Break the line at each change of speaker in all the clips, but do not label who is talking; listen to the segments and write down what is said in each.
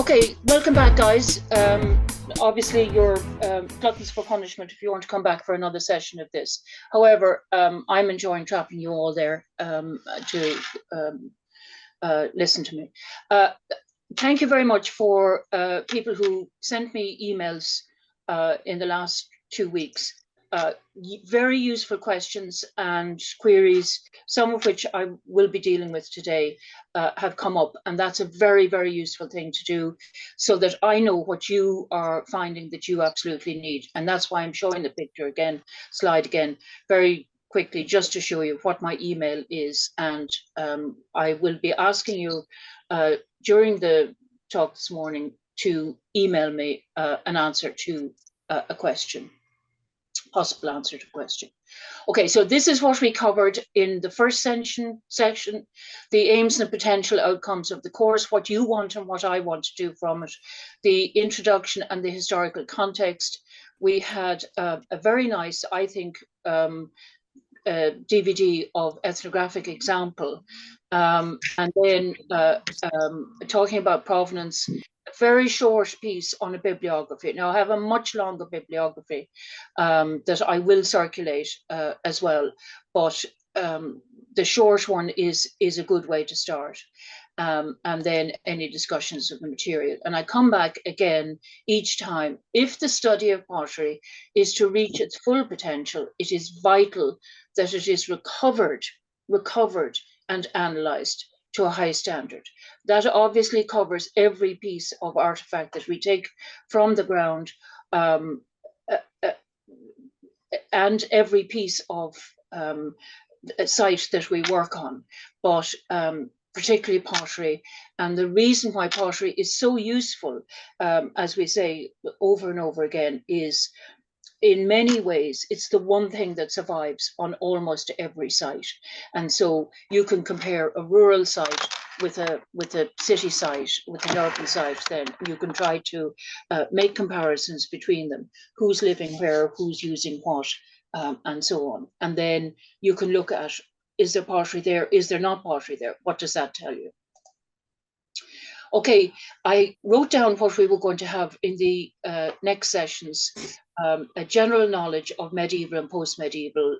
Okay, welcome back, guys. Obviously, you're gluttons for punishment if you want to come back for another session of this. However, I'm enjoying trapping you all there to listen to me. Thank you very much for people who sent me emails in the last 2 weeks. Very useful questions and queries, some of which I will be dealing with today, have come up, and that's a very, very useful thing to do so that I know what you are finding that you absolutely need. And that's why I'm showing the picture again, slide again, very quickly, just to show you what my email is. And I will be asking you during the talk this morning to email me an answer to a question. Possible answer to question. Okay, so this is what we covered in the first section, the aims and potential outcomes of the course, what you want and what I want to do from it, the introduction and the historical context. We had a very nice, I think, DVD of ethnographic example, and then talking about provenance, a very short piece on a bibliography. Now, I have a much longer bibliography that I will circulate as well, but the short one is a good way to start. And then any discussions of the material. And I come back again each time. If the study of pottery is to reach its full potential, it is vital that it is recovered and analysed to a high standard. That obviously covers every piece of artifact that we take from the ground and every piece of site that we work on, but particularly pottery. And the reason why pottery is so useful, as we say over and over again, is in many ways, it's the one thing that survives on almost every site. And so you can compare a rural site with a city site, with an urban site, then you can try to make comparisons between them. Who's living where, who's using what, and so on. And then you can look at, is there pottery there? Is there not pottery there? What does that tell you? Okay, I wrote down what we were going to have in the next sessions, a general knowledge of medieval and post-medieval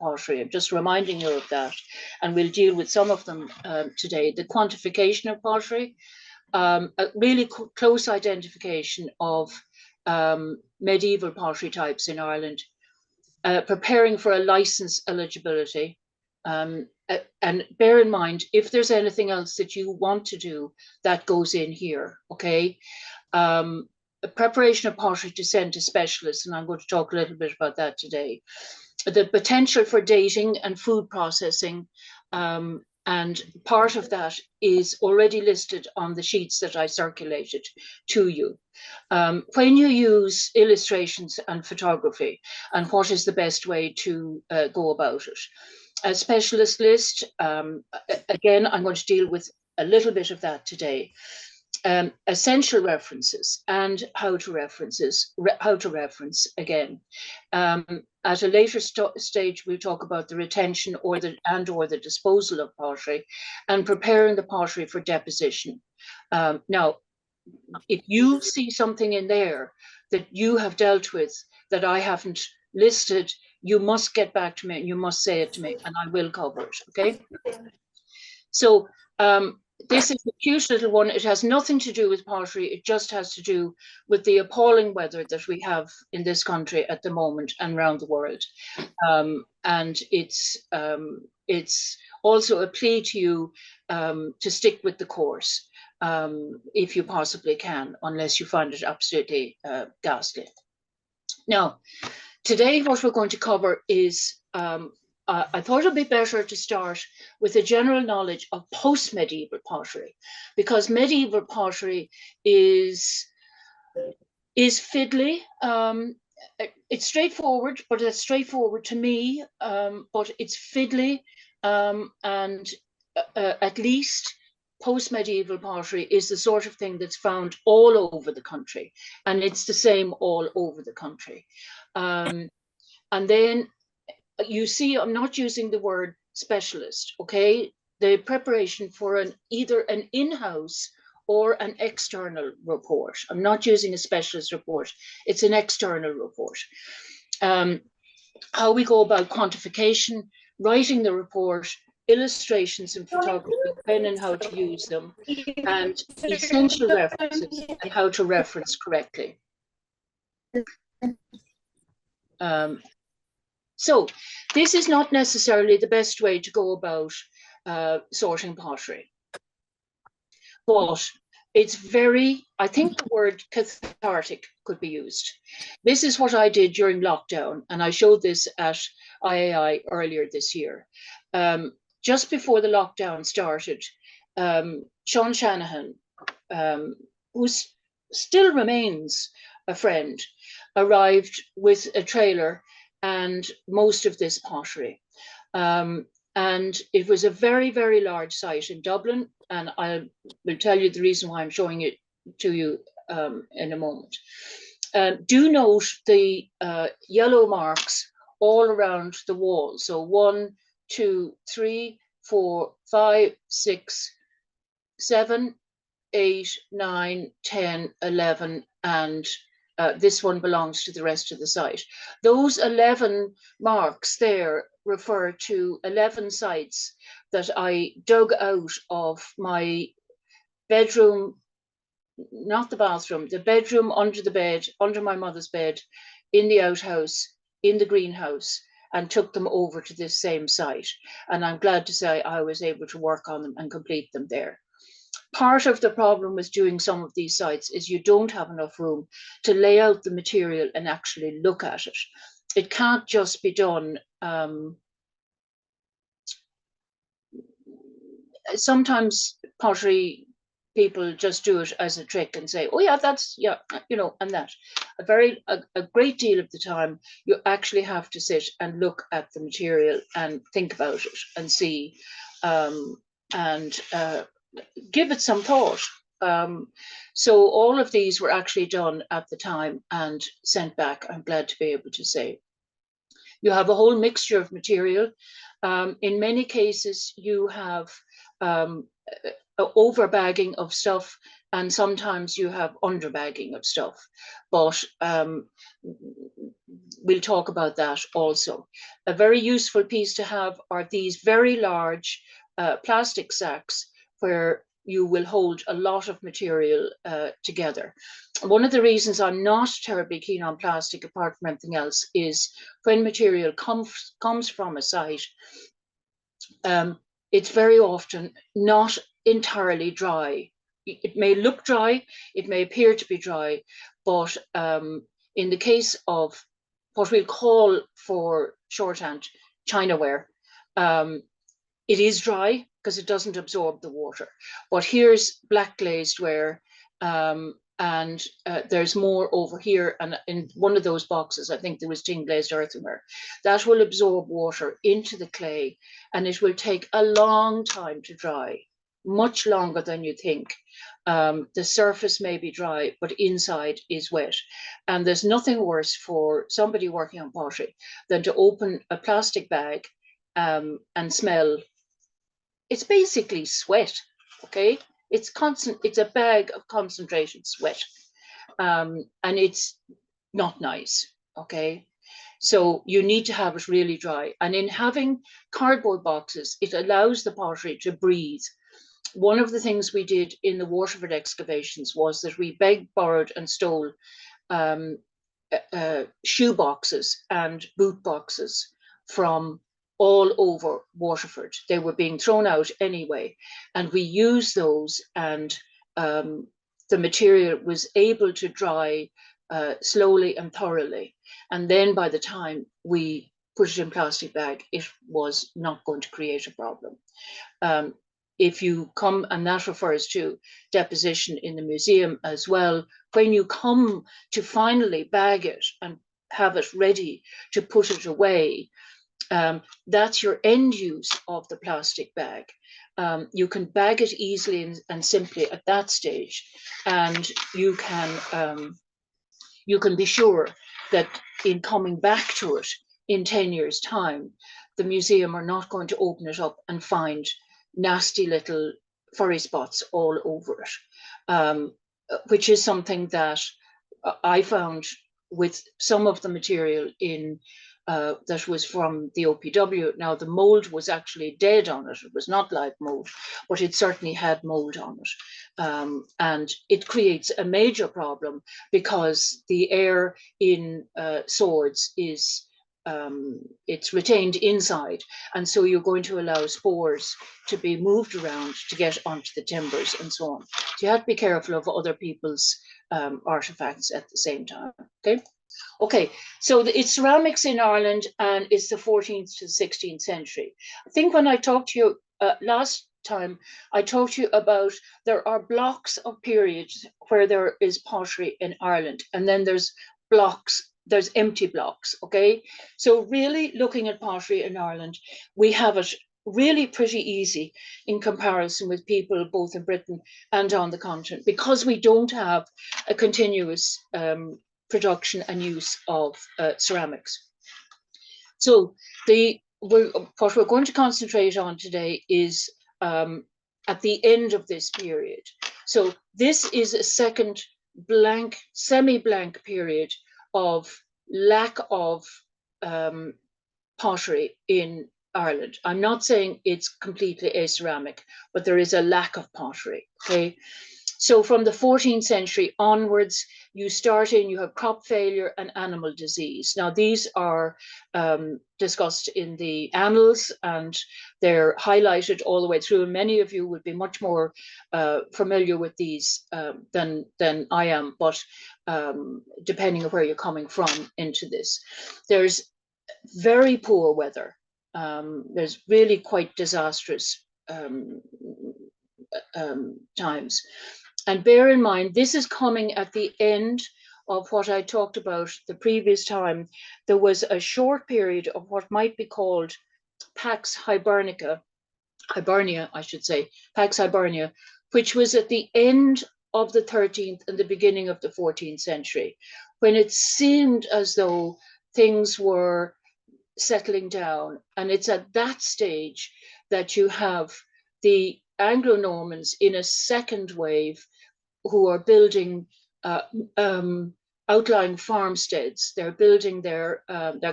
pottery. I'm just reminding you of that, and we'll deal with some of them today. The quantification of pottery, a really close identification of medieval pottery types in Ireland, preparing for a license eligibility. And bear in mind, if there's anything else that you want to do, that goes in here, okay? A preparation of pottery to send to specialists, and I'm going to talk a little bit about that today. The potential for dating and food processing, and part of that is already listed on the sheets that I circulated to you. When you use illustrations and photography, and what is the best way to go about it. A specialist list, again, I'm going to deal with a little bit of that today. Essential references and how to reference again. At a later stage, we'll talk about the retention or the disposal of pottery and preparing the pottery for deposition. Now, if you see something in there that you have dealt with that I haven't listed, you must get back to me and you must say it to me and I will cover it, okay? So this is a cute little one. It has nothing to do with pottery. It just has to do with the appalling weather that we have in this country at the moment and around the world. And it's also a plea to you to stick with the course if you possibly can, unless you find it absolutely ghastly. Now, today, what we're going to cover is, I thought it'd be better to start with a general knowledge of post-medieval pottery, because medieval pottery is fiddly. It's straightforward, but it's straightforward to me, but it's fiddly, and at least post-medieval pottery is the sort of thing that's found all over the country, and it's the same all over the country. And then you see, I'm not using the word specialist, okay? The preparation for either an in-house or an external report. I'm not using a specialist report, it's an external report. How we go about quantification, writing the report, illustrations in photography, when and how to use them, and essential references and how to reference correctly. So this is not necessarily the best way to go about sorting pottery, but it's very, I think the word cathartic could be used. This is what I did during lockdown, and I showed this at IAI earlier this year. Just before the lockdown started, Sean Shanahan, who still remains a friend, arrived with a trailer and most of this pottery. And it was a very, very large site in Dublin. And I will tell you the reason why I'm showing it to you in a moment. Do note the yellow marks all around the wall. So 1, 2, 3, 4, 5, 6, 7, 8, 9, 10, 11, and this one belongs to the rest of the site. Those 11 marks there refer to 11 sites that I dug out of my bedroom, not the bathroom, the bedroom under the bed, under my mother's bed, in the outhouse, in the greenhouse, and took them over to this same site. And I'm glad to say I was able to work on them and complete them there. Part of the problem with doing some of these sites is you don't have enough room to lay out the material and actually look at it. It can't just be done. Sometimes pottery people just do it as a trick and say, oh yeah, that's, yeah, you know, and that. A great deal of the time, you actually have to sit and look at the material and think about it and see, and give it some thought. So all of these were actually done at the time and sent back, I'm glad to be able to say. You have a whole mixture of material. In many cases, you have overbagging of stuff, and sometimes you have underbagging of stuff. But we'll talk about that also. A very useful piece to have are these very large plastic sacks where you will hold a lot of material together. One of the reasons I'm not terribly keen on plastic, apart from anything else, is when material comes from a site, it's very often not entirely dry. It may look dry, it may appear to be dry, but in the case of what we'll call for shorthand Chinaware, it is dry because it doesn't absorb the water. But here's black glazed ware, and there's more over here. And in one of those boxes, I think there was tin glazed earthenware. That will absorb water into the clay, and it will take a long time to dry, much longer than you think. The surface may be dry, but inside is wet. And there's nothing worse for somebody working on pottery than to open a plastic bag and smell. It's basically sweat, okay? It's constant. It's a bag of concentrated sweat, and it's not nice, okay? So you need to have it really dry. And in having cardboard boxes, it allows the pottery to breathe. One of the things we did in the Waterford excavations was that we begged, borrowed, and stole shoe boxes and boot boxes from all over Waterford. They were being thrown out anyway, and we used those, and the material was able to dry slowly and thoroughly. And then by the time we put it in plastic bag, it was not going to create a problem. If you come, and that refers to deposition in the museum as well, when you come to finally bag it and have it ready to put it away, that's your end use of the plastic bag. You can bag it easily and simply at that stage, and you can be sure that in coming back to it in 10 years' time, the museum are not going to open it up and find nasty little furry spots all over it. which is something that I found with some of the material in that was from the OPW. Now, the mold was actually dead on it. It was not live mold, but it certainly had mold on it. And it creates a major problem because the air in swords is it's retained inside. And so you're going to allow spores to be moved around to get onto the timbers and so on. So you have to be careful of other people's artifacts at the same time. Okay. Okay, so it's ceramics in Ireland, and it's the 14th to 16th century. I think when I talked to you last time, I talked to you about there are blocks of periods where there is pottery in Ireland, and then there's blocks, there's empty blocks, okay? So really looking at pottery in Ireland, we have it really pretty easy in comparison with people both in Britain and on the continent, because we don't have a continuous production and use of ceramics. So what we're going to concentrate on today is at the end of this period. So this is a second blank, semi-blank period of lack of pottery in Ireland. I'm not saying it's completely aceramic, but there is a lack of pottery, okay? So from the 14th century onwards, you have crop failure and animal disease. Now, these are discussed in the annals, and they're highlighted all the way through. And many of you would be much more familiar with these than I am, but depending on where you're coming from into this. There's very poor weather. There's really quite disastrous times. And bear in mind, this is coming at the end of what I talked about the previous time. There was a short period of what might be called Pax Hibernica, I should say, Pax Hibernia, which was at the end of the 13th and the beginning of the 14th century, when it seemed as though things were settling down. And it's at that stage that you have the Anglo-Normans in a second wave who are building outlying farmsteads. They're building they're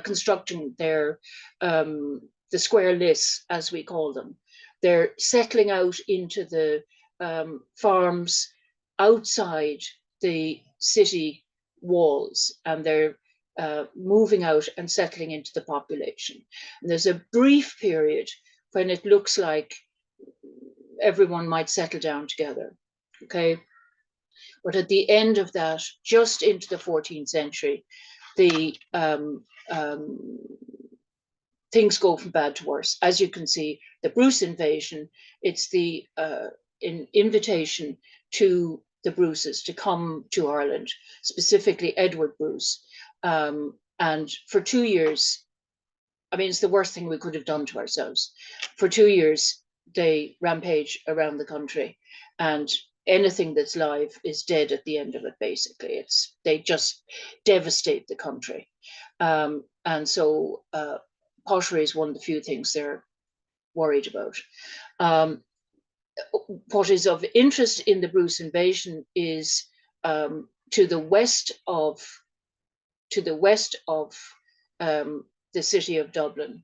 constructing the square lists, as we call them. They're settling out into the farms outside the city walls, and they're moving out and settling into the population. And there's a brief period when it looks like everyone might settle down together, okay? But at the end of that, just into the 14th century, the things go from bad to worse. As you can see, the Bruce invasion, it's the invitation to the Bruces to come to Ireland, specifically Edward Bruce. And for 2 years, I mean, it's the worst thing we could have done to ourselves. For 2 years, they rampage around the country, and anything that's live is dead at the end of it, basically. They just devastate the country. And so pottery is one of the few things they're worried about. What is of interest in the Bruce invasion is to the west of the city of Dublin,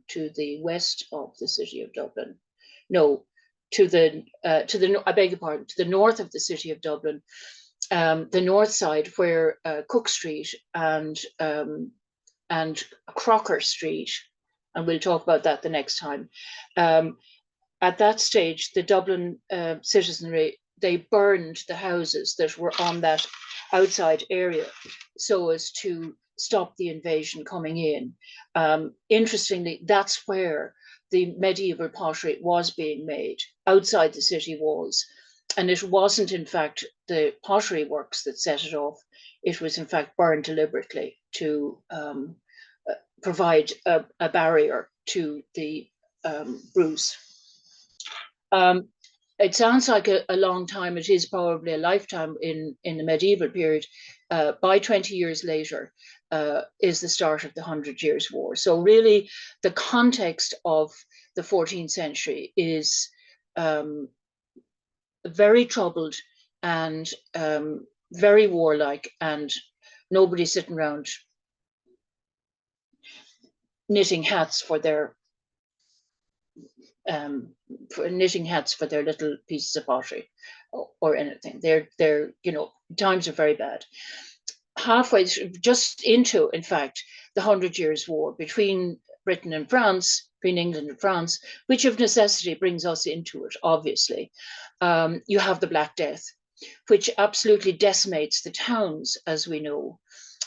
No, I beg your pardon, to the north of the city of Dublin, the north side where Cook Street and Crocker Street, and we'll talk about that the next time. At that stage, the Dublin citizenry, they burned the houses that were on that outside area so as to stop the invasion coming in. Interestingly, that's where the medieval pottery was being made, outside the city walls. And it wasn't, in fact, the pottery works that set it off. It was, in fact, burned deliberately to provide a barrier to the Bruce. It sounds like a long time. It is probably a lifetime in the medieval period. By 20 years later is the start of the 100 Years' War. So really, the context of the 14th century is very troubled and very warlike, and nobody sitting around knitting hats for their little pieces of pottery or anything. They're times are very bad. Halfway just into, in fact, the 100 Years' War between Britain and France, between England and France, which of necessity brings us into it, obviously. You have the Black Death, which absolutely decimates the towns, as we know.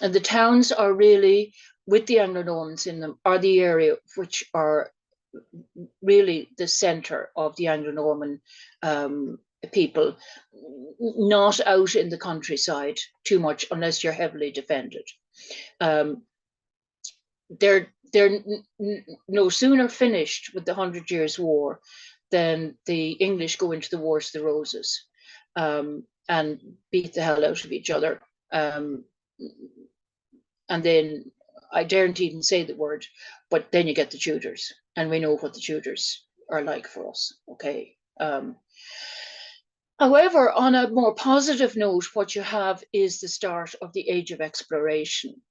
And the towns are really, with the Anglo-Normans in them, are the area which are really the center of the Anglo-Norman people, not out in the countryside too much unless you're heavily defended. They're no sooner finished with the 100 Years' War than the English go into the Wars of the Roses and beat the hell out of each other. And then, I daren't even say the word, but then you get the Tudors, and we know what the Tudors are like for us, okay? However, on a more positive note, what you have is the start of the Age of Exploration.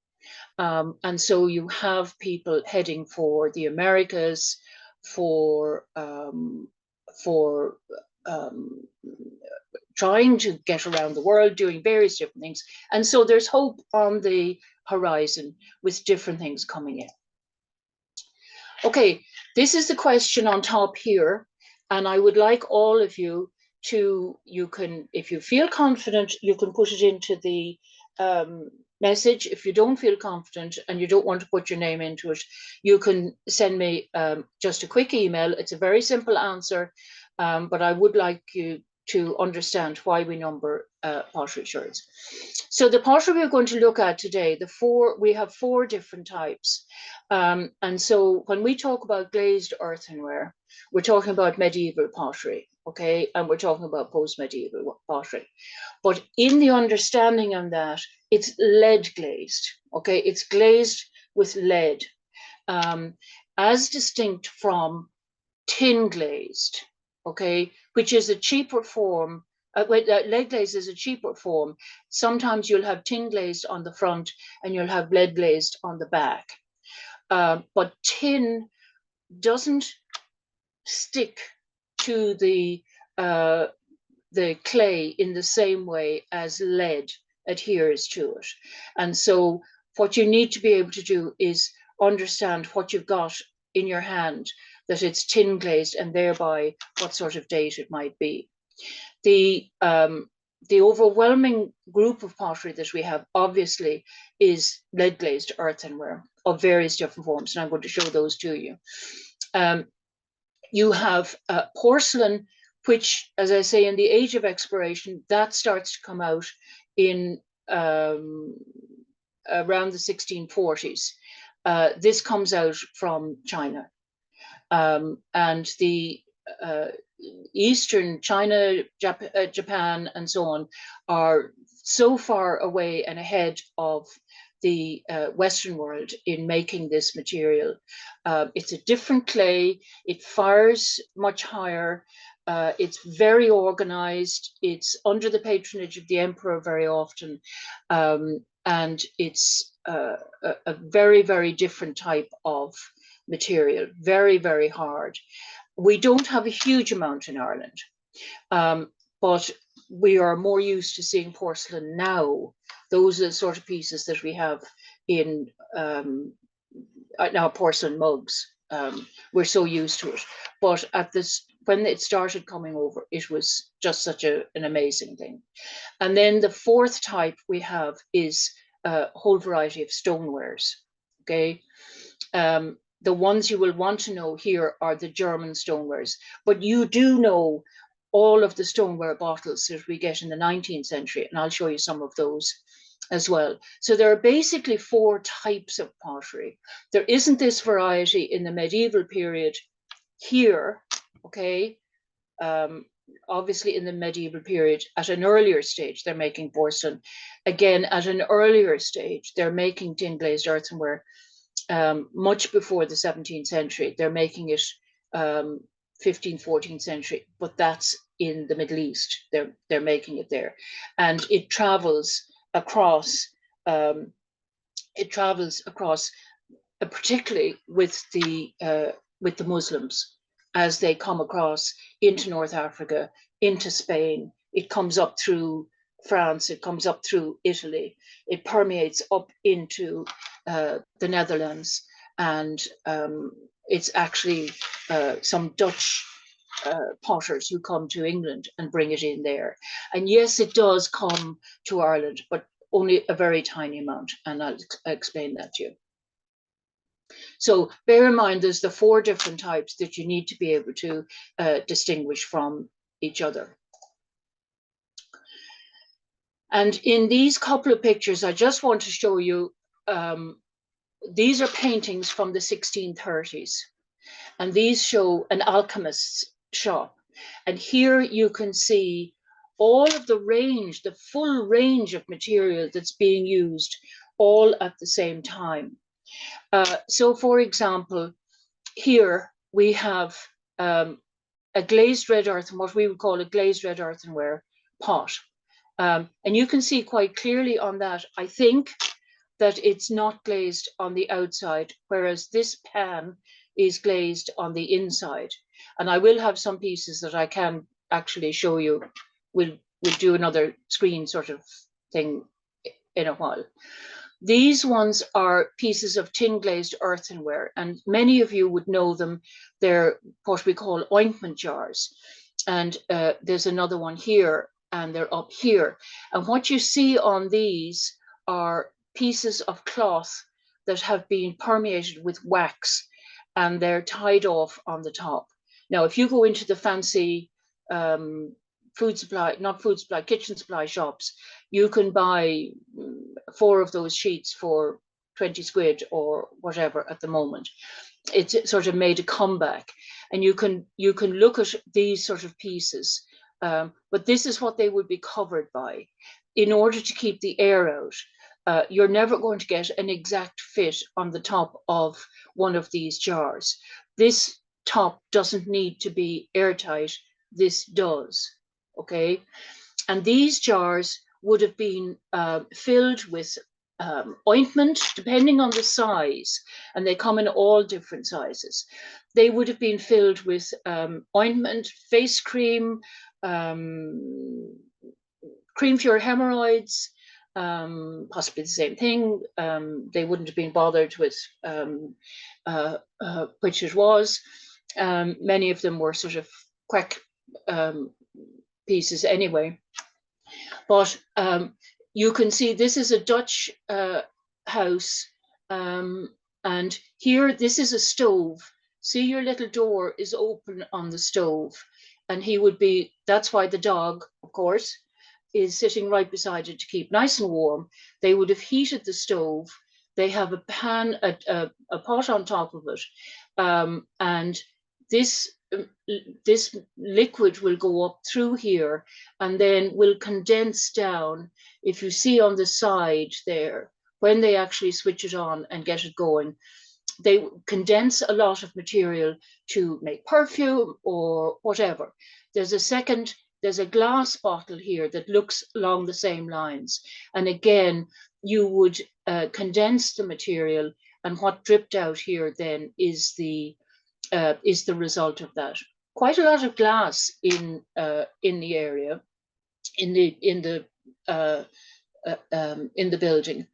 And so you have people heading for the Americas, for trying to get around the world, doing various different things. And so there's hope on the horizon with different things coming in. Okay, this is the question on top here. And I would like all of you to, if you feel confident, you can put it into the message. If you don't feel confident and you don't want to put your name into it, you can send me just a quick email. It's a very simple answer, but I would like you to understand why we number pottery sherds. So the pottery we're going to look at today, we have 4 different types. And so when we talk about glazed earthenware, we're talking about medieval pottery, okay? And we're talking about post-medieval pottery. But in the understanding of that, it's lead glazed, okay? It's glazed with lead, as distinct from tin glazed, okay? Which is a cheaper form. Lead glaze is a cheaper form. Sometimes you'll have tin glazed on the front and you'll have lead glazed on the back. But tin doesn't stick to the clay in the same way as lead adheres to it. And so what you need to be able to do is understand what you've got in your hand, that it's tin glazed, and thereby what sort of date it might be. The overwhelming group of pottery that we have, obviously, is lead glazed earthenware of various different forms, and I'm going to show those to you. You have porcelain, which, as I say, in the Age of Exploration, that starts to come out in around the 1640s. This comes out from China. And the Eastern China, Japan, and so on are so far away and ahead of the Western world in making this material. It's a different clay. It fires much higher. It's very organized. It's under the patronage of the emperor very often. And it's a very, very different type of material, very, very hard. We don't have a huge amount in Ireland, but we are more used to seeing porcelain now. Those are the sort of pieces that we have in now porcelain mugs. We're so used to it. But when it started coming over, it was just such an amazing thing. And then the 4th type we have is a whole variety of stonewares. Okay. The ones you will want to know here are the German stonewares, but you do know all of the stoneware bottles that we get in the 19th century, and I'll show you some of those as well. So there are basically 4 types of pottery. There isn't this variety in the medieval period here, okay? Obviously in the medieval period, at an earlier stage, they're making porcelain. Again, at an earlier stage, they're making tin glazed earthenware. Much before the 17th century, they're making it 15th, 14th century, but that's in the Middle East. They're making it there, and it travels across. It travels across, particularly with the Muslims, as they come across into North Africa, into Spain. It comes up through France. It comes up through Italy. It permeates up into the Netherlands, and it's actually some Dutch potters who come to England and bring it in there. And yes, it does come to Ireland, but only a very tiny amount, and I'll explain that to you. So bear in mind, there's the 4 different types that you need to be able to distinguish from each other. And in these couple of pictures, I just want to show you, these are paintings from the 1630s. And these show an alchemist's shop. And here you can see all of the range, the full range of material that's being used all at the same time. So for example, here we have a glazed red earthen, what we would call a glazed red earthenware pot. And you can see quite clearly on that, I think, that it's not glazed on the outside, whereas this pan is glazed on the inside. And I will have some pieces that I can actually show you. We'll do another screen sort of thing in a while. These ones are pieces of tin glazed earthenware, and many of you would know them. They're what we call ointment jars. And there's another one here, and they're up here. And what you see on these are pieces of cloth that have been permeated with wax, and they're tied off on the top. Now, if you go into the fancy food supply, not food supply, kitchen supply shops, you can buy 4 of those sheets for 20 squid or whatever at the moment. It's sort of made a comeback, and you can look at these sort of pieces, but this is what they would be covered by in order to keep the air out. You're never going to get an exact fit on the top of one of these jars. This top doesn't need to be airtight. This does, okay? And these jars would have been filled with ointment, depending on the size, and they come in all different sizes. They would have been filled with ointment, face cream, cream for your hemorrhoids, possibly the same thing. They wouldn't have been bothered with which it was. Many of them were sort of quack pieces anyway. But you can see this is a Dutch house, and here this is a stove. See, your little door is open on the stove, and he would be, that's why the dog, of course, is sitting right beside it to keep nice and warm. They would have heated the stove. They have a pan, a pot on top of it, and this liquid will go up through here and then will condense down. If you see on the side there, when they actually switch it on and get it going, they condense a lot of material to make perfume or whatever. There's a glass bottle here that looks along the same lines. And again, you would condense the material, and what dripped out here then is the result of that. Quite a lot of glass in the area, in the building.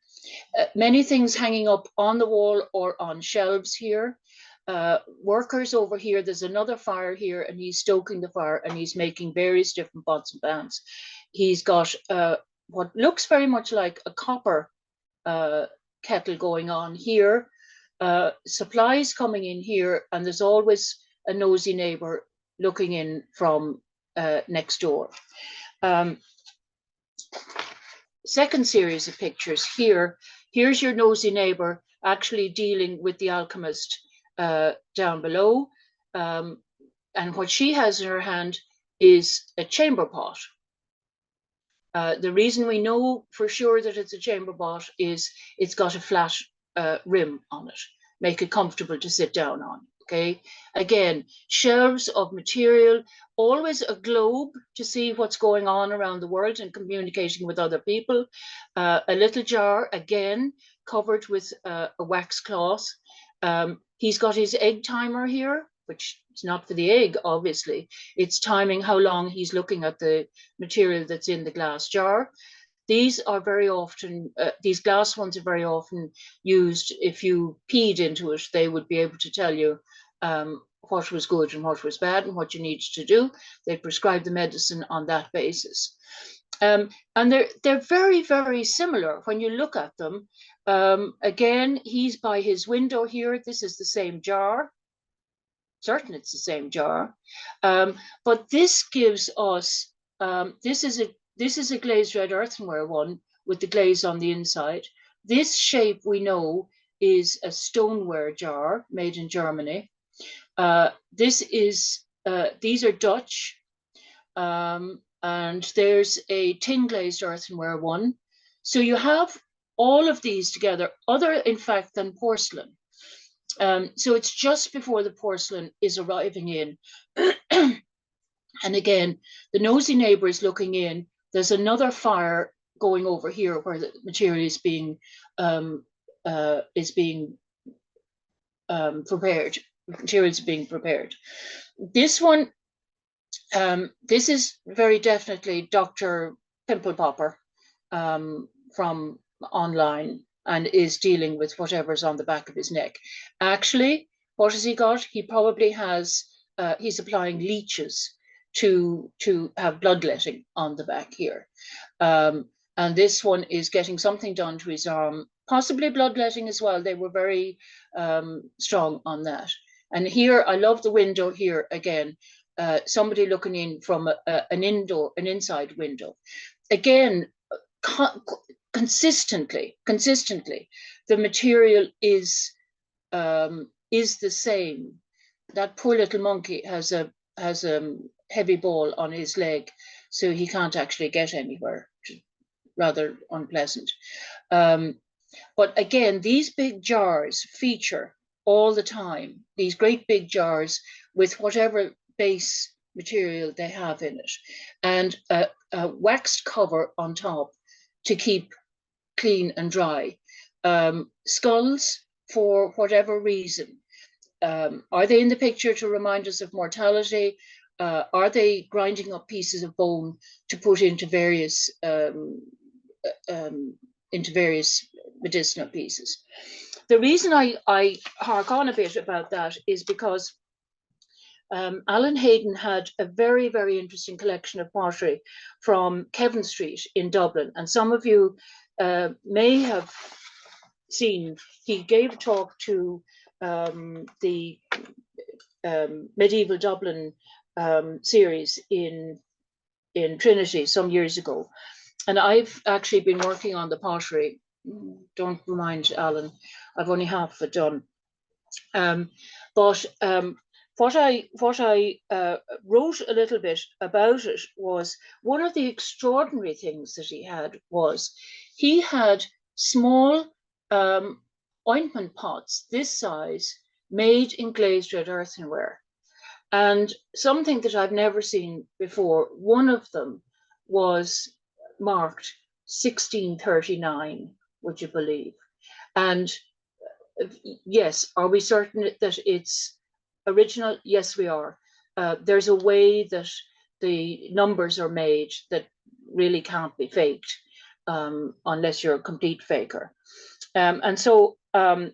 Many things hanging up on the wall or on shelves here. Workers over here. There's another fire here, and he's stoking the fire, and he's making various different pots and pans. He's got what looks very much like a copper kettle going on here. Supplies coming in here, and there's always a nosy neighbor looking in from next door. Second series of pictures here. Here's your nosy neighbor actually dealing with the alchemist down below. And what she has in her hand is a chamber pot. The reason we know for sure that it's a chamber pot is it's got a flat rim on it, make it comfortable to sit down on. Okay, again, shelves of material, always a globe to see what's going on around the world and communicating with other people. A little jar, again, covered with a wax cloth. He's got his egg timer here, which is not for the egg, obviously. It's timing how long he's looking at the material that's in the glass jar. These are very often, these glass ones are very often used. If you peed into it, they would be able to tell you what was good and what was bad and what you needed to do. They prescribe the medicine on that basis. And they're very, very similar when you look at them. Again, he's by his window here. This is the same jar. Certain it's the same jar. But this gives us, this is a glazed red earthenware one with the glaze on the inside. This shape we know is a stoneware jar made in Germany. These are Dutch, and there's a tin glazed earthenware one. So you have all of these together, other in fact than porcelain. So it's just before the porcelain is arriving in. And again, the nosy neighbor is looking in. There's another fire going over here where the material is being prepared. Materials being prepared. This one, this is very definitely Dr. Pimple Popper from online, and is dealing with whatever's on the back of his neck. Actually, what has he got? He probably has, he's applying leeches to have bloodletting on the back here. And this one is getting something done to his arm, possibly bloodletting as well. They were very strong on that. And here, I love the window here again. Somebody looking in from an inside window. Again, consistently, the material is the same. That poor little monkey has a heavy ball on his leg, so he can't actually get anywhere. Rather unpleasant. But again, these big jars feature all the time. These great big jars with whatever base material they have in it, and a waxed cover on top to keep clean and dry. Skulls, for whatever reason. Are they in the picture to remind us of mortality? Are they grinding up pieces of bone to put into various medicinal pieces? The reason I hark on a bit about that is because Alan Hayden had a very, very interesting collection of pottery from Kevin Street in Dublin. And some of you may have seen, he gave a talk to the Medieval Dublin series in Trinity some years ago. And I've actually been working on the pottery. Don't remind Alan, I've only half of it done. But what I wrote a little bit about it was, one of the extraordinary things that he had was he had small ointment pots this size made in glazed red earthenware. And something that I've never seen before, one of them was marked 1639, would you believe? And yes, are we certain that it's original? Yes, we are. There's a way that the numbers are made that really can't be faked unless you're a complete faker. And so if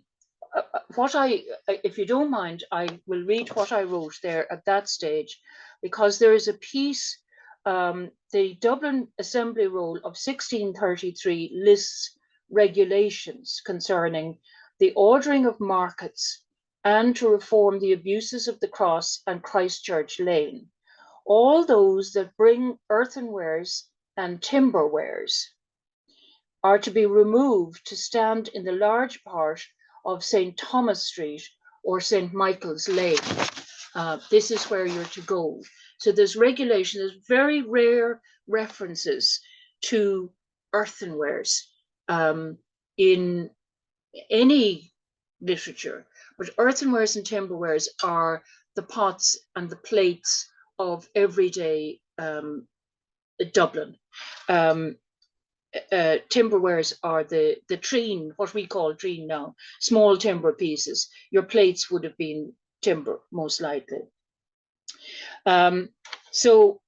you don't mind, I will read what I wrote there at that stage, because there is a piece, the Dublin Assembly Roll of 1633 lists regulations concerning the ordering of markets and to reform the abuses of the Cross and Christchurch Lane, all those that bring earthenwares and timberwares are to be removed to stand in the large part of St. Thomas Street or St. Michael's Lane. This is where you're to go. So there's regulation, there's very rare references to earthenwares in any literature, But earthenwares and timberwares are the pots and the plates of everyday Dublin. Timberwares are the treen, what we call treen now, small timber pieces. Your plates would have been timber, most likely. So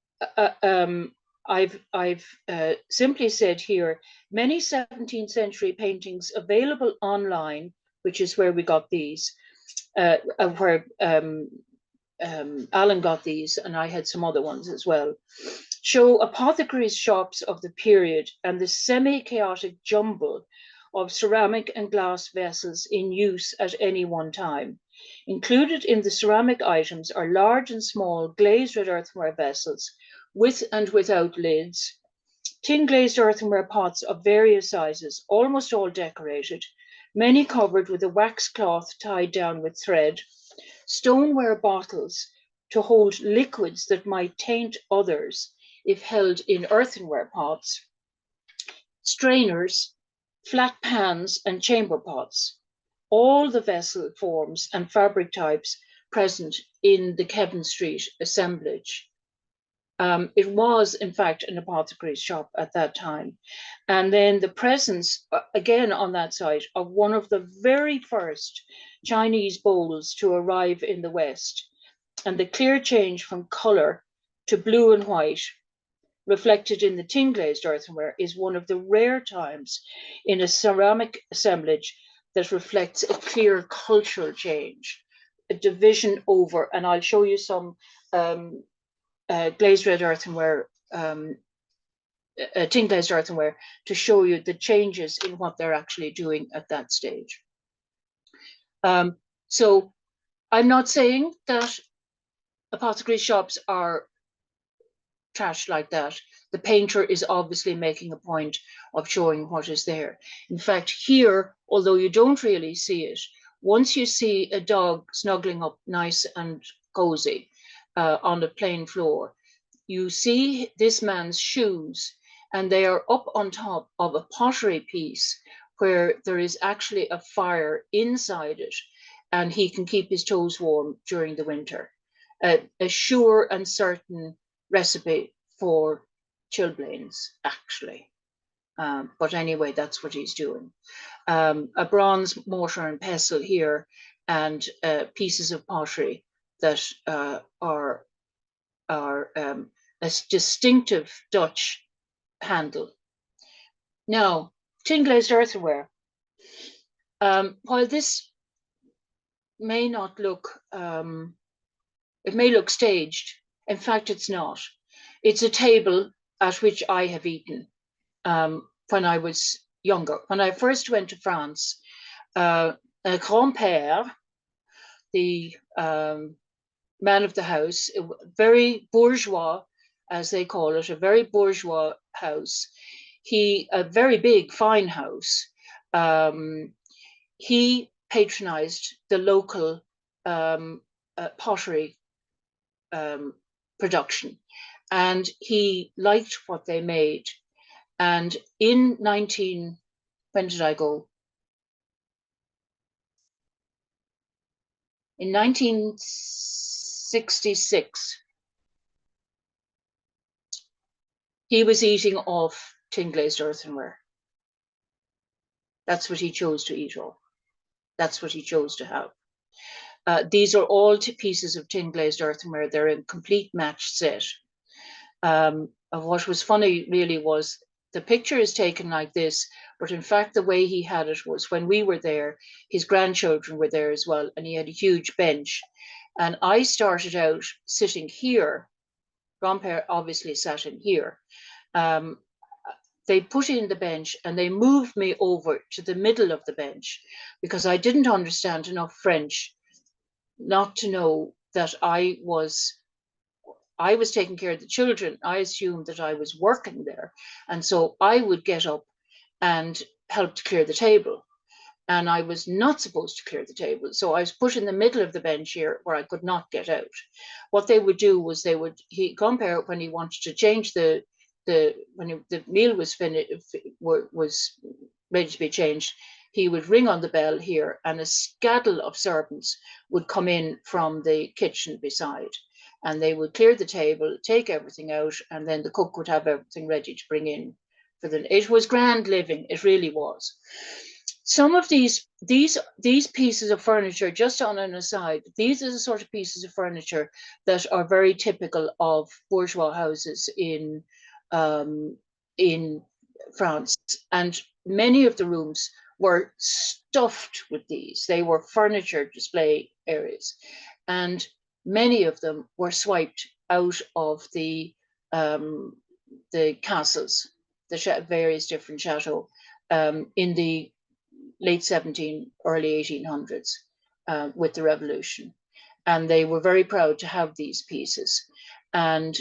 I've simply said here, many 17th century paintings available online, which is where we got these, where Alan got these, and I had some other ones as well, show apothecaries' shops of the period and the semi-chaotic jumble of ceramic and glass vessels in use at any one time. Included in the ceramic items are large and small glazed red earthenware vessels with and without lids, tin glazed earthenware pots of various sizes, almost all decorated, many covered with a wax cloth tied down with thread, stoneware bottles to hold liquids that might taint others if held in earthenware pots, strainers, flat pans, and chamber pots, all the vessel forms and fabric types present in the Kevin Street assemblage. It was, in fact, an apothecary's shop at that time. And then the presence, again on that site, of one of the very first Chinese bowls to arrive in the West, and the clear change from colour to blue and white, reflected in the tin glazed earthenware, is one of the rare times in a ceramic assemblage that reflects a clear cultural change, a division over, and I'll show you some glazed red earthenware, tin glazed earthenware, to show you the changes in what they're actually doing at that stage. So I'm not saying that apothecary shops are trash like that. The painter is obviously making a point of showing what is there. In fact, here, although you don't really see it, once you see a dog snuggling up nice and cozy on the plain floor, you see this man's shoes, and they are up on top of a pottery piece where there is actually a fire inside it, and he can keep his toes warm during the winter. A sure and certain recipe for chilblains, actually. But anyway, that's what he's doing. A bronze mortar and pestle here, and pieces of pottery that are a distinctive Dutch handle. Now, tin glazed earthenware. While this may not look, it may look staged. In fact, it's not. It's a table at which I have eaten when I was younger. When I first went to France, a grand-père, the man of the house, very bourgeois, as they call it, a very bourgeois house. A very big, fine house. He patronized the local pottery production, and he liked what they made. And in when did I go? In 1966, he was eating off tin glazed earthenware. That's what he chose to eat off. That's what he chose to have. These are all pieces of tin glazed earthenware. They're a complete matched set. What was funny really was the picture is taken like this, but in fact the way he had it was when we were there, his grandchildren were there as well, and he had a huge bench. And I started out sitting here. Grandpère obviously sat in here. They put in the bench and they moved me over to the middle of the bench because I didn't understand enough French not to know that I was taking care of the children. I assumed that I was working there. And so I would get up and help to clear the table. And I was not supposed to clear the table. So I was put in the middle of the bench here where I could not get out. What they would do was he compare when he wanted to change the meal was finished, was ready to be changed, he would ring on the bell here, and a scaddle of servants would come in from the kitchen beside, and they would clear the table, take everything out, and then the cook would have everything ready to bring in for the. It was grand living. It really was. Some of these pieces of furniture, just on an aside, these are the sort of pieces of furniture that are very typical of bourgeois houses in France, and many of the rooms were stuffed with these. They were furniture display areas, and many of them were swiped out of the castles, the various different chateaux, in the late 17, early 1800s, with the revolution. And they were very proud to have these pieces. And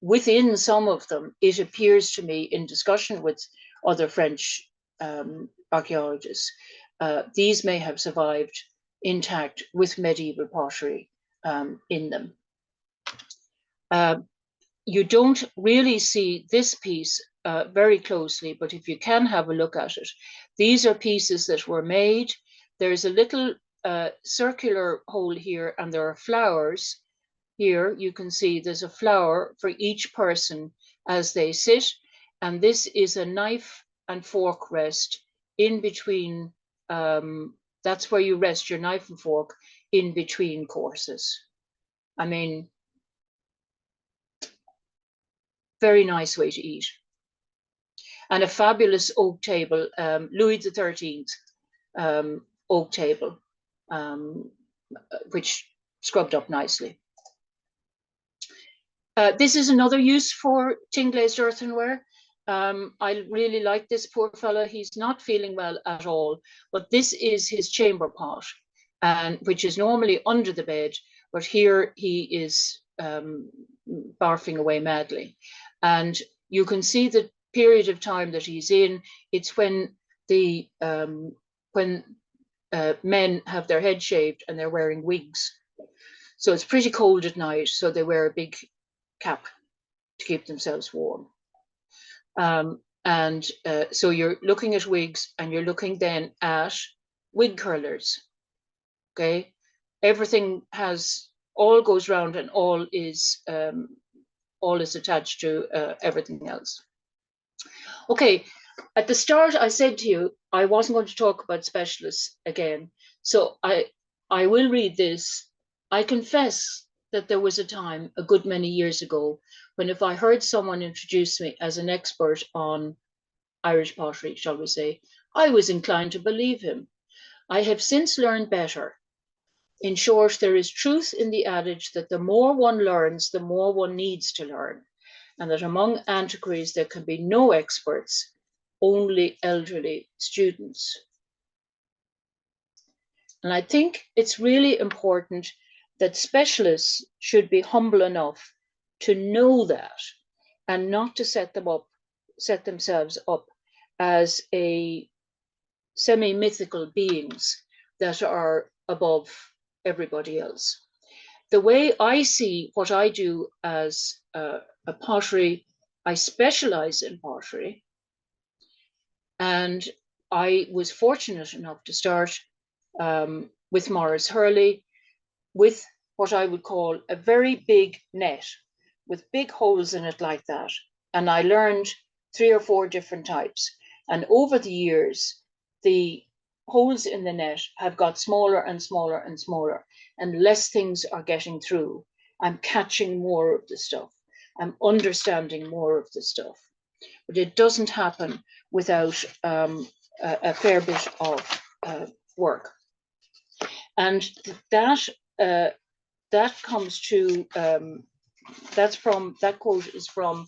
within some of them, it appears to me, in discussion with other French archaeologists, these may have survived intact with medieval pottery in them. You don't really see this piece very closely, but if you can have a look at it, these are pieces that were made. There's a little circular hole here, and there are flowers. Here you can see there's a flower for each person as they sit, and this is a knife and fork rest in between. That's where you rest your knife and fork in between courses. I mean, very nice way to eat. And a fabulous oak table, Louis XIII oak table, which scrubbed up nicely. This is another use for tin glazed earthenware. I really like this poor fellow. He's not feeling well at all, but this is his chamber pot, and which is normally under the bed, but here he is barfing away madly. And you can see the period of time that he's in. It's when the men have their head shaved and they're wearing wigs. So it's pretty cold at night, so they wear a big cap to keep themselves warm. So you're looking at wigs, and you're looking then at wig curlers. Okay, everything all goes round, and all is attached to everything else. Okay, at the start I said to you I wasn't going to talk about specialists again, so I will read this. I confess that there was a time a good many years ago when, if I heard someone introduce me as an expert on Irish pottery, shall we say, I was inclined to believe him. I have since learned better. In short, there is truth in the adage that the more one learns, the more one needs to learn, and that among antiquaries there can be no experts, only elderly students. And I think it's really important that specialists should be humble enough to know that, and not to set themselves up as a semi-mythical beings that are above everybody else. The way I see what I do as a pottery, I specialize in pottery, and I was fortunate enough to start with Maurice Hurley with what I would call a very big net with big holes in it like that. And I learned 3 or 4 different types. And over the years, the holes in the net have got smaller and smaller and smaller, and less things are getting through. I'm catching more of the stuff. I'm understanding more of the stuff. But it doesn't happen without a fair bit of work. And that comes to, that quote is from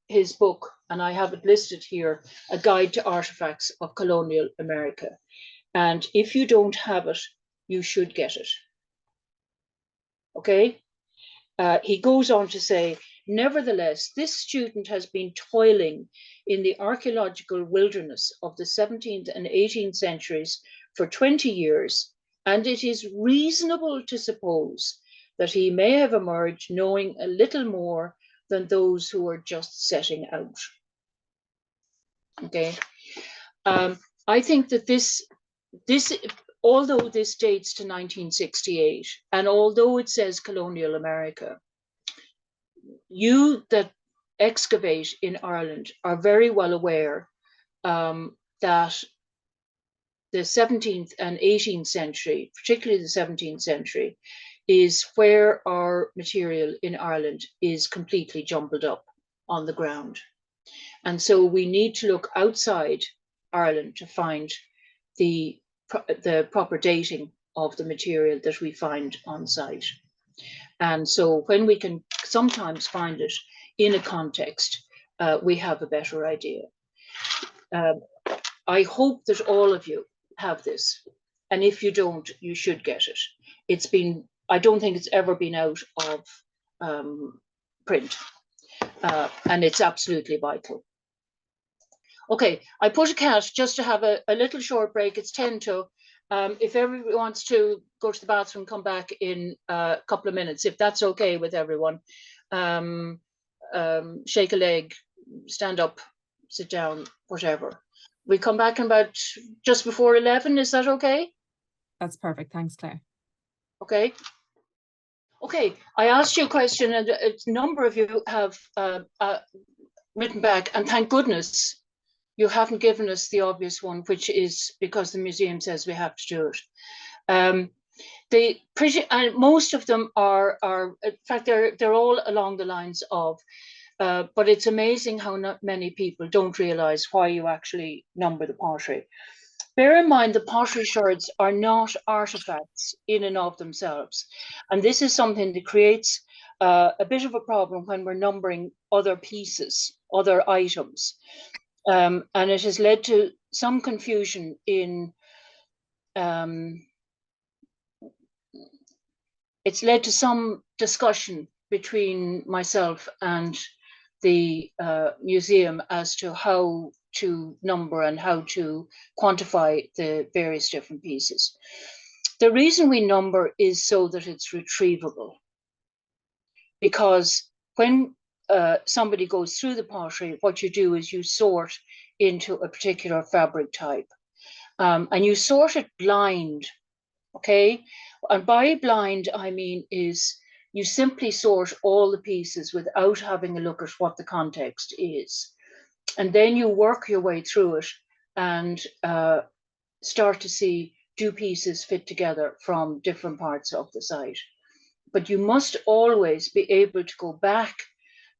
his book, and I have it listed here, A Guide to Artifacts of Colonial America. And if you don't have it, you should get it. Okay? He goes on to say, nevertheless, this student has been toiling in the archaeological wilderness of the 17th and 18th centuries for 20 years, and it is reasonable to suppose that he may have emerged knowing a little more than those who are just setting out. Okay. I think that this, although this dates to 1968, and although it says colonial America, you that excavate in Ireland are very well aware that the 17th and 18th century, particularly the 17th century, is where our material in Ireland is completely jumbled up on the ground. And so we need to look outside Ireland to find the proper dating of the material that we find on site. And so when we can sometimes find it in a context, we have a better idea. I hope that all of you have this. And if you don't, you should get it. It's been, I don't think it's ever been out of print. And it's absolutely vital. Okay, I put a cat just to have a little short break. It's 10 to. If everyone wants to go to the bathroom, come back in a couple of minutes, if that's okay with everyone. Shake a leg, stand up, sit down, whatever. We come back in about just before 11. Is that okay?
That's perfect. Thanks, Claire.
Okay. Okay, I asked you a question, and a number of you have written back, and thank goodness you haven't given us the obvious one, which is because the museum says we have to do it. Most of them are in fact, they're all along the lines of, but it's amazing how not many people don't realize why you actually number the pottery. Bear in mind, the pottery shards are not artifacts in and of themselves. And this is something that creates a bit of a problem when we're numbering other pieces, other items. And it has led to some confusion in, it's led to some discussion between myself and the museum as to how to number and how to quantify the various different pieces. The reason we number is so that it's retrievable. Because when somebody goes through the pottery, what you do is you sort into a particular fabric type. And you sort it blind, okay? And by blind, I mean is you simply sort all the pieces without having a look at what the context is. And then you work your way through it and start to see, do pieces fit together from different parts of the site? But you must always be able to go back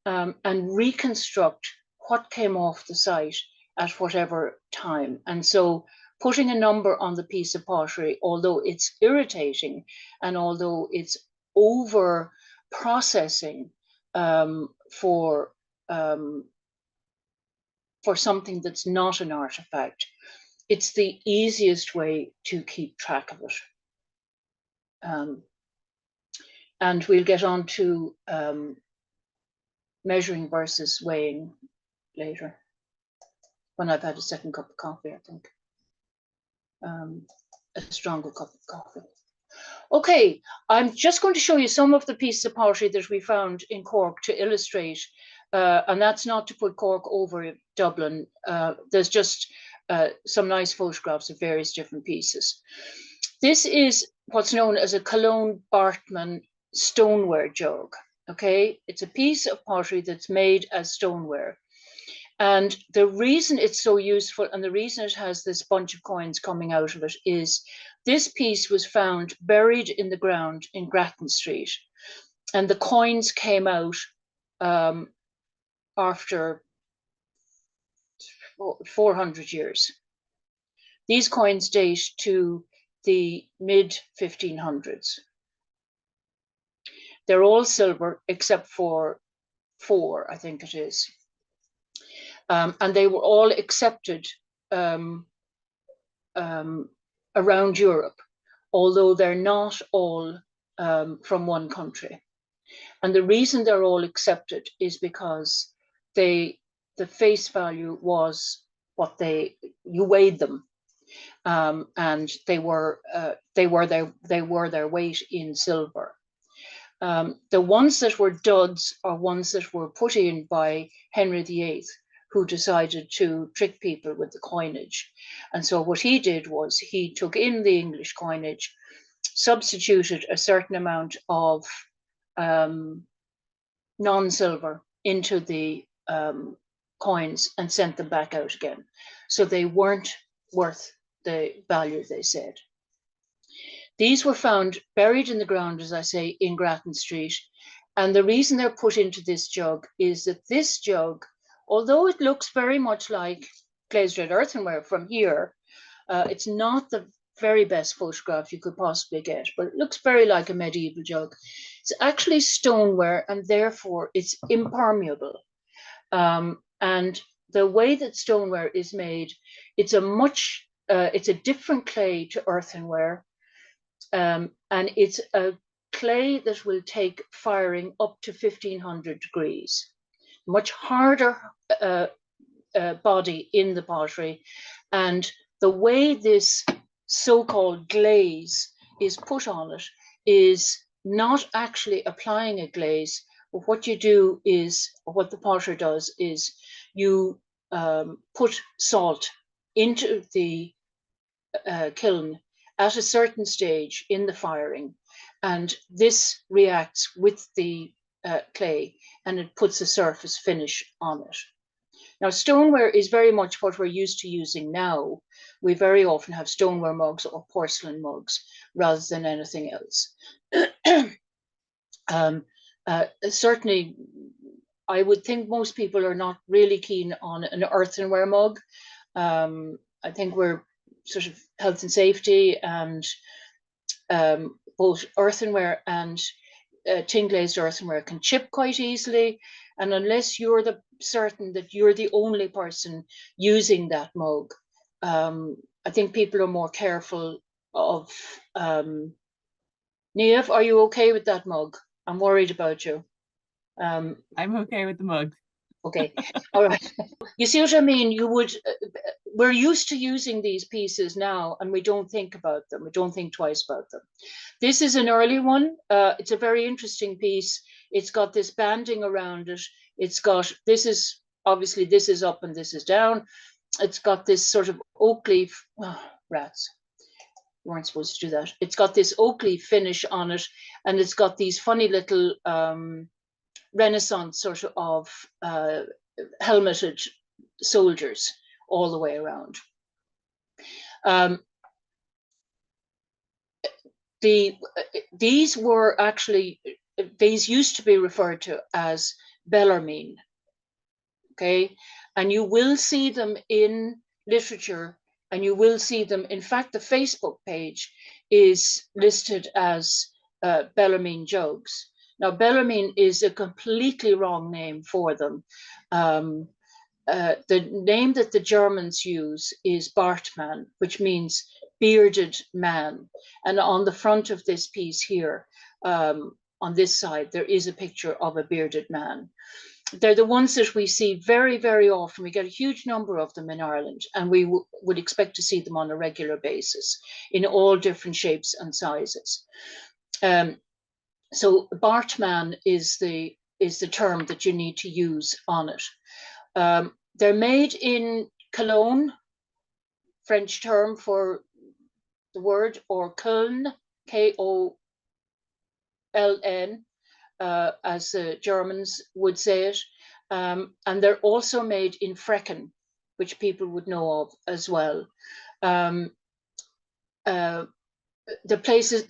and reconstruct what came off the site at whatever time. And so putting a number on the piece of pottery, although it's irritating and although it's over processing for something that's not an artifact, it's the easiest way to keep track of it. And we'll get on to measuring versus weighing later, when I've had a second cup of coffee, I think. A stronger cup of coffee. Okay, I'm just going to show you some of the pieces of pottery that we found in Cork to illustrate, and that's not to put Cork over Dublin. There's just some nice photographs of various different pieces. This is what's known as a Cologne Bartman stoneware jug. Okay, it's a piece of pottery that's made as stoneware. And the reason it's so useful and the reason it has this bunch of coins coming out of it is this piece was found buried in the ground in Grattan Street. And the coins came out after 400 years. These coins date to the mid-1500s. They're all silver except for 4, I think it is. And they were all accepted around Europe, although they're not all from one country. And the reason they're all accepted is because the face value was what you weighed them, and they were their weight in silver. The ones that were duds are ones that were put in by Henry VIII, who decided to trick people with the coinage. And so what he did was he took in the English coinage, substituted a certain amount of non-silver into the coins and sent them back out again. So they weren't worth the value they said. These were found buried in the ground, as I say, in Grattan Street. And the reason they're put into this jug is that this jug, although it looks very much like glazed red earthenware from here, it's not the very best photograph you could possibly get, but it looks very like a medieval jug. It's actually stoneware, and therefore it's impermeable. And the way that stoneware is made, it's a different clay to earthenware, and it's a clay that will take firing up to 1500 degrees. Much harder body in the pottery, and the way this so-called glaze is put on it is not actually applying a glaze, but what you do is, or what the potter does is, you put salt into the kiln at a certain stage in the firing, and this reacts with the clay and it puts a surface finish on it. Now, stoneware is very much what we're used to using now. We very often have stoneware mugs or porcelain mugs rather than anything else. Certainly, I would think most people are not really keen on an earthenware mug. I think we're sort of health and safety, and both earthenware and tin glazed earthenware can chip quite easily. And unless you're certain that you're the only person using that mug, I think people are more careful of. Niamh, are you okay with that mug? I'm worried about you.
I'm okay with the mug.
Okay, all right. You see what I mean? We're used to using these pieces now, and we don't think about them. We don't think twice about them. This is an early one. It's a very interesting piece. It's got this banding around it. This is up and this is down. It's got this sort of oak leaf, rats. You weren't supposed to do that. It's got this oak leaf finish on it, and it's got these funny little Renaissance sort of helmeted soldiers all the way around. These used to be referred to as Bellarmine, okay? And you will see them in literature, and you will see them, in fact, the Facebook page is listed as Bellarmine jugs. Now, Bellarmine is a completely wrong name for them. The name that the Germans use is Bartmann, which means bearded man. And on the front of this piece here, on this side, there is a picture of a bearded man. They're the ones that we see very, very often. We get a huge number of them in Ireland, and we would expect to see them on a regular basis in all different shapes and sizes. So Bartmann is the term that you need to use on it. They're made in Cologne, French term for the word, or Köln, K-O-L-N, as the Germans would say it. And they're also made in Frechen, which people would know of as well. The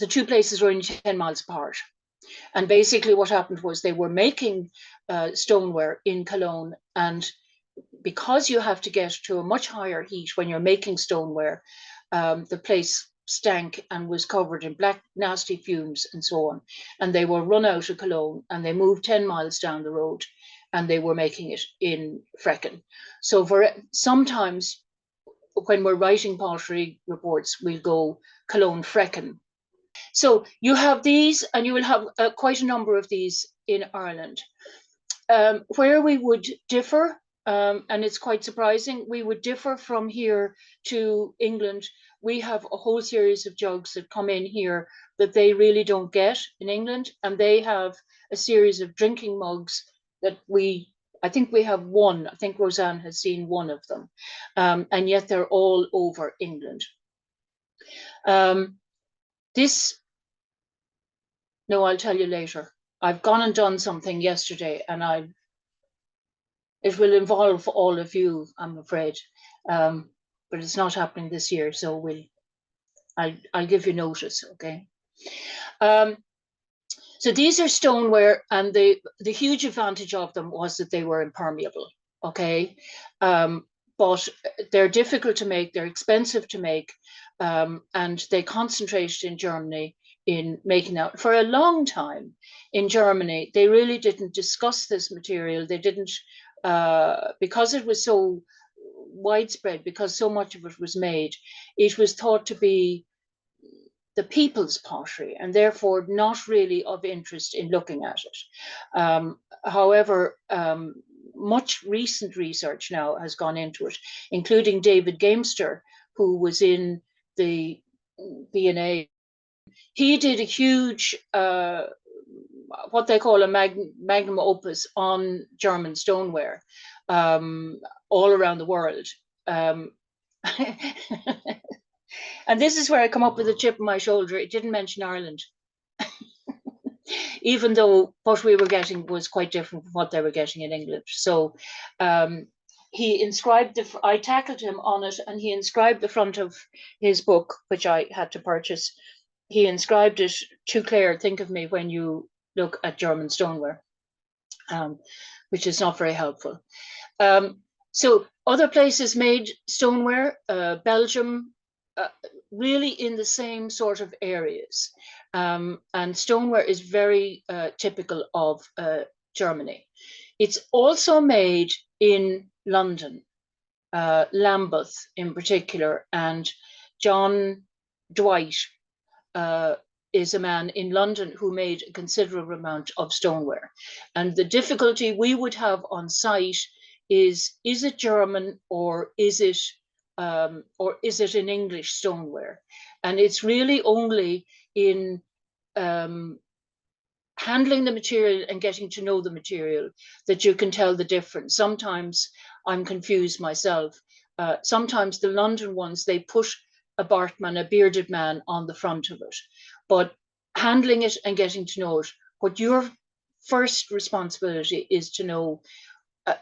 two places were only 10 miles apart. And basically what happened was they were making stoneware in Cologne, and because you have to get to a much higher heat when you're making stoneware, the place stank and was covered in black, nasty fumes and so on. And they were run out of Cologne, and they moved 10 miles down the road, and they were making it in Frechen. So sometimes when we're writing pottery reports, we'll go Cologne Frechen. So you have these, and you will have quite a number of these in Ireland. Where we would differ, and it's quite surprising, we would differ from here to England. We have a whole series of jugs that come in here that they really don't get in England, and they have a series of drinking mugs that we I think we have one. I think Roseanne has seen one of them, and yet they're all over England. This, no, I'll tell you later. I've gone and done something yesterday, and it will involve all of you, I'm afraid, but it's not happening this year. So I'll give you notice, okay? So these are stoneware, and the huge advantage of them was that they were impermeable, okay? But they're difficult to make, they're expensive to make, and they concentrated in Germany in making that. For a long time in Germany, they really didn't discuss this material. They didn't, because it was so widespread, because so much of it was made, it was thought to be the people's pottery and therefore not really of interest in looking at it. However, much recent research now has gone into it, including David Gamester, who was in the B&A. He did a huge, what they call a magnum opus on German stoneware all around the world. And this is where I come up with a chip on my shoulder. It didn't mention Ireland, even though what we were getting was quite different from what they were getting in England. So he inscribed, I tackled him on it, and he inscribed the front of his book, which I had to purchase. He inscribed it, "To Clare, think of me when you look at German stoneware," which is not very helpful. So other places made stoneware, Belgium, really in the same sort of areas. And stoneware is very typical of Germany. It's also made in London, Lambeth in particular, and John Dwight is a man in London who made a considerable amount of stoneware. And the difficulty we would have on site is it German or is it in English stoneware? And it's really only in handling the material and getting to know the material that you can tell the difference. Sometimes I'm confused myself. Sometimes the London ones, they put a Bartman, a bearded man, on the front of it. But handling it and getting to know it, what your first responsibility is to know,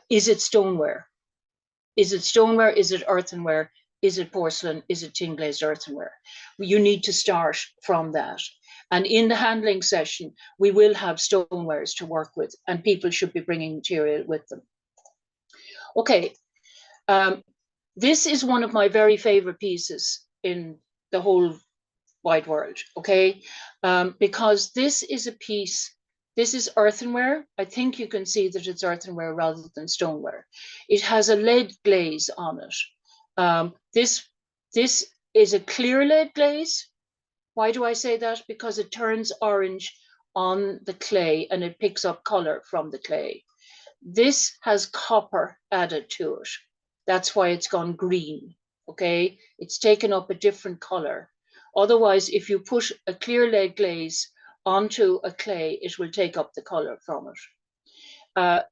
is it stoneware? Is it stoneware? Is it earthenware? Is it porcelain? Is it tin glazed earthenware? You need to start from that. And in the handling session, we will have stonewares to work with, and people should be bringing material with them. Okay, this is one of my very favorite pieces in the whole wide world, okay? Because this is a piece, this is earthenware. I think you can see that it's earthenware rather than stoneware. It has a lead glaze on it. This is a clear lead glaze. Why do I say that? Because it turns orange on the clay and it picks up color from the clay. This has copper added to it. That's why it's gone green, okay? It's taken up a different color. Otherwise, if you put a clear lead glaze onto a clay, it will take up the color from it.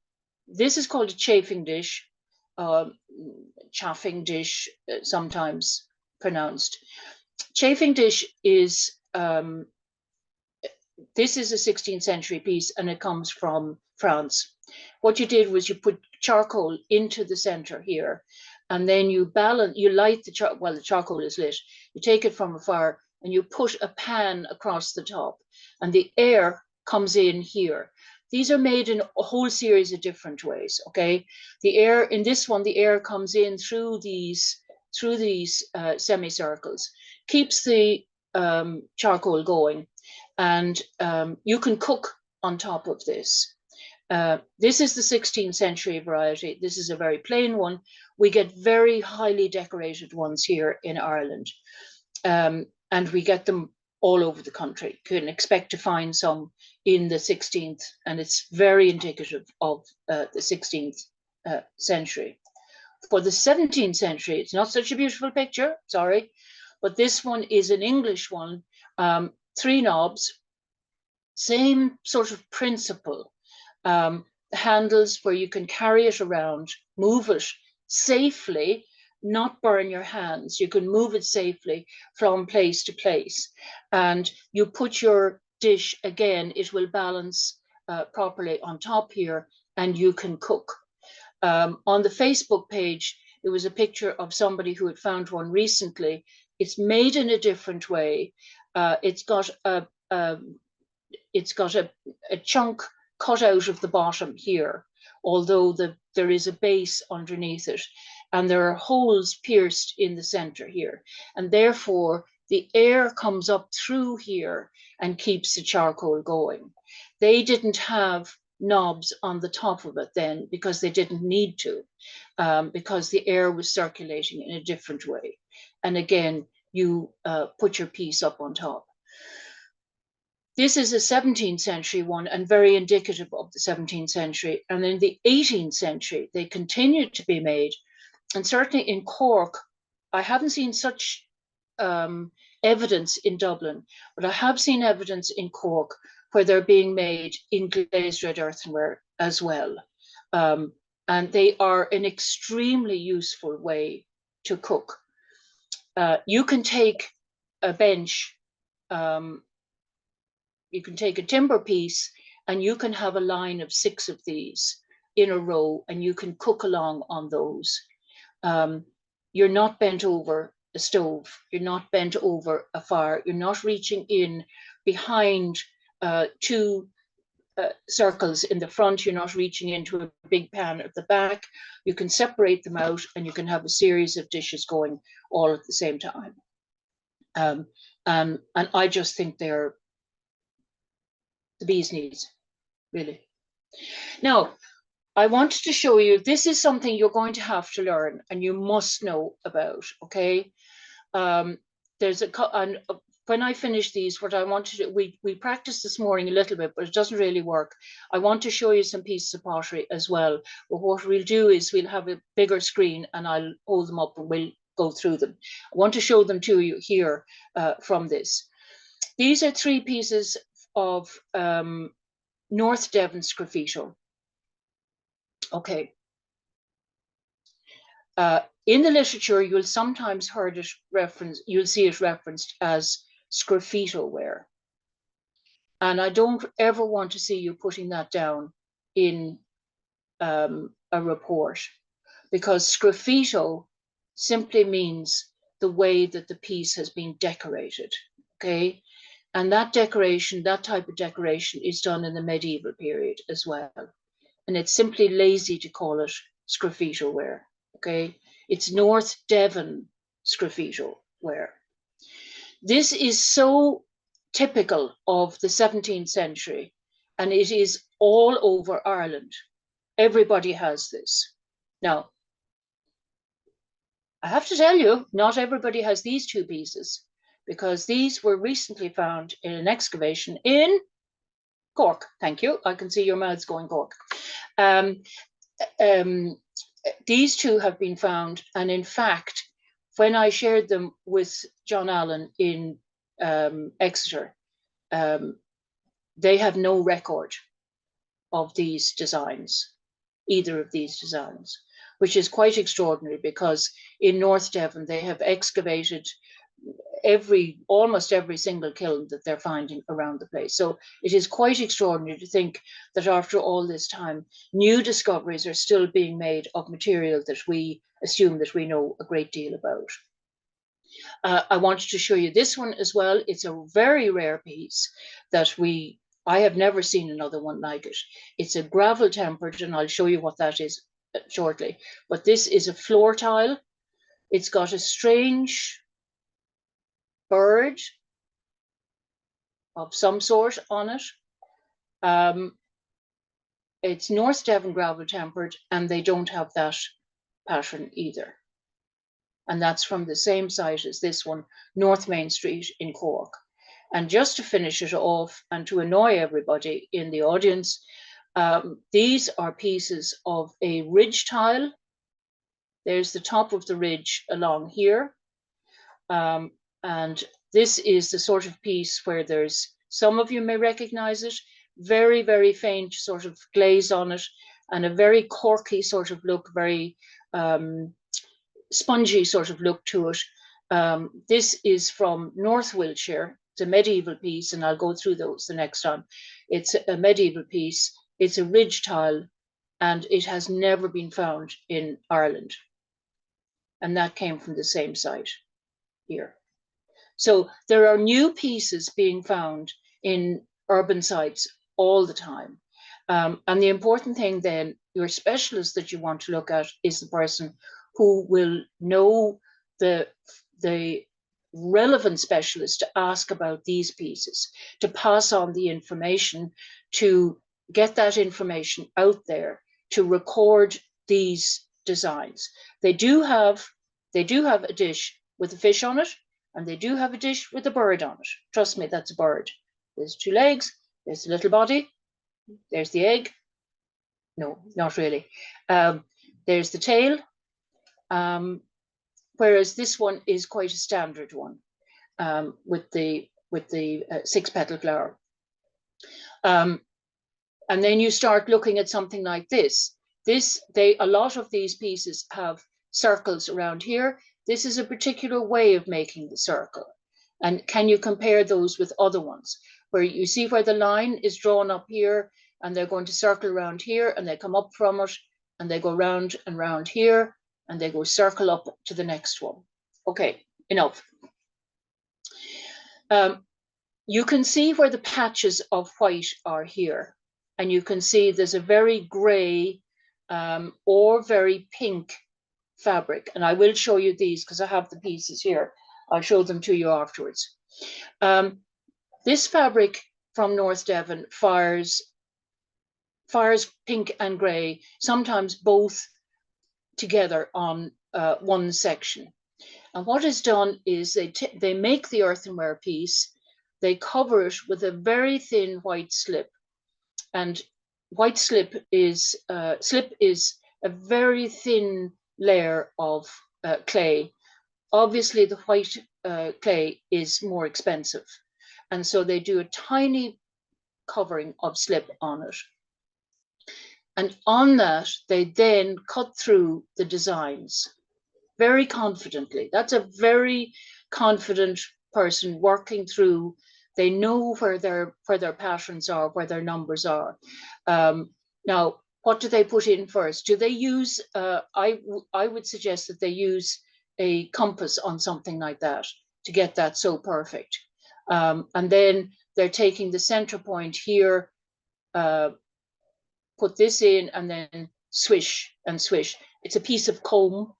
This is called a chafing dish, chaffing dish, sometimes pronounced. Chafing dish is, this is a 16th century piece and it comes from France. What you did was you put charcoal into the center here, and then you light the the charcoal is lit. You take it from a fire and you put a pan across the top, and the air comes in here. These are made in a whole series of different ways, okay? The air, in this one, the air comes in through these semicircles, keeps the charcoal going, and you can cook on top of this. This is the 16th century variety. This is a very plain one. We get very highly decorated ones here in Ireland, and we get them all over the country. You can expect to find some in the 16th, and it's very indicative of the 16th century. For the 17th century, it's not such a beautiful picture, sorry, but this one is an English one, 3 knobs, same sort of principle. handles where you can carry it around, move it safely, not burn your hands. You can move it safely from place to place. And you put your dish, again, it will balance properly on top here, and you can cook. On the Facebook page, there was a picture of somebody who had found one recently. It's made in a different way. It's got a chunk cut out of the bottom here, although there is a base underneath it, and there are holes pierced in the center here, and therefore the air comes up through here and keeps the charcoal going. They didn't have knobs on the top of it then because they didn't need to, because the air was circulating in a different way. And again, you put your piece up on top. This is a 17th century one and very indicative of the 17th century. And in the 18th century, they continued to be made. And certainly in Cork, I haven't seen such evidence in Dublin, but I have seen evidence in Cork where they're being made in glazed red earthenware as well. And they are an extremely useful way to cook. You can take a bench, you can take a timber piece, and you can have a line of 6 of these in a row, and you can cook along on those. You're not bent over a stove. You're not bent over a fire. You're not reaching in behind 2 circles in the front. You're not reaching into a big pan at the back. You can separate them out, and you can have a series of dishes going all at the same time. And I just think they're the bee's knees, really. Now, I wanted to show you, this is something you're going to have to learn and you must know about, okay? When I finish these, what I wanted to, we practiced this morning a little bit, but it doesn't really work. I want to show you some pieces of pottery as well. But what we'll do is we'll have a bigger screen and I'll hold them up and we'll go through them. I want to show them to you here from this. These are 3 pieces of North Devon sgraffito. Okay. In the literature, you'll sometimes you'll see it referenced as sgraffito ware. And I don't ever want to see you putting that down in a report, because sgraffito simply means the way that the piece has been decorated, okay? And that decoration, that type of decoration is done in the medieval period as well. And it's simply lazy to call it sgraffito ware, okay? It's North Devon sgraffito ware. This is so typical of the 17th century, and it is all over Ireland. Everybody has this. Now, I have to tell you, not everybody has these 2 pieces, because these were recently found in an excavation in Cork. Thank you. I can see your mouths going Cork. These 2 have been found, and in fact, when I shared them with John Allen in Exeter, they have no record of these designs, either of these designs, which is quite extraordinary, because in North Devon they have excavated almost every single kiln that they're finding around the place. So it is quite extraordinary to think that after all this time, new discoveries are still being made of material that we assume that we know a great deal about. I wanted to show you this one as well. It's a very rare piece that I have never seen another one like it. It's a gravel tempered, and I'll show you what that is shortly. But this is a floor tile. It's got a strange bird of some sort on it. It's North Devon gravel tempered, and they don't have that pattern either. And that's from the same site as this one, North Main Street in Cork. And just to finish it off and to annoy everybody in the audience, these are pieces of a ridge tile. There's the top of the ridge along here. And this is the sort of piece where some of you may recognize it, very, very faint sort of glaze on it, and a very corky sort of look, very spongy sort of look to it. This is from North Wiltshire. It's a medieval piece, and I'll go through those the next time. It's a medieval piece. It's a ridge tile, and it has never been found in Ireland. And that came from the same site here. So there are new pieces being found in urban sites all the time. And the important thing then, your specialist that you want to look at is the person who will know the relevant specialist to ask about these pieces, to pass on the information, to get that information out there, to record these designs. They do have a dish with a fish on it, and they do have a dish with a bird on it. Trust me, that's a bird. There's two legs, there's the little body, there's the egg. No, not really. There's the tail, whereas this one is quite a standard one, with the six-petal flower. And then you start looking at something like this. A lot of these pieces have circles around here. This is a particular way of making the circle. And can you compare those with other ones? Where you see where the line is drawn up here, and they're going to circle around here, and they come up from it, and they go round and round here, and they go circle up to the next one. Okay, enough. You can see where the patches of white are here, and you can see there's a very grey or very pink fabric, and I will show you these because I have the pieces here. I'll show them to you afterwards. This fabric from North Devon fires pink and grey, sometimes both together on one section. And what is done is they make the earthenware piece, they cover it with a very thin white slip, and white slip is a very thin layer of clay. Obviously, the white clay is more expensive, and so they do a tiny covering of slip on it. And on that, they then cut through the designs very confidently. That's a very confident person working through. They know where their patterns are, where their numbers are. Now, what do they put in first? Do they use, I would suggest that they use a compass on something like that to get that so perfect. And then they're taking the center point here, put this in, and then swish and swish. It's a piece of comb,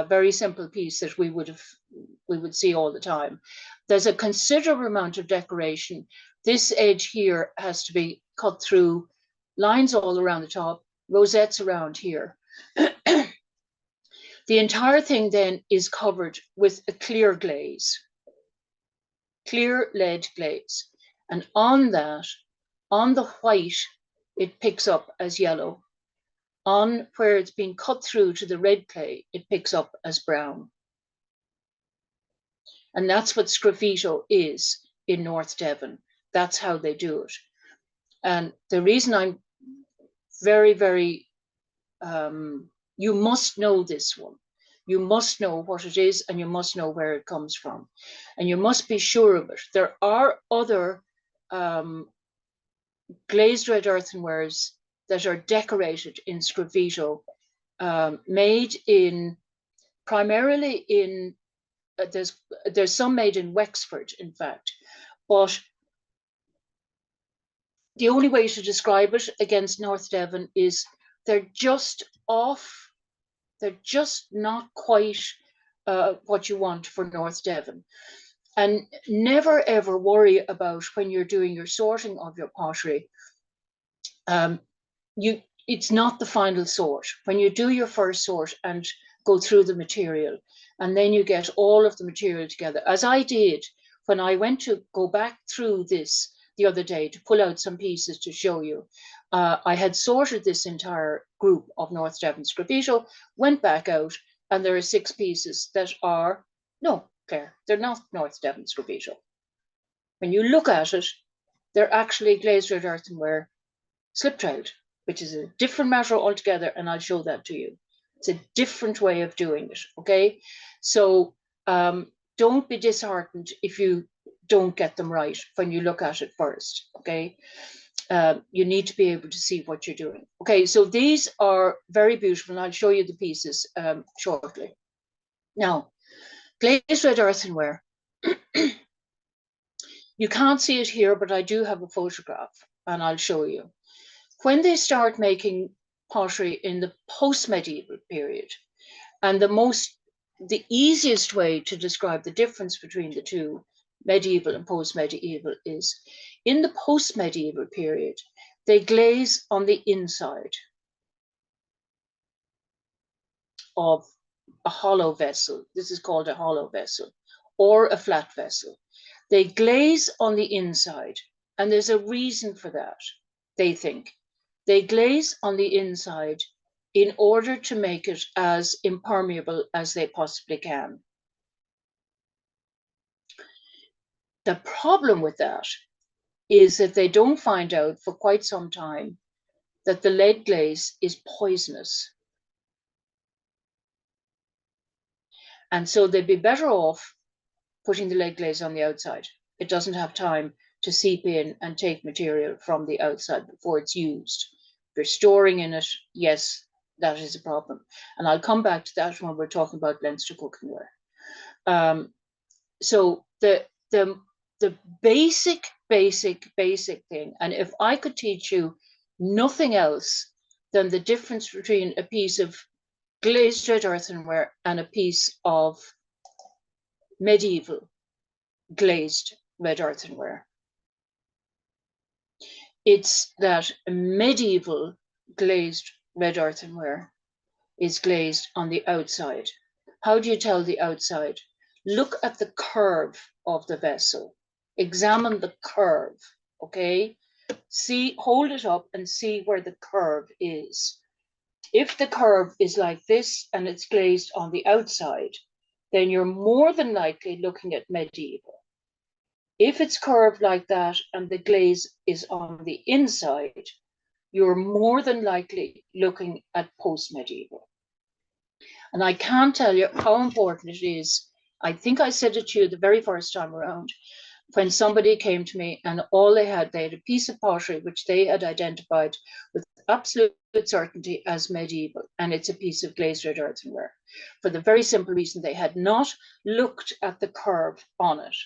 very simple piece that we would see all the time. There's a considerable amount of decoration. This edge here has to be cut through, lines all around the top, rosettes around here. The entire thing then is covered with a clear glaze, clear lead glaze. And on that, on the white, it picks up as yellow. On where it's been cut through to the red clay, it picks up as brown. And that's what sgraffito is in North Devon. That's how they do it. And the reason I'm very, very, you must know this one. You must know what it is, and you must know where it comes from. And you must be sure of it. There are other glazed red earthenwares that are decorated in sgraffito, made in, primarily in, there's some made in Wexford, in fact, but the only way to describe it against North Devon is they're just off, they're just not quite what you want for North Devon. And never ever worry about, when you're doing your sorting of your pottery, it's not the final sort. When you do your first sort and go through the material, and then you get all of the material together, as I did when I went to go back through this the other day to pull out some pieces to show you. I had sorted this entire group of North Devon sgraffito, went back out, and there are 6 pieces that are, no, Claire, they're not North Devon sgraffito. When you look at it, they're actually glazed red earthenware slip trailed, which is a different matter altogether, and I'll show that to you. It's a different way of doing it, okay? So don't be disheartened if you don't get them right when you look at it first, okay? You need to be able to see what you're doing. Okay, so these are very beautiful, and I'll show you the pieces shortly. Now, glazed red earthenware. You can't see it here, but I do have a photograph, and I'll show you. When they start making pottery in the post-medieval period, and the easiest way to describe the difference between the two, medieval and post-medieval, is in the post-medieval period, they glaze on the inside of a hollow vessel. This is called a hollow vessel or a flat vessel. They glaze on the inside, and there's a reason for that, they think. They glaze on the inside in order to make it as impermeable as they possibly can. The problem with that is that they don't find out for quite some time that the lead glaze is poisonous. And so they'd be better off putting the lead glaze on the outside. It doesn't have time to seep in and take material from the outside before it's used. If you're storing in it, yes, that is a problem. And I'll come back to that when we're talking about Leinster cookware. So the basic thing, and if I could teach you nothing else than the difference between a piece of glazed red earthenware and a piece of medieval glazed red earthenware, it's that medieval glazed red earthenware is glazed on the outside. How do you tell the outside? Look at the curve of the vessel. Examine the curve, okay? See, hold it up and see where the curve is. If the curve is like this and it's glazed on the outside, then you're more than likely looking at medieval. If it's curved like that and the glaze is on the inside, you're more than likely looking at post-medieval. And I can't tell you how important it is. I think I said it to you the very first time around, when somebody came to me and they had a piece of pottery which they had identified with absolute certainty as medieval, and it's a piece of glazed red earthenware, for the very simple reason they had not looked at the curve on it.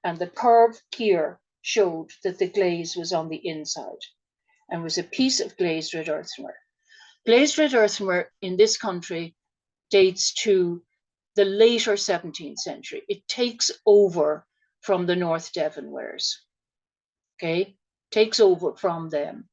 And the curve here showed that the glaze was on the inside and was a piece of glazed red earthenware. Glazed red earthenware in this country dates to the later 17th century. It takes over from the North Devon wares, okay? Takes over from them,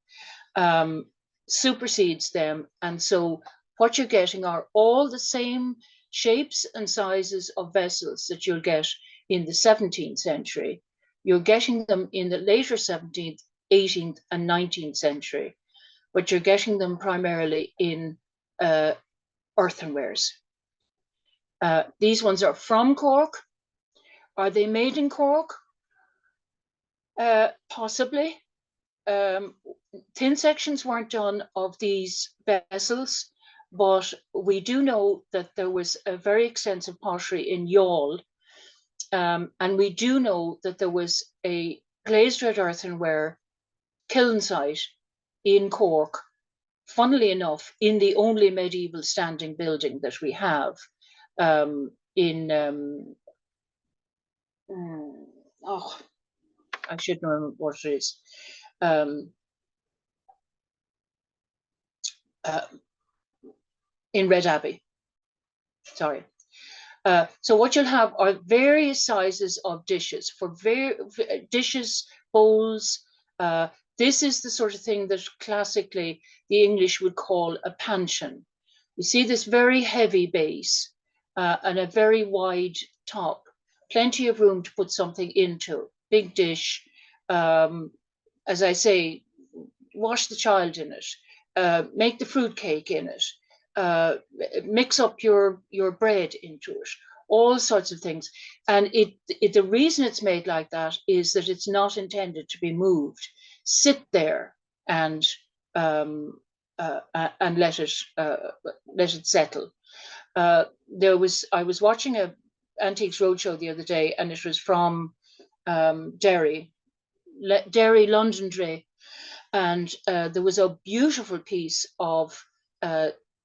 supersedes them. And so what you're getting are all the same shapes and sizes of vessels that you'll get in the 17th century. You're getting them in the later 17th, 18th and 19th century, but you're getting them primarily in earthenwares. These ones are from Cork. Are they made in Cork? Possibly. Thin sections weren't done of these vessels, but we do know that there was a very extensive pottery in Youghal, and we do know that there was a glazed red earthenware kiln site in Cork, funnily enough, in the only medieval standing building that we have I should know what it is. In Red Abbey, sorry. So what you'll have are various sizes of dishes for dishes, bowls. This is the sort of thing that classically the English would call a panchion. You see this very heavy base and a very wide top, plenty of room to put something into. Big dish, as I say, wash the child in it, make the fruit cake in it, mix up your bread into it. all sorts of things. And the reason it's made like that is that it's not intended to be moved. Sit there and let it settle. I was watching a Antiques Roadshow the other day, and it was from Derry, Londonderry, and there was a beautiful piece of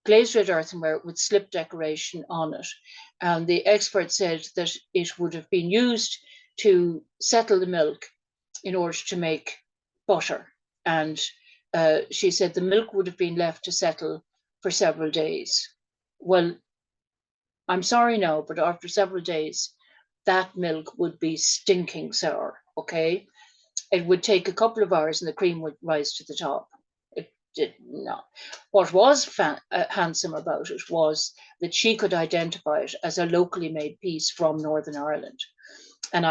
glazed red earthenware with slip decoration on it. And the expert said that it would have been used to settle the milk in order to make butter. And she said the milk would have been left to settle for several days. Well, I'm sorry now, but after several days, that milk would be stinking sour, okay? It would take a couple of hours and the cream would rise to the top. It did not. What was handsome about it was that she could identify it as a locally made piece from Northern Ireland. And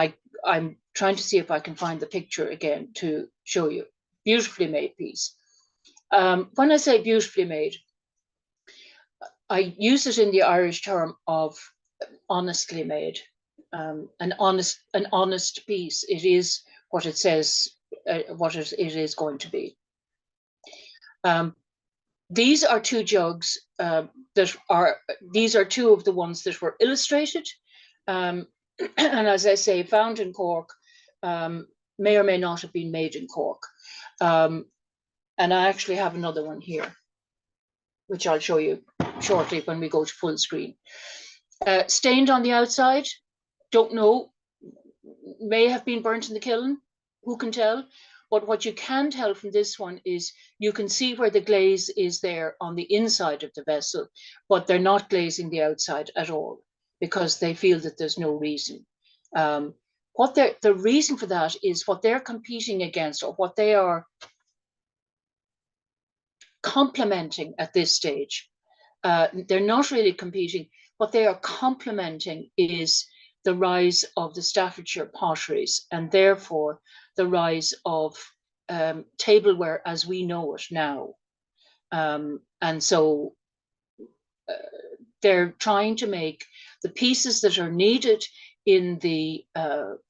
I'm trying to see if I can find the picture again to show you. Beautifully made piece. When I say beautifully made, I use it in the Irish term of honestly made. An honest piece. It is what it says, what it is going to be. These are two jugs these are two of the ones that were illustrated. And as I say, found in Cork, may or may not have been made in Cork. And I actually have another one here, which I'll show you shortly when we go to full screen. Stained on the outside, don't know, may have been burnt in the kiln, who can tell? But what you can tell from this one is you can see where the glaze is there on the inside of the vessel, but they're not glazing the outside at all because they feel that there's no reason. The reason for that is what they're competing against, or what they are complementing at this stage. They're not really competing. What they are complementing is the rise of the Staffordshire potteries, and therefore the rise of tableware as we know it now. And so they're trying to make the pieces that are needed in the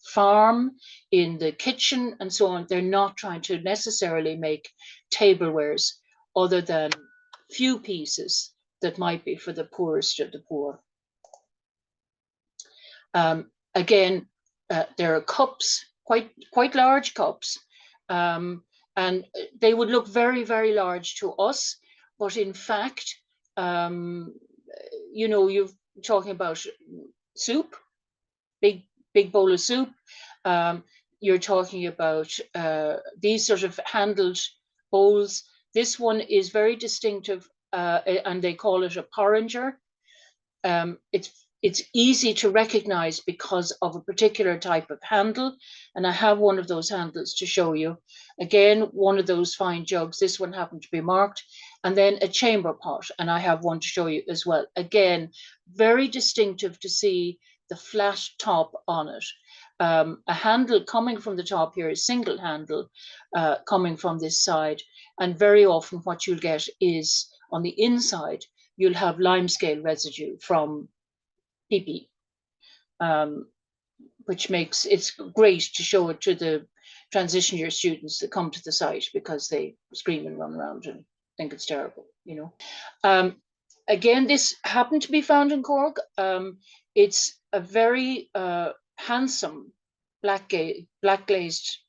farm, in the kitchen, and so on. They're not trying to necessarily make tablewares other than few pieces that might be for the poorest of the poor. Again, there are cups, quite large cups, and they would look very, very large to us, but in fact, you know, you're talking about soup, big bowl of soup. You're talking about these sort of handled bowls. This one is very distinctive, and they call it a porringer. It's easy to recognize because of a particular type of handle. And I have one of those handles to show you. Again, one of those fine jugs. This one happened to be marked. And then a chamber pot. And I have one to show you as well. Again, very distinctive to see the flat top on it. A handle coming from the top here is single handle coming from this side. And very often what you'll get is on the inside, you'll have limescale residue from PP, which makes it's great to show it to the transition year students that come to the site because they scream and run around and think it's terrible, you know. Again, this happened to be found in Cork. It's a very handsome black glazed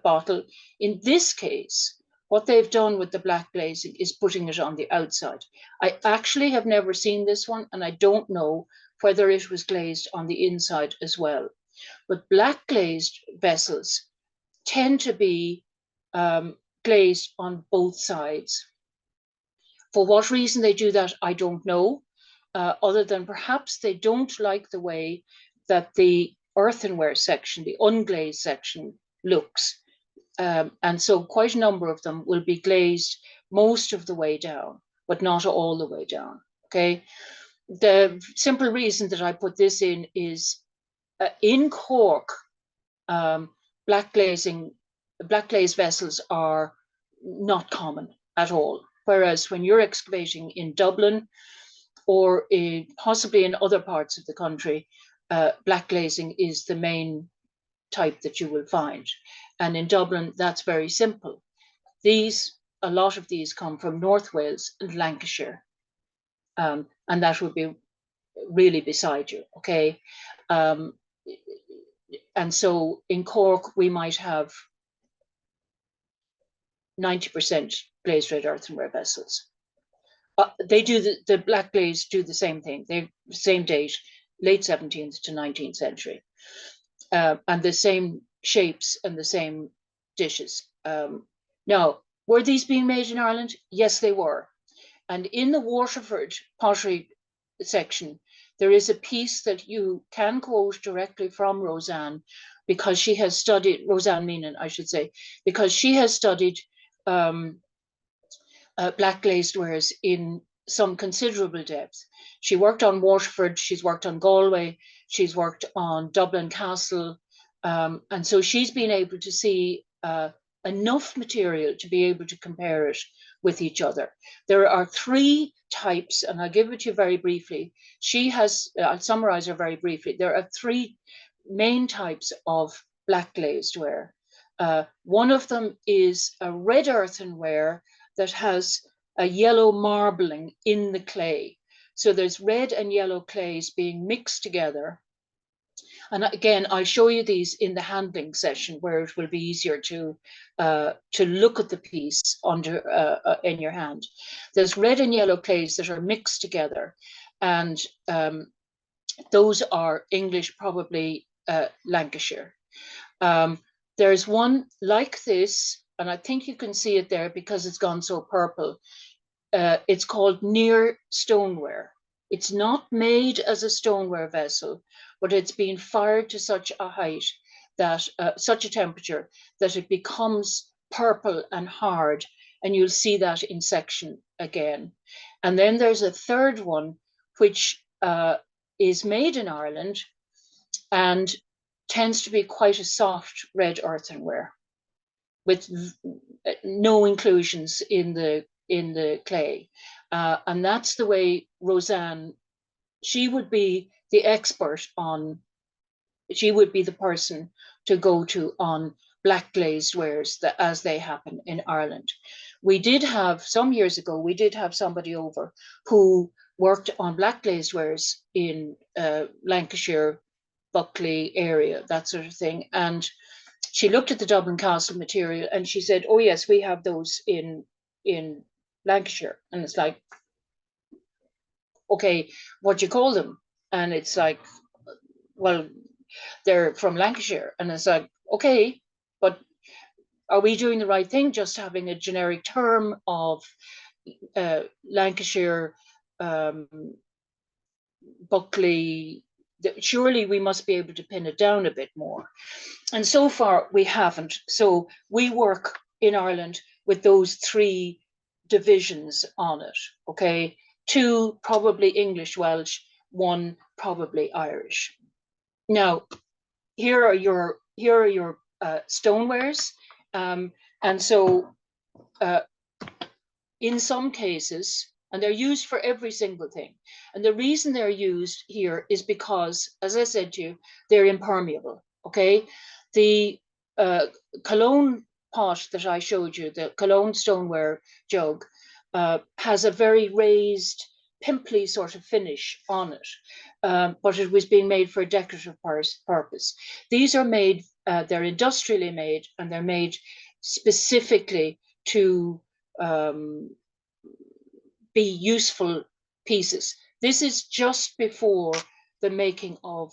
bottle. In this case, what they've done with the black glazing is putting it on the outside. I actually have never seen this one, and I don't know whether it was glazed on the inside as well. But black glazed vessels tend to be glazed on both sides. For what reason they do that, I don't know, other than perhaps they don't like the way that the earthenware section, the unglazed section, looks. And so quite a number of them will be glazed most of the way down, but not all the way down, okay? The simple reason that I put this in is in Cork, black glazed vessels are not common at all. Whereas when you're excavating in Dublin or possibly in other parts of the country, black glazing is the main type that you will find. And in Dublin, that's very simple. A lot of these come from North Wales and Lancashire. And that would be really beside you, okay? And so in Cork, we might have 90% glazed red earthenware vessels. They do the black glaze do the same thing. They're the same date, late 17th to 19th century, and the same shapes and the same dishes. Now, were these being made in Ireland? Yes, they were. And in the Waterford pottery section, there is a piece that you can quote directly from Roseanne, because she has studied, Roseanne Meenan, I should say, because she has studied black glazed wares in some considerable depth. She worked on Waterford, she's worked on Galway, she's worked on Dublin Castle, and so she's been able to see enough material to be able to compare it with each other. There are three types, and I'll give it to you very briefly. I'll summarize her very briefly. There are three main types of black glazed ware. One of them is a red earthenware that has a yellow marbling in the clay. So there's red and yellow clays being mixed together. And again, I'll show you these in the handling session, where it will be easier to look at the piece in your hand. There's red and yellow clays that are mixed together, and those are English, probably Lancashire. There's one like this, and I think you can see it there because it's gone so purple. It's called near stoneware. It's not made as a stoneware vessel, but it's been fired to such a height that such a temperature that it becomes purple and hard, and you'll see that in section again. And then there's a third one which is made in Ireland and tends to be quite a soft red earthenware with no inclusions in the clay. And that's the way Roseanne, she would be the expert on, she would be the person to go to on black glazed wares as they happen in Ireland. We did have, some years ago, we did have somebody over who worked on black glazed wares in Lancashire, Buckley area, that sort of thing. And she looked at the Dublin Castle material and she said, oh yes, we have those in Lancashire. And it's like, okay, what do you call them? And it's like, well, they're from Lancashire. And it's like, okay, but are we doing the right thing just having a generic term of Lancashire, Buckley? Surely we must be able to pin it down a bit more. And so far we haven't. So we work in Ireland with those three divisions on it, okay? Two probably English Welsh, one probably Irish. Now, here are your stonewares, and so in some cases, and they're used for every single thing. And the reason they're used here is because, as I said to you, they're impermeable, okay? The Cologne pot that I showed you, the Cologne stoneware jug, has a very raised, pimply sort of finish on it, but it was being made for a decorative purpose. These are made, they're industrially made, and they're made specifically to be useful pieces. This is just before the making of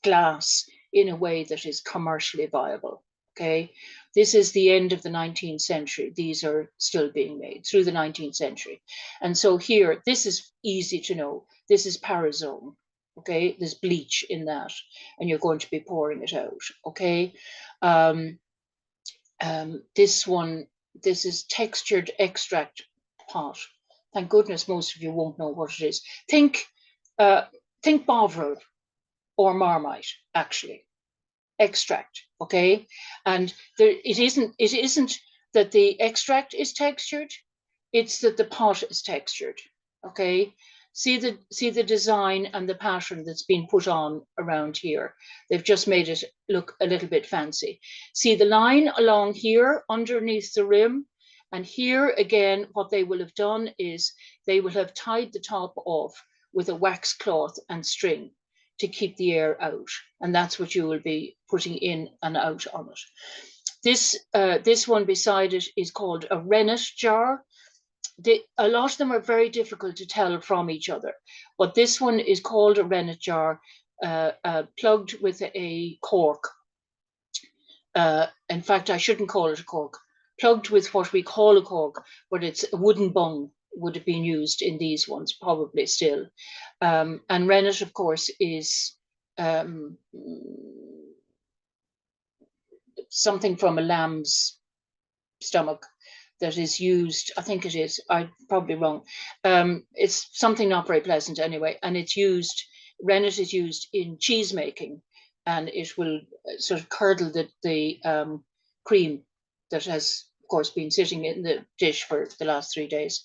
glass in a way that is commercially viable, okay? This is the end of the 19th century. These are still being made through the 19th century. And so here, this is easy to know. This is Parazone, okay? There's bleach in that, and you're going to be pouring it out, okay? This one, this is textured extract pot. Thank goodness most of you won't know what it is. Think Bovril or Marmite, actually. Extract, okay? And it isn't that the extract is textured, it's that the pot is textured, okay? See the design and the pattern that's been put on around here. They've just made it look a little bit fancy. See the line along here underneath the rim, and here again, what they will have done is they will have tied the top off with a wax cloth and string to keep the air out, and that's what you will be putting in and out on it. This one beside it is called a rennet jar. A lot of them are very difficult to tell from each other, but this one is called a rennet jar, plugged with a cork. In fact, I shouldn't call it a cork. Plugged with what we call a cork, but it's a wooden bung would have been used in these ones, probably still. And rennet, of course, is something from a lamb's stomach that is used. I think it is. I'm probably wrong. It's something not very pleasant anyway, and it's used. Rennet is used in cheese making, and it will sort of curdle the cream that has, of course, been sitting in the dish for the last 3 days.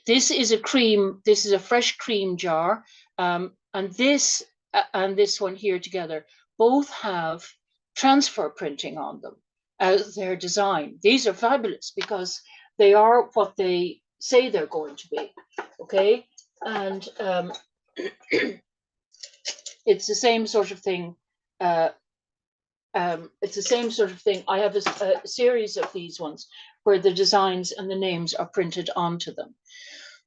This is a cream. This is a fresh cream jar, and this one here together both have transfer printing on them as their design. These are fabulous because they are what they say they're going to be. Okay, and it's the same sort of thing. It's the same sort of thing. I have a series of these ones where the designs and the names are printed onto them.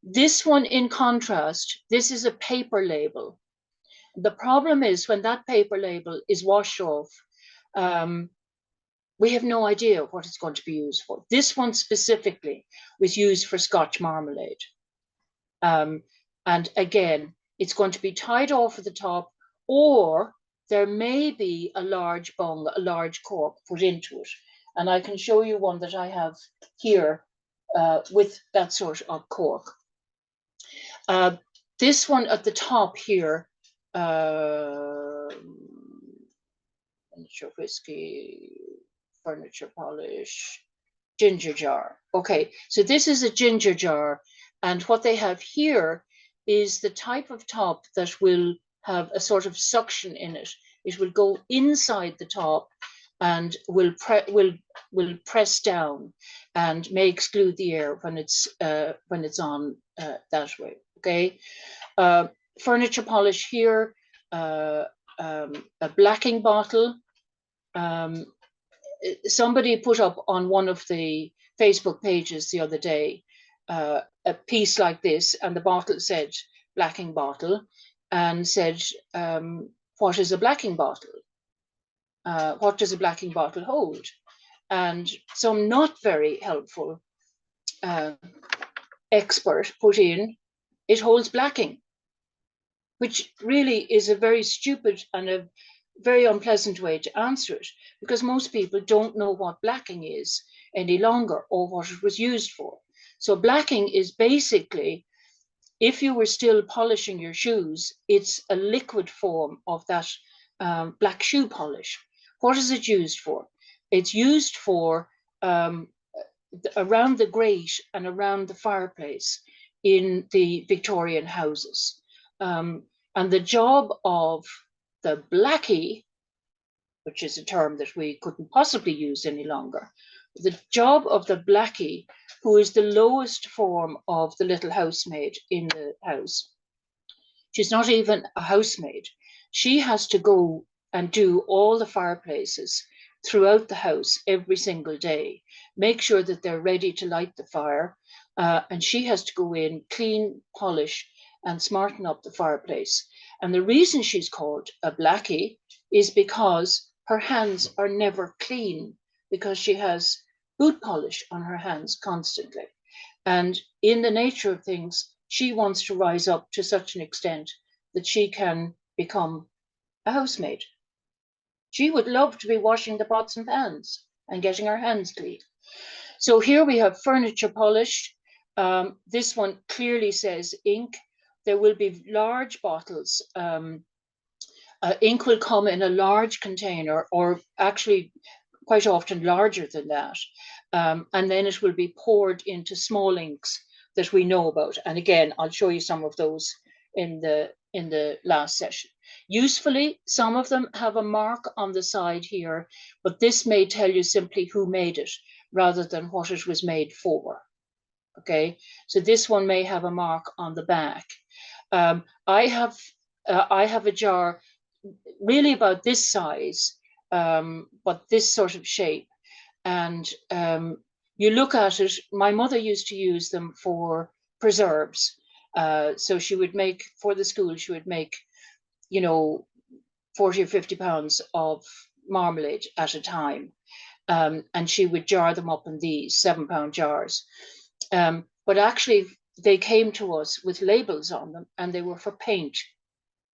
This one, in contrast, this is a paper label. The problem is when that paper label is washed off, we have no idea what it's going to be used for. This one specifically was used for Scotch marmalade. And again, it's going to be tied off at the top, or there may be a large bung, a large cork put into it. And I can show you one that I have here with that sort of cork. This one at the top here, furniture whiskey, furniture polish, ginger jar. Okay, so this is a ginger jar, and what they have here is the type of top that will have a sort of suction in it. It will go inside the top and will press down and may exclude the air when it's on that way. Okay, furniture polish here, a blacking bottle. Somebody put up on one of the Facebook pages the other day a piece like this, and the bottle said blacking bottle, and said, what is a blacking bottle? What does a blacking bottle hold? And some not very helpful expert put in, it holds blacking, which really is a very stupid and a very unpleasant way to answer it, because most people don't know what blacking is any longer or what it was used for. So blacking is basically, if you were still polishing your shoes, it's a liquid form of that black shoe polish. What is it used for? It's used for around the grate and around the fireplace in the Victorian houses. And the job of the blackie, which is a term that we couldn't possibly use any longer, the job of the blackie, who is the lowest form of the little housemaid in the house, she's not even a housemaid. She has to go and do all the fireplaces throughout the house every single day, make sure that they're ready to light the fire, and she has to go in, clean, polish, and smarten up the fireplace. And the reason she's called a blackie is because her hands are never clean, because she has boot polish on her hands constantly. And in the nature of things, she wants to rise up to such an extent that she can become a housemaid. She would love to be washing the pots and pans and getting her hands clean. So here we have furniture polish. This one clearly says ink. There will be large bottles. Ink will come in a large container, or actually quite often larger than that. And then it will be poured into small inks that we know about. And again, I'll show you some of those in the last session. Usefully, some of them have a mark on the side here, but this may tell you simply who made it rather than what it was made for. Okay, so this one may have a mark on the back. I have a jar really about this size, but this sort of shape. And you look at it, my mother used to use them for preserves. So she would make, for the school, she would make, 40 or 50 pounds of marmalade at a time. And she would jar them up in these 7-pound jars. But actually, they came to us with labels on them, and they were for paint,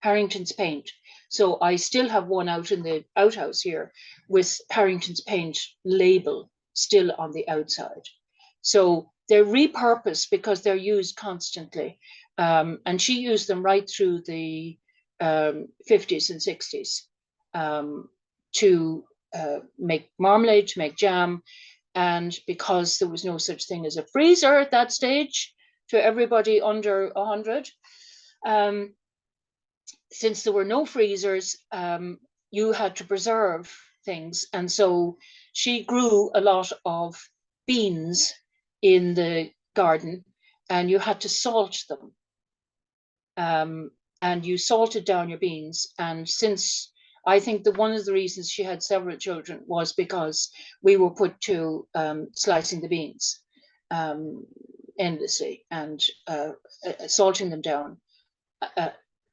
Harrington's paint. So I still have one out in the outhouse here with Harrington's paint label still on the outside. So they're repurposed because they're used constantly. And she used them right through the 50s and 60s to make marmalade, to make jam. And because there was no such thing as a freezer at that stage to everybody under 100, since there were no freezers, you had to preserve things. And so she grew a lot of beans in the garden, and you had to salt them. And you salted down your beans. And since I think that one of the reasons she had several children was because we were put to slicing the beans endlessly and salting them down.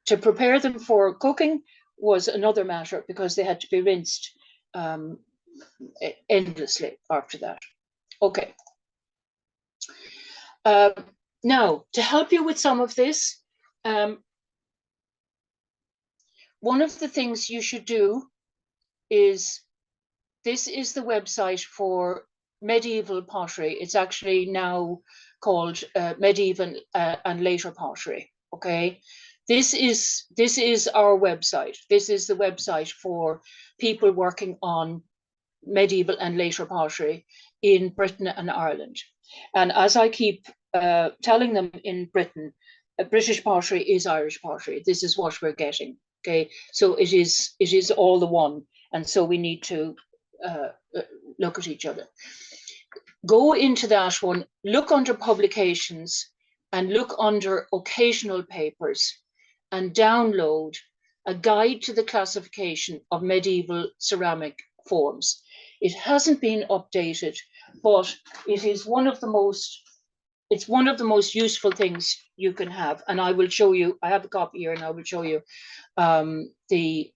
To prepare them for cooking was another matter because they had to be rinsed endlessly after that. Okay. Now, to help you with some of this, one of the things you should do is, this is the website for medieval pottery. It's actually now called medieval and later pottery. Okay, this is our website. This is the website for people working on medieval and later pottery in Britain and Ireland. And as I keep telling them in Britain, British pottery is Irish pottery. This is what we're getting. Okay, so it is all the one, and so we need to look at each other. Go into that one, look under publications, and look under occasional papers, and download a guide to the classification of medieval ceramic forms. It hasn't been updated, but it is one of the most, it's one of the most useful things you can have. And I will show you, I have a copy here, and I will show you the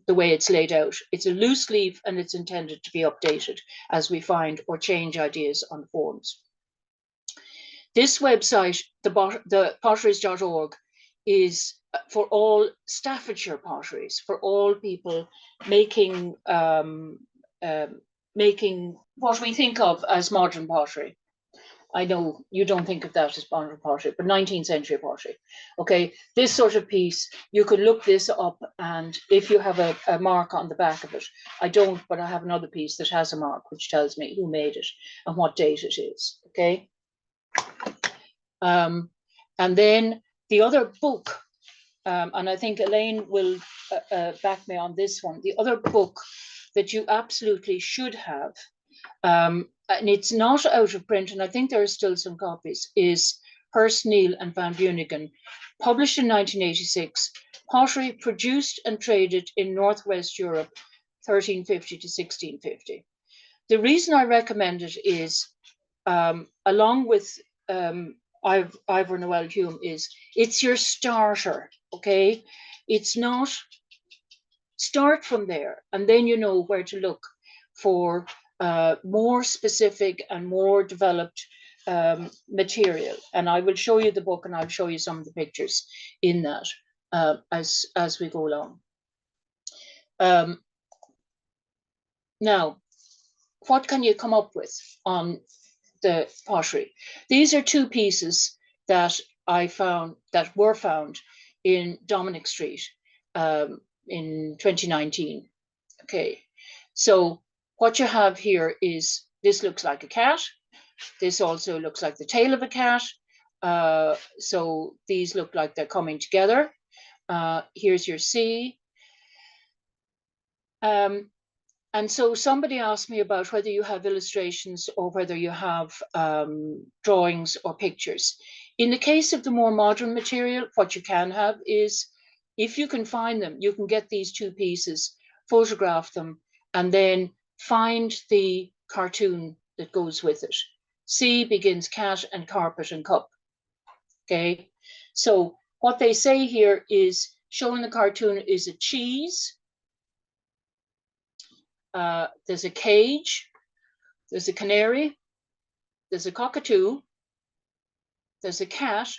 way it's laid out. It's a loose leaf, and it's intended to be updated as we find or change ideas on forms. This website, the potteries.org, is for all Staffordshire potteries, for all people making making what we think of as modern pottery. I know you don't think of that as modern pottery, but 19th century pottery. Okay, this sort of piece, you can look this up, and if you have a mark on the back of it, I don't, but I have another piece that has a mark which tells me who made it and what date it is. Okay. And then the other book, and I think Elaine will back me on this one, the other book that you absolutely should have, and it's not out of print, and I think there are still some copies, is Hurst, Neal and Van Bunigen, published in 1986, Pottery produced and traded in Northwest Europe, 1350 to 1650. The reason I recommend it is, along with Ivor Noel Hume, is it's your starter, okay? It's not, start from there, and then you know where to look for more specific and more developed material. And I will show you the book, and I'll show you some of the pictures in that as we go along. Now, what can you come up with on the pottery? These are two pieces that I found, that were found in Dominic Street in 2019. Okay, so what you have here is, this looks like a cat, This also looks like the tail of a cat. So these look like they're coming together. Here's your C. And so somebody asked me about whether you have illustrations or whether you have drawings or pictures. In the case of the more modern material, what you can have is, if you can find them, you can get these two pieces, photograph them, and then find the cartoon that goes with it. C begins cat and carpet and cup. Okay, so what they say here is, showing the cartoon is a cheese. There's a cage, there's a canary, there's a cockatoo, there's a cat,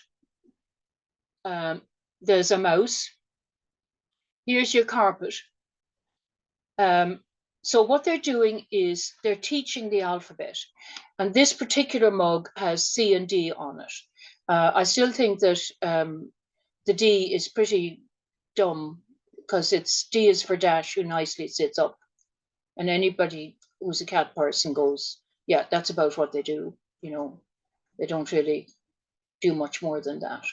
there's a mouse. Here's your carpet. So what they're doing is they're teaching the alphabet. And this particular mug has C and D on it. I still think that the D is pretty dumb, because it's D is for dash, who nicely sits up. And anybody who's a cat person goes, yeah, that's about what they do. You know, they don't really do much more than that.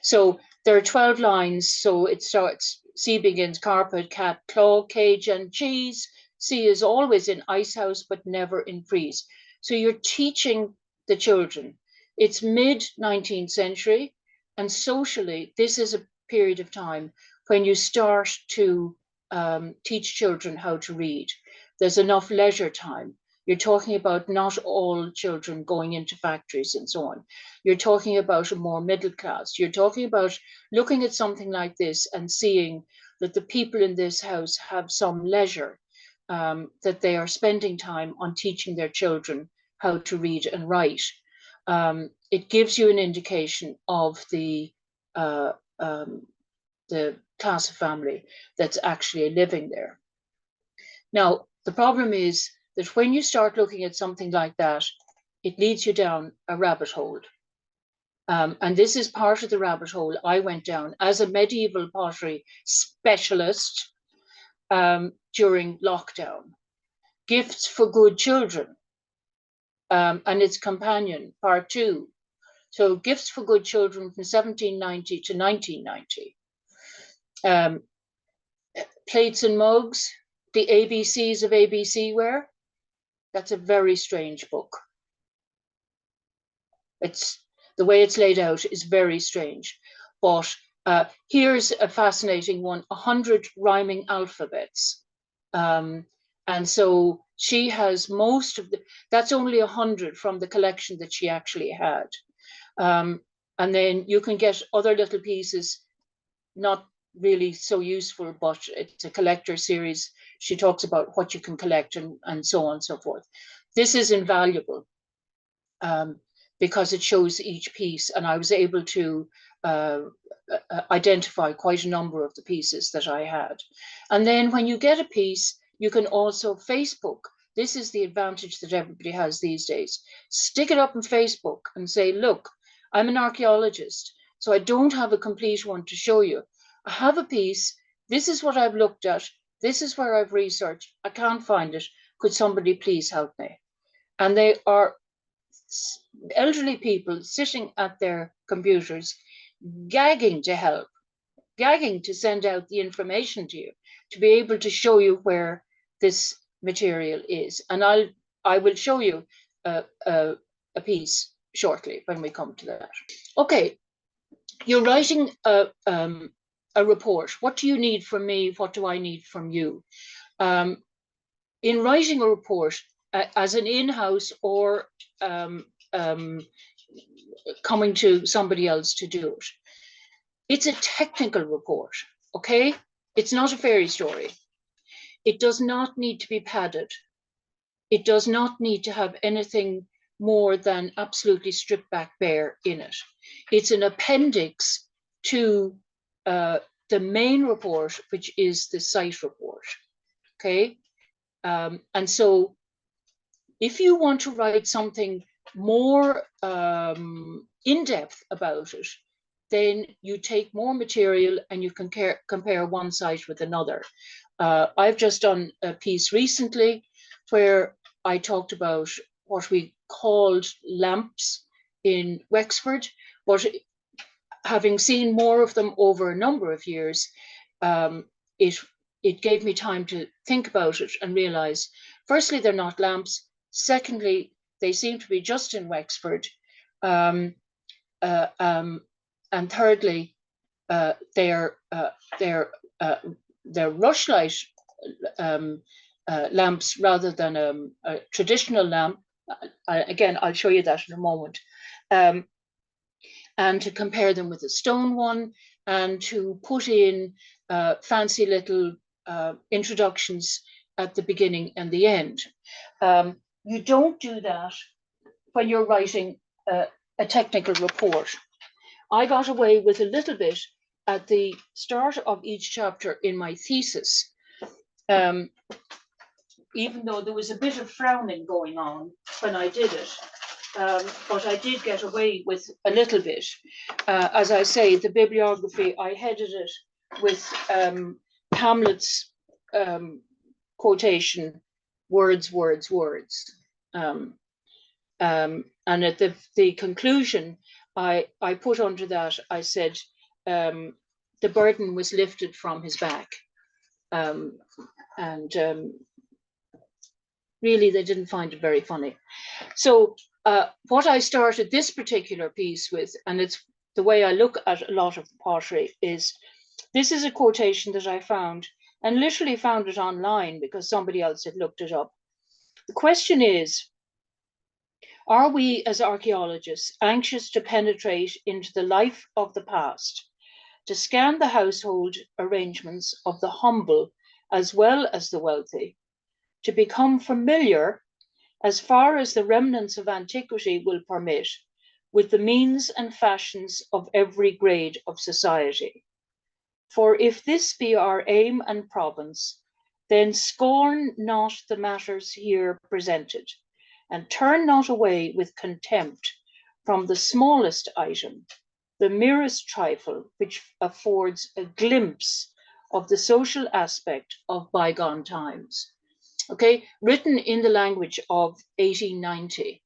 So there are 12 lines. So it starts, C begins carpet, cat, claw, cage, and cheese. C is always in ice house, but never in freeze. So you're teaching the children. It's mid-19th century. And socially, this is a period of time when you start to teach children how to read. There's enough leisure time. You're talking about not all children going into factories and so on. You're talking about a more middle class. You're talking about looking at something like this and seeing that the people in this house have some leisure, that they are spending time on teaching their children how to read and write. It gives you an indication of the class of family that's actually living there. Now, the problem is that when you start looking at something like that, it leads you down a rabbit hole. And this is part of the rabbit hole I went down as a medieval pottery specialist during lockdown. Gifts for Good Children and its companion, part 2. So Gifts for Good Children from 1790 to 1990. Plates and Mugs, the ABCs of ABC ware. That's a very strange book. It's the way it's laid out is very strange. But here's a fascinating one: 100 rhyming alphabets. And so she has most of the, that's only 100 from the collection that she actually had. And then you can get other little pieces, not really so useful, but it's a collector series. She talks about what you can collect and so on and so forth. This is invaluable because it shows each piece, and I was able to identify quite a number of the pieces that I had. And then when you get a piece, you can also Facebook. This is the advantage that everybody has these days. Stick it up on Facebook and say, look, I'm an archaeologist, so I don't have a complete one to show you. I have a piece. This is what I've looked at. This is where I've researched. I can't find it. Could somebody please help me? And they are elderly people sitting at their computers, gagging to help, gagging to send out the information to you, to be able to show you where this material is. And I will show you a piece shortly when we come to that. Okay, you're writing a report. What do you need from me? What do I need from you? In writing a report, as an in-house or coming to somebody else to do it, it's a technical report, okay? It's not a fairy story. It does not need to be padded. It does not need to have anything more than absolutely stripped back bare in it. It's an appendix to the main report, which is the site report, okay? And so if you want to write something more in-depth about it, then you take more material and you can compare one site with another. I've just done a piece recently where I talked about what we called lamps in Wexford, but having seen more of them over a number of years, it gave me time to think about it and realize, firstly, they're not lamps. Secondly, they seem to be just in Wexford. And thirdly, they're rushlight lamps rather than a traditional lamp. Again, I'll show you that in a moment. And to compare them with a stone one, and to put in fancy little introductions at the beginning and the end. You don't do that when you're writing a technical report. I got away with a little bit at the start of each chapter in my thesis, even though there was a bit of frowning going on when I did it. But I did get away with a little bit. As I say, the bibliography, I headed it with Hamlet's quotation, words, words, words. And at the conclusion, I put under that, I said, the burden was lifted from his back. Really, they didn't find it very funny. So what I started this particular piece with, and it's the way I look at a lot of the pottery, is this is a quotation that I found, and literally found it online because somebody else had looked it up. The question is, are we as archaeologists anxious to penetrate into the life of the past, to scan the household arrangements of the humble as well as the wealthy, to become familiar, as far as the remnants of antiquity will permit, with the means and fashions of every grade of society? For if this be our aim and province, then scorn not the matters here presented, and turn not away with contempt from the smallest item, the merest trifle, which affords a glimpse of the social aspect of bygone times. Okay, written in the language of 1890,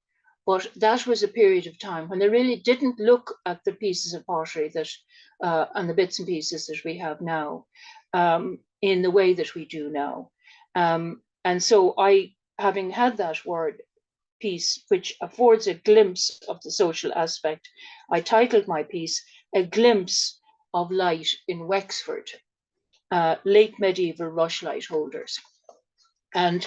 but that was a period of time when they really didn't look at the pieces of pottery that and the bits and pieces that we have now in the way that we do now. And so I, having had that word piece, which affords a glimpse of the social aspect, I titled my piece, A Glimpse of Light in Wexford, Late Medieval Rushlight Holders. And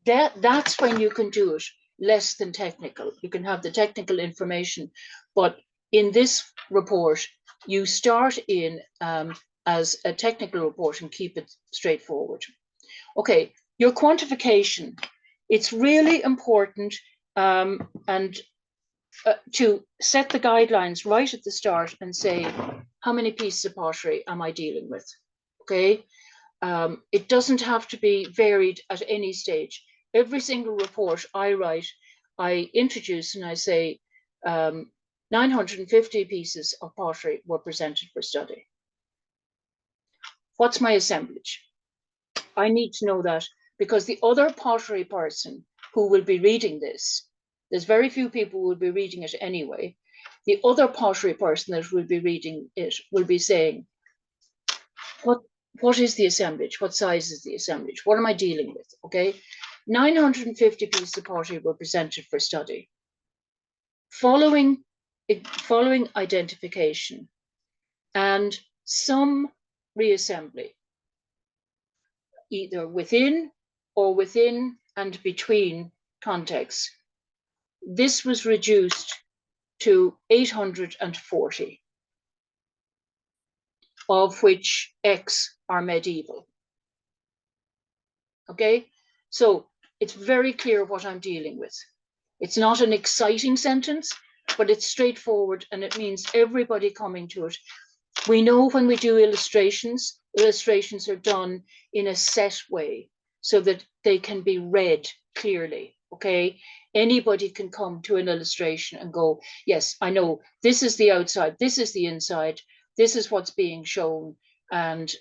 that's when you can do it less than technical. You can have the technical information, but in this report, you start in as a technical report and keep it straightforward. Okay, your quantification. It's really important and to set the guidelines right at the start and say, how many pieces of pottery am I dealing with? Okay. It doesn't have to be varied at any stage. Every single report I write, I introduce and I say 950 pieces of pottery were presented for study. What's my assemblage? I need to know that, because the other pottery person who will be reading this, there's very few people who will be reading it anyway. The other pottery person that will be reading it will be saying, what is the assemblage? What size is the assemblage? What am I dealing with? Okay, 950 pieces of pottery were presented for study. Following identification and some reassembly, either within and between contexts, this was reduced to 840. Of which X are medieval. Okay, so it's very clear what I'm dealing with. It's not an exciting sentence, but it's straightforward, and it means everybody coming to it. We know when we do illustrations are done in a set way so that they can be read clearly. Okay, anybody can come to an illustration and go, yes, I know this is the outside, this is the inside, this is what's being shown, and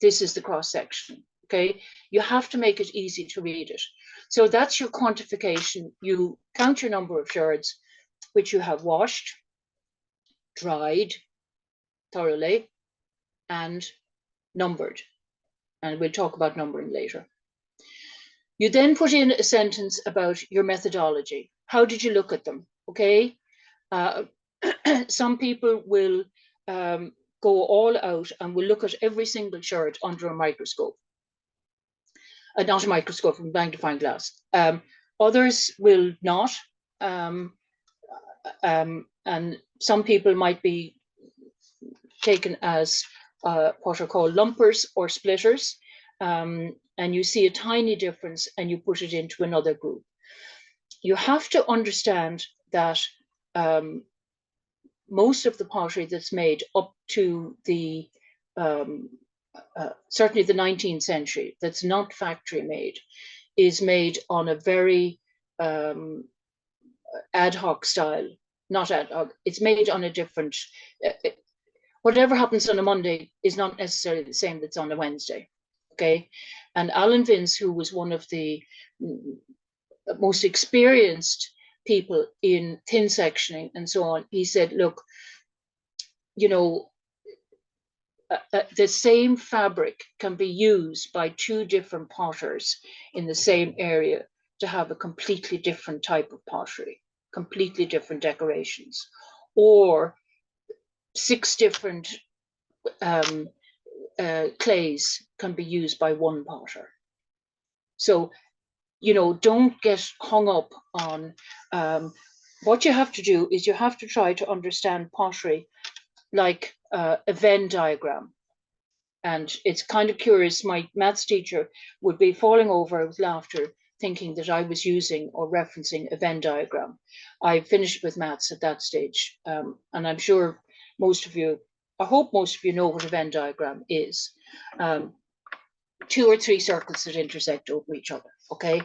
this is the cross section. Okay, you have to make it easy to read it. So that's your quantification. You count your number of sherds which you have washed, dried thoroughly, and numbered. And we'll talk about numbering later. You then put in a sentence about your methodology. How did you look at them? Okay. Some people will go all out and will look at every single sherd under a microscope. Not a microscope, a magnifying glass. Others will not. And some people might be taken as what are called lumpers or splitters. And you see a tiny difference and you put it into another group. You have to understand that most of the pottery that's made up to the certainly the 19th century, that's not factory made, is made on a very ad hoc style. Not ad hoc, it's made on a different, whatever happens on a Monday is not necessarily the same that's on a Wednesday. Okay. And Alan Vince, who was one of the most experienced people in thin sectioning and so on, he said, look, you know, the same fabric can be used by two different potters in the same area to have a completely different type of pottery, completely different decorations, or 6 different clays can be used by one potter. So, you know, don't get hung up on what you have to do is you have to try to understand pottery like a Venn diagram. And it's kind of curious, my maths teacher would be falling over with laughter thinking that I was using or referencing a Venn diagram. I finished with maths at that stage. And I'm sure most of you, I hope most of you know what a Venn diagram is. 2 or 3 circles that intersect over each other, okay?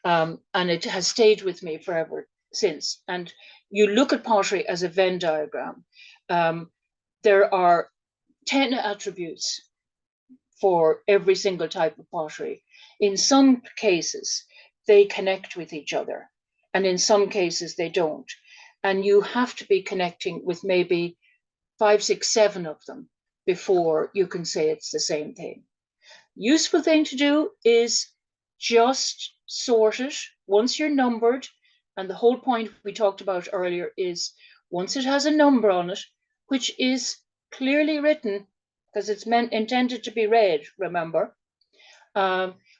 And it has stayed with me forever since. And you look at pottery as a Venn diagram. There are 10 attributes for every single type of pottery. In some cases, they connect with each other, and in some cases, they don't. And you have to be connecting with maybe 5, 6, 7 of them before you can say it's the same thing. Useful thing to do is just sort it once you're numbered. And the whole point we talked about earlier is once it has a number on it, which is clearly written, because it's intended to be read, remember.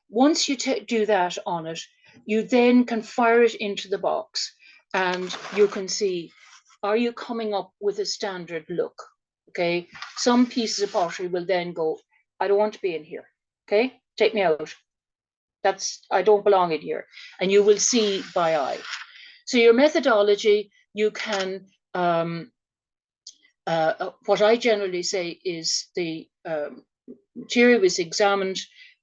Once you do that on it, you then can fire it into the box and you can see, are you coming up with a standard look? Okay, some pieces of pottery will then go, I don't want to be in here. Okay, take me out. I don't belong in here. And you will see by eye. So your methodology, you can, what I generally say is the material is examined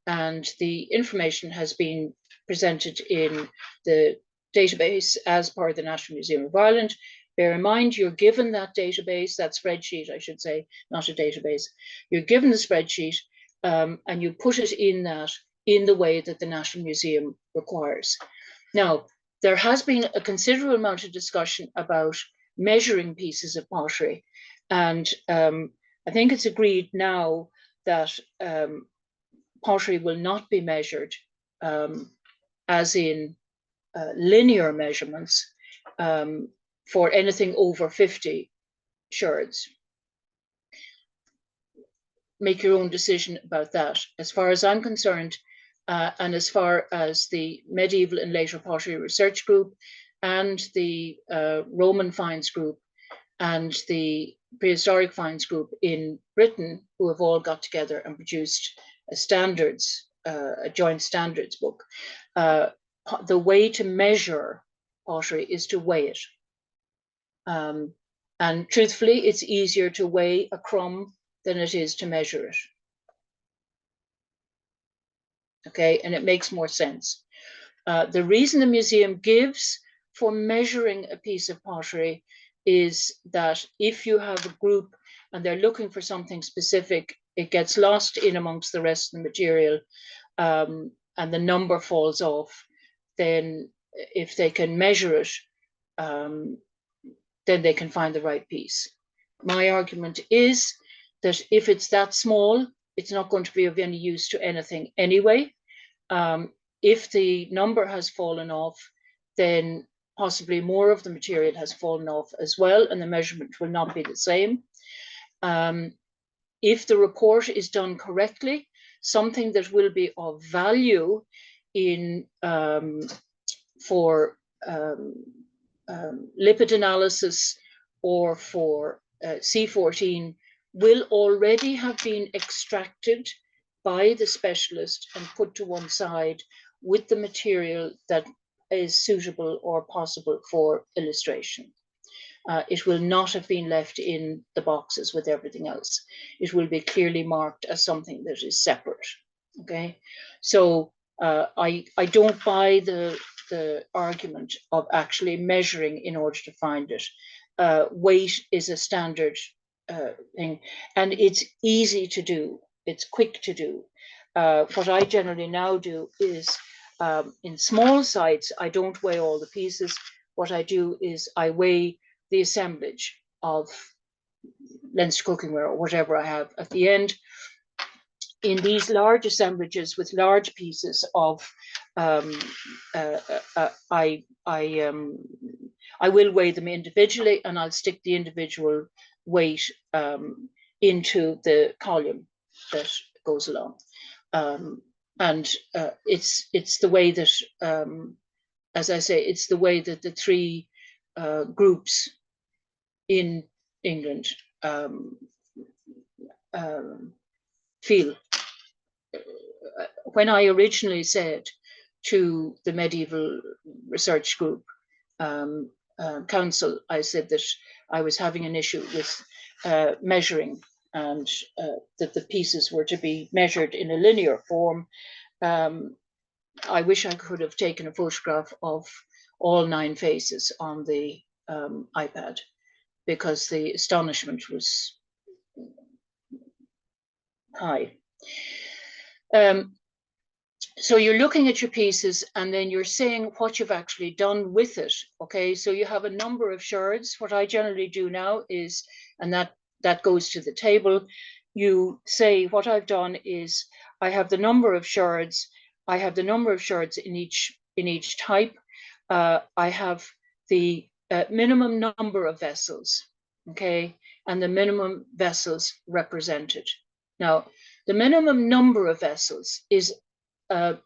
and the information has been presented in the database as per the National Museum of Ireland. Bear in mind, you're given that database, that spreadsheet, I should say, not a database. You're given the spreadsheet and you put it in that in the way that the National Museum requires. Now, there has been a considerable amount of discussion about measuring pieces of pottery. And I think it's agreed now that pottery will not be measured as in linear measurements for anything over 50 sherds. Make your own decision about that. As far as I'm concerned, and as far as the Medieval and Later Pottery Research Group and the Roman Finds Group and the Prehistoric Finds Group in Britain, who have all got together and produced a joint standards book, the way to measure pottery is to weigh it. And truthfully, it's easier to weigh a crumb than it is to measure it. Okay, and it makes more sense. The reason the museum gives for measuring a piece of pottery is that if you have a group and they're looking for something specific, it gets lost in amongst the rest of the material and the number falls off. then if they can measure it, then they can find the right piece. My argument is that if it's that small, it's not going to be of any use to anything anyway. If the number has fallen off, then possibly more of the material has fallen off as well, and the measurement will not be the same. If the report is done correctly, something that will be of value in for lipid analysis or for C14 will already have been extracted by the specialist and put to one side with the material that is suitable or possible for illustration. It will not have been left in the boxes with everything else. It will be clearly marked as something that is separate. Okay, so I don't buy the argument of actually measuring in order to find it. Weight is a standard thing, and it's easy to do. It's quick to do. What I generally now do is in small sites, I don't weigh all the pieces. What I do is I weigh the assemblage of Leinster cookware or whatever I have at the end. In these large assemblages with large pieces of, I will weigh them individually, and I'll stick the individual weight into the column that goes along. And it's the way that, as I say, it's the way that the three groups in England feel. When I originally said to the Medieval Research Group Council, I said that I was having an issue with measuring, and that the pieces were to be measured in a linear form. I wish I could have taken a photograph of all 9 faces on the iPad, because the astonishment was high. So you're looking at your pieces, and then you're saying what you've actually done with it. Okay, so you have a number of shards. What I generally do now is, and that goes to the table, you say what I've done is I have the number of shards. I have the number of shards in each type. I have the minimum number of vessels, okay, and the minimum vessels represented. Now, the minimum number of vessels is an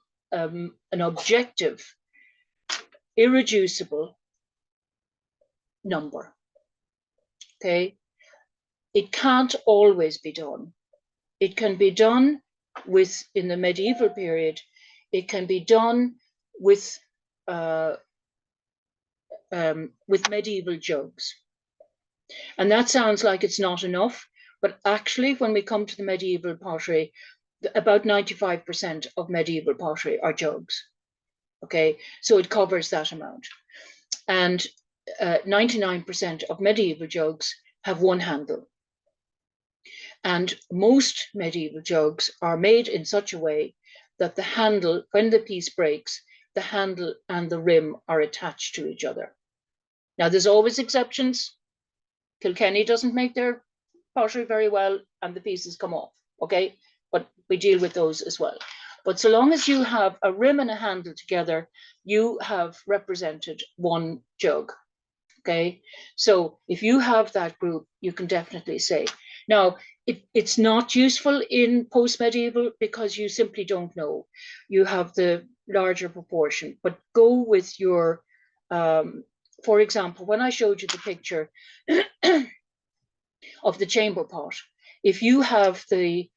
objective, irreducible number, okay? It can't always be done. It can be done with, in the medieval period, it can be done with medieval jugs. And that sounds like it's not enough, but actually when we come to the medieval pottery, about 95% of medieval pottery are jugs. Okay, so it covers that amount. And 99% of medieval jugs have one handle. And most medieval jugs are made in such a way that the handle, when the piece breaks, the handle and the rim are attached to each other. Now, there's always exceptions. Kilkenny doesn't make their pottery very well, and the pieces come off, okay? But we deal with those as well. But so long as you have a rim and a handle together, you have represented one jug, okay? So if you have that group, you can definitely say. Now, it's not useful in post-medieval because you simply don't know. You have the larger proportion, but go with your, for example, when I showed you the picture of the chamber pot, if you have the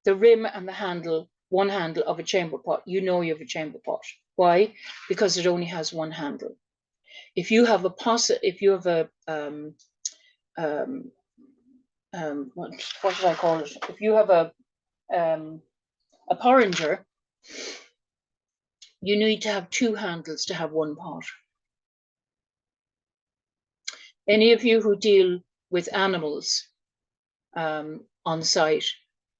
rim and the handle, one handle of a chamber pot, you know you have a chamber pot. Why? Because it only has one handle. If you have a if you have a what should I call it? If you have a porringer, you need to have 2 handles to have one pot. Any of you who deal with animals on site,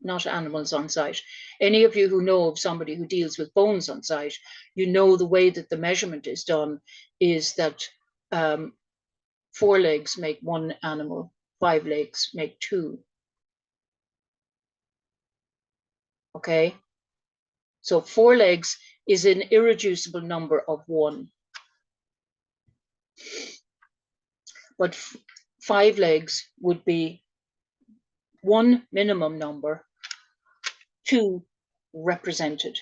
not animals on site. Any of you who know of somebody who deals with bones on site, you know the way that the measurement is done is that 4 legs make 1 animal, 5 legs make 2. Okay? So 4 legs is an irreducible number of 1. But 5 legs would be 1 minimum number, 2 represented.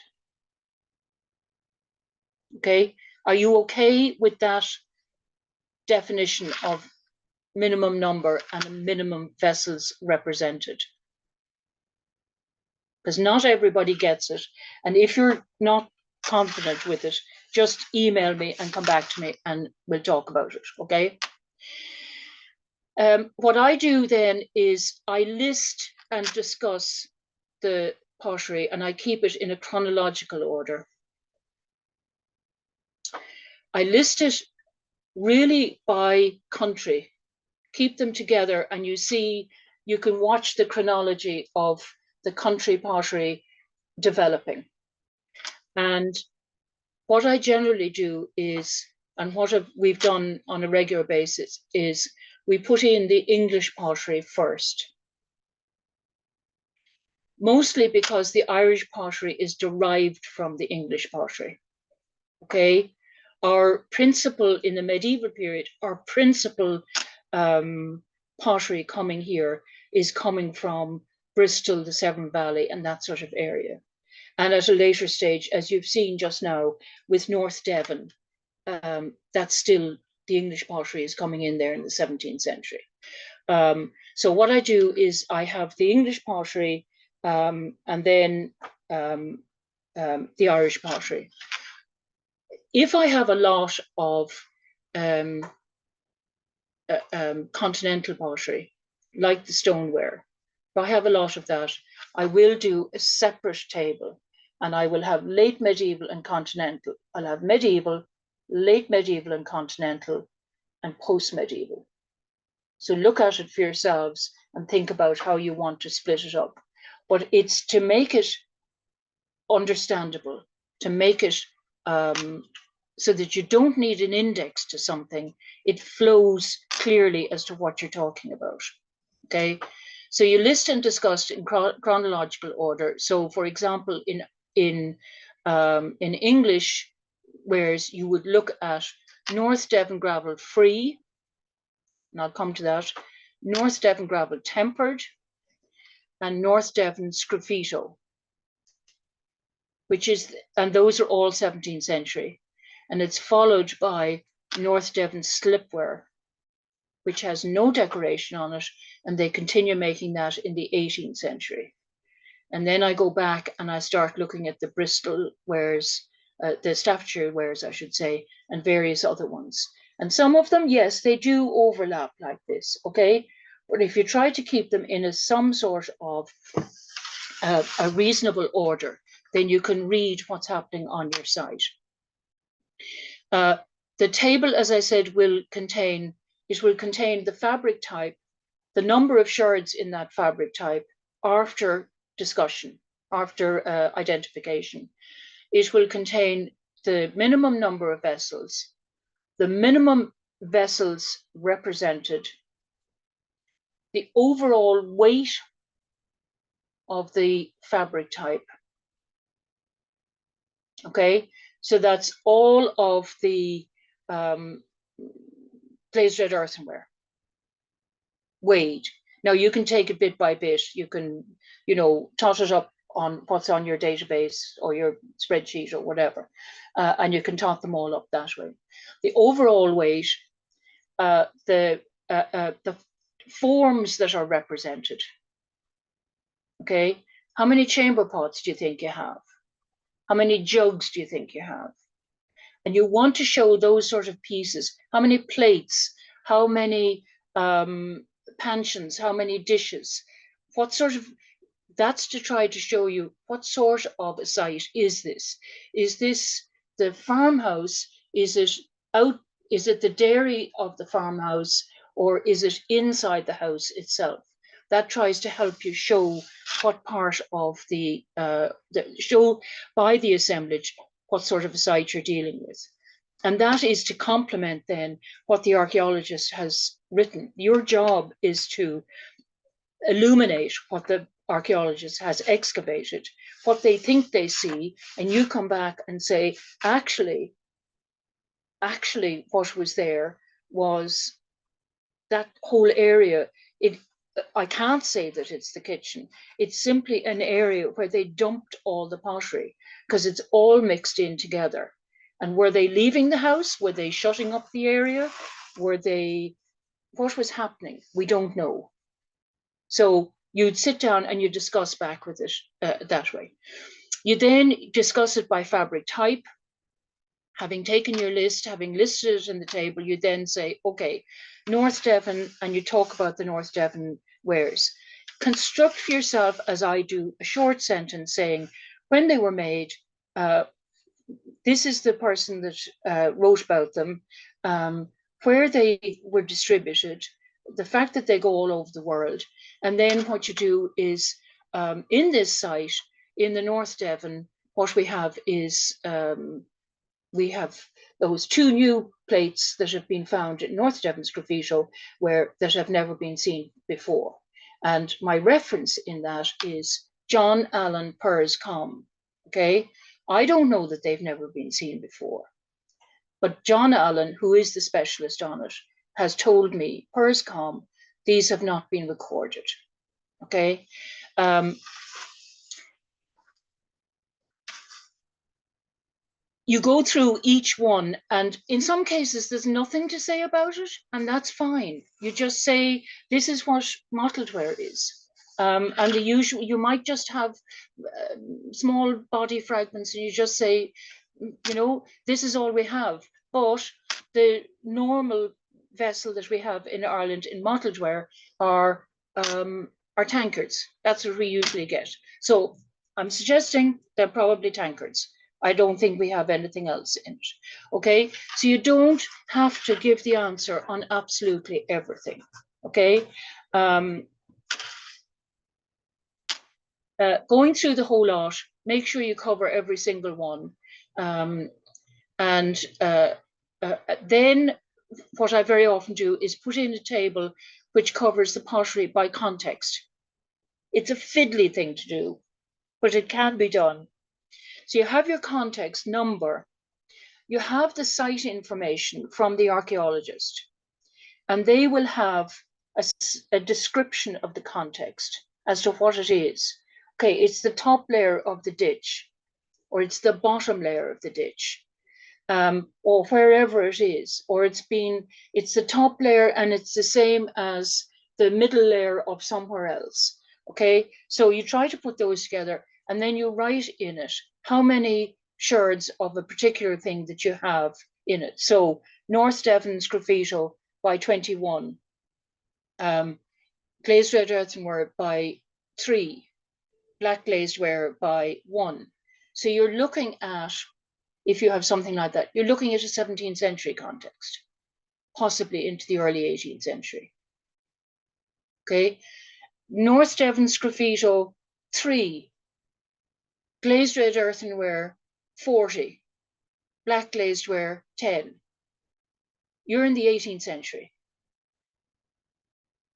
Okay? Are you okay with that definition of minimum number and minimum vessels represented? Because not everybody gets it. And if you're not confident with it, just email me and come back to me and we'll talk about it, okay? What I do then is I list and discuss the pottery and I keep it in a chronological order. I list it really by country, keep them together, and you see, you can watch the chronology of the country pottery developing. And what I generally do is, and what we've done on a regular basis, is we put in the English pottery first. Mostly because the Irish pottery is derived from the English pottery. Okay, our principal in the medieval period, our principal pottery coming here is coming from Bristol, the Severn Valley, and that sort of area. And at a later stage, as you've seen just now with North Devon, that's still the English pottery is coming in there in the 17th century. So what I do is I have the English pottery and then the Irish pottery. If I have a lot of continental pottery, like the stoneware, if I have a lot of that, I will do a separate table and I will have late medieval and continental. I'll have medieval, late medieval and continental, and post-medieval. So look at it for yourselves and think about how you want to split it up. But it's to make it understandable, to make it so that you don't need an index to something. It flows clearly as to what you're talking about. Okay, so you list and discuss in chronological order. So, for example, in English, whereas you would look at North Devon gravel free, and I'll come to that, North Devon gravel tempered, and North Devon sgraffito, which is, and those are all 17th century. And it's followed by North Devon slipware, which has no decoration on it, and they continue making that in the 18th century. And then I go back and I start looking at the Bristol wares, the Staffordshire wares, I should say, and various other ones. And some of them, yes, they do overlap like this, okay? But if you try to keep them in some sort of a reasonable order, then you can read what's happening on your site. The table, as I said, will contain the fabric type, the number of shards in that fabric type after discussion, after identification. It will contain the minimum number of vessels, the minimum vessels represented, the overall weight of the fabric type. Okay, so that's all of the glazed red earthenware weighed. Now you can take it bit by bit. You can, tot it up on what's on your database or your spreadsheet or whatever, and you can tot them all up that way. The overall weight, the forms that are represented. Okay, how many chamber pots do you think you have? How many jugs do you think you have? And you want to show those sort of pieces. How many plates? How many pansions? How many dishes? What sort of, that's to try to show you what sort of a site is this? Is this the farmhouse? Is it out? Is it the dairy of the farmhouse? Or is it inside the house itself? that tries to help you show what part of show by the assemblage what sort of a site you're dealing with. And that is to complement then what the archaeologist has written. Your job is to illuminate what the archaeologist has excavated, what they think they see, and you come back and say, actually, what was there was that whole area. I can't say that it's the kitchen. It's simply an area where they dumped all the pottery because it's all mixed in together. And were they leaving the house? Were they shutting up the area? What was happening? We don't know. So you'd sit down and you discuss back with it that way. You then discuss it by fabric type. Having taken your list, having listed it in the table, you then say, okay, North Devon, and you talk about the North Devon wares. Construct for yourself, as I do, a short sentence saying, when they were made, this is the person that wrote about them, where they were distributed, the fact that they go all over the world. And then what you do is, in this site, in the North Devon, what we have is, we have those 2 new plates that have been found in North Devon's graffito that have never been seen before. And my reference in that is John Allen Pers Com. Okay, I don't know that they've never been seen before, but John Allen, who is the specialist on it, has told me, Pers Com, these have not been recorded. Okay. You go through each one, and in some cases there's nothing to say about it, and that's fine. You just say, this is what mottled ware is. And the usual, you might just have small body fragments, and you just say, this is all we have. But the normal vessel that we have in Ireland in mottled ware are tankards. That's what we usually get. So I'm suggesting they're probably tankards. I don't think we have anything else in it. Okay, so you don't have to give the answer on absolutely everything. Okay, going through the whole lot, make sure you cover every single one. And then what I very often do is put in a table which covers the pottery by context. It's a fiddly thing to do, but it can be done. So you have your context number, you have the site information from the archaeologist, and they will have a description of the context as to what it is. Okay, it's the top layer of the ditch, or it's the bottom layer of the ditch, or wherever it is, or it's the top layer and it's the same as the middle layer of somewhere else. Okay, so you try to put those together, and then you write in it how many sherds of a particular thing that you have in it. So North Devon's graffito by 21, glazed red earthenware by 3, black glazed ware by 1. So you're looking at, if you have something like that, you're looking at a 17th century context, possibly into the early 18th century. Okay, North Devon's graffito 3, glazed red earthenware 40, black glazed ware 10. You're in the 18th century.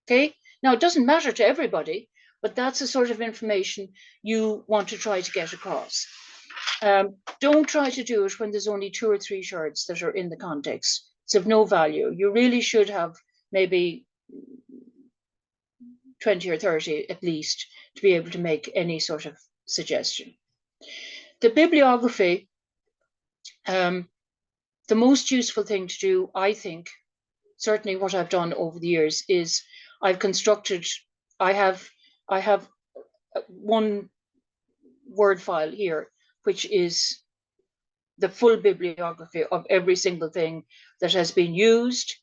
Okay, now it doesn't matter to everybody, but that's the sort of information you want to try to get across. Don't try to do it when there's only 2 or 3 sherds that are in the context. It's of no value. You really should have maybe 20 or 30 at least to be able to make any sort of suggestion. The bibliography, the most useful thing to do, I think, certainly what I've done over the years, is I have one Word file here, which is the full bibliography of every single thing that has been used,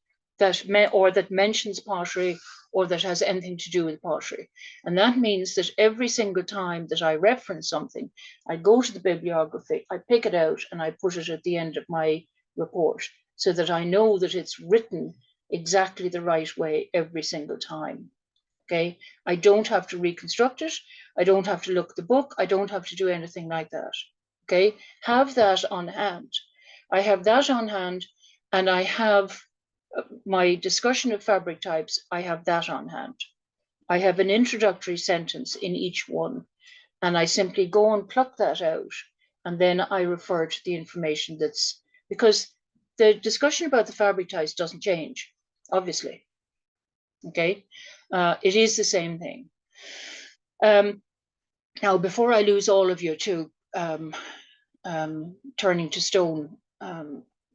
or that mentions pottery, or that has anything to do with pottery. And that means that every single time that I reference something, I go to the bibliography, I pick it out, and I put it at the end of my report, so that I know that it's written exactly the right way every single time. Okay, I don't have to reconstruct it. I don't have to look at the book. I don't have to do anything like that. Okay, have that on hand. I have that on hand, and I have my discussion of fabric types. I have that on hand. I have an introductory sentence in each one, and I simply go and pluck that out, and then I refer to the information that's, because the discussion about the fabric types doesn't change, obviously. Okay, it is the same thing. Now, before I lose all of you to turning to stone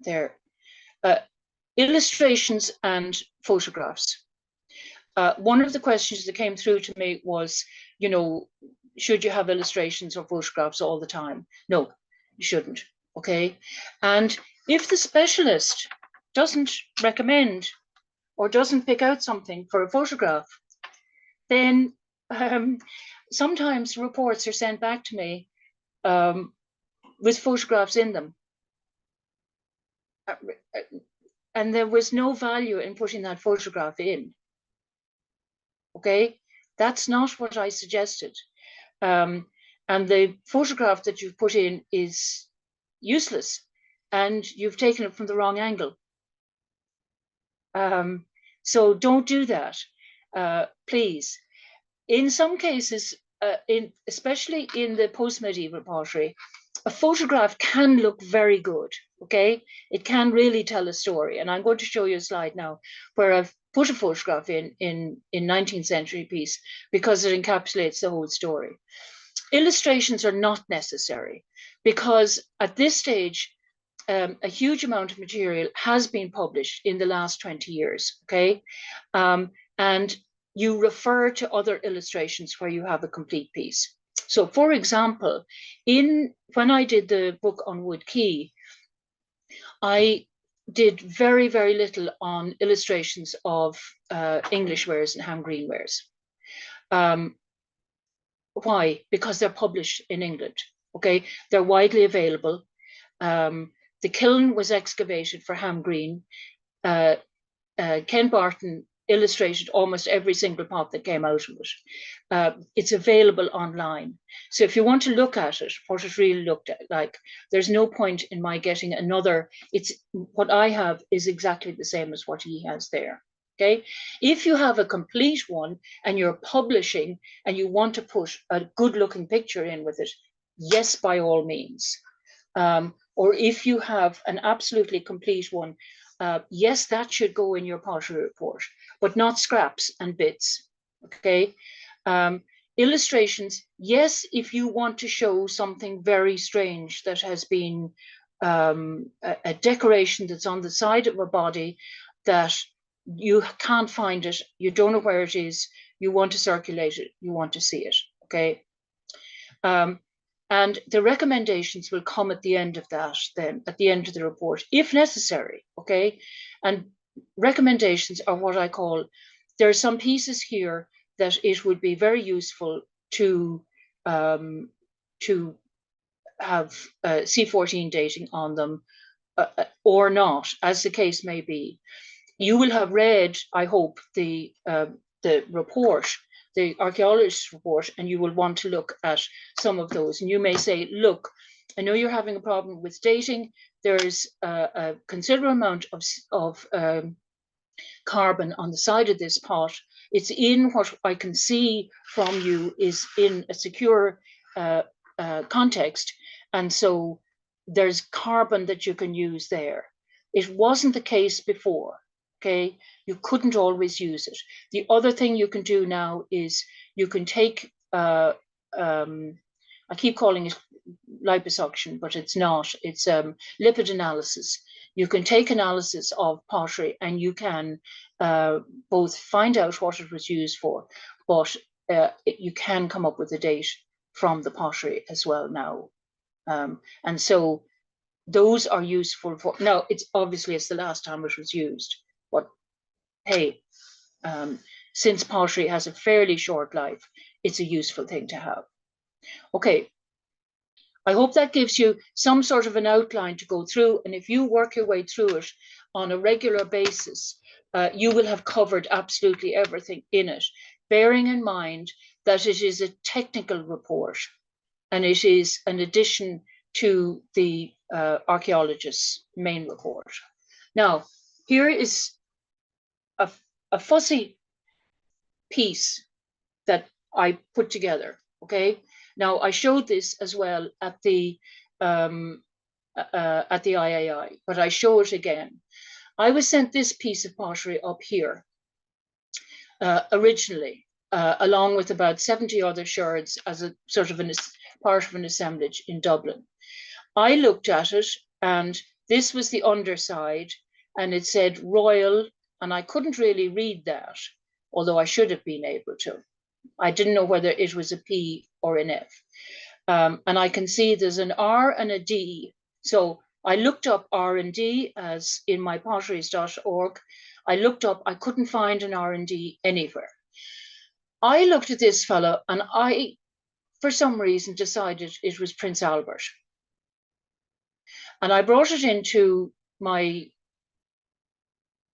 there, illustrations and photographs. One of the questions that came through to me was, you know, should you have illustrations or photographs all the time? No, you shouldn't. Okay, and if the specialist doesn't recommend or doesn't pick out something for a photograph, then sometimes reports are sent back to me with photographs in them. And there was no value in putting that photograph in. Okay, that's not what I suggested. And the photograph that you've put in is useless, and you've taken it from the wrong angle. So don't do that, please. In some cases, especially in the post-medieval pottery, a photograph can look very good, okay? It can really tell a story. And I'm going to show you a slide now where I've put a photograph in 19th century piece because it encapsulates the whole story. Illustrations are not necessary because at this stage, a huge amount of material has been published in the last 20 years, okay? And you refer to other illustrations where you have a complete piece. So for example, when I did the book on wood key, I did very, very little on illustrations of English wares and ham green wares. Why? Because they're published in England, okay? They're widely available. The kiln was excavated for ham green. Ken Barton illustrated almost every single pot that came out of it. It's available online. So if you want to look at it, what it really looked like, there's no point in my getting another. It's what I have is exactly the same as what he has there. Okay, if you have a complete one and you're publishing and you want to put a good looking picture in with it, yes, by all means. Or if you have an absolutely complete one, yes, that should go in your pottery report, but not scraps and bits, okay? Illustrations, yes, if you want to show something very strange that has been a decoration that's on the side of a body that you can't find it, you don't know where it is, you want to circulate it, you want to see it, okay? And the recommendations will come at the end of that, then at the end of the report, if necessary, okay? And recommendations are what I call, there are some pieces here that it would be very useful to have C14 dating on them or not, as the case may be. You will have read, I hope, the report, the archaeologist's report, and you will want to look at some of those. And you may say, look, I know you're having a problem with dating. There's a considerable amount of carbon on the side of this pot. It's in what I can see from you is in a secure context. And so there's carbon that you can use there. It wasn't the case before. Okay, you couldn't always use it. The other thing you can do now is you can take, I keep calling it liposuction, but it's not. It's lipid analysis. You can take analysis of pottery and you can both find out what it was used for, but you can come up with a date from the pottery as well now. And so those are useful for, now it's obviously it's the last time it was used. But hey, since pottery has a fairly short life, it's a useful thing to have. Okay, I hope that gives you some sort of an outline to go through. And if you work your way through it on a regular basis, you will have covered absolutely everything in it. bearing in mind that it is a technical report and it is an addition to the archaeologist's main report. Now, here is a fussy piece that I put together, okay? Now, I showed this as well at the IAI, but I show it again. I was sent this piece of pottery up here originally, along with about 70 other sherds as a sort of part of an assemblage in Dublin. I looked at it, and this was the underside, and it said Royal, and I couldn't really read that, although I should have been able to. I didn't know whether it was a P or an F. And I can see there's an R and a D. So I looked up R&D as in my potteries.org. I looked up, I couldn't find an R&D anywhere. I looked at this fellow and I, for some reason, decided it was Prince Albert. And I brought it into my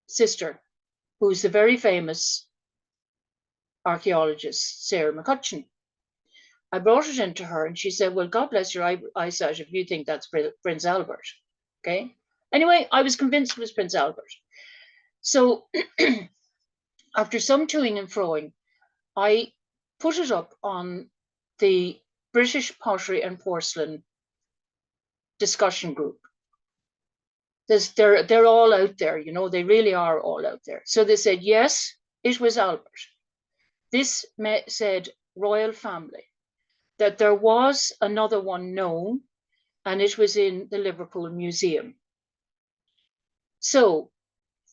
sister, who's the very famous archaeologist, Sarah McCutcheon. I brought it into her and she said, well, God bless your eyesight if you think that's Prince Albert. Okay. Anyway, I was convinced it was Prince Albert. So after some toing and froing, I put it up on the British Pottery and Porcelain discussion group. They're all out there, you know, they really are all out there. So they said, yes, it was Albert. This said royal family, that there was another one known, and it was in the Liverpool Museum. So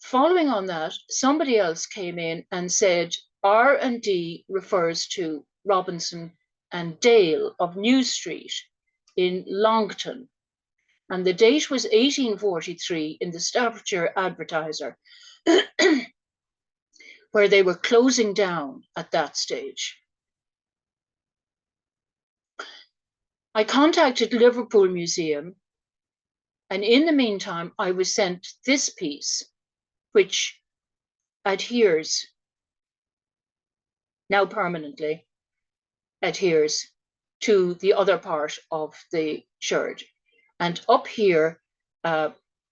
following on that, somebody else came in and said R&D refers to Robinson and Dale of New Street in Longton. And the date was 1843 in the Staffordshire Advertiser, where they were closing down at that stage. I contacted Liverpool Museum, and in the meantime, I was sent this piece, which adheres, now permanently adheres to the other part of the sherd. And up here,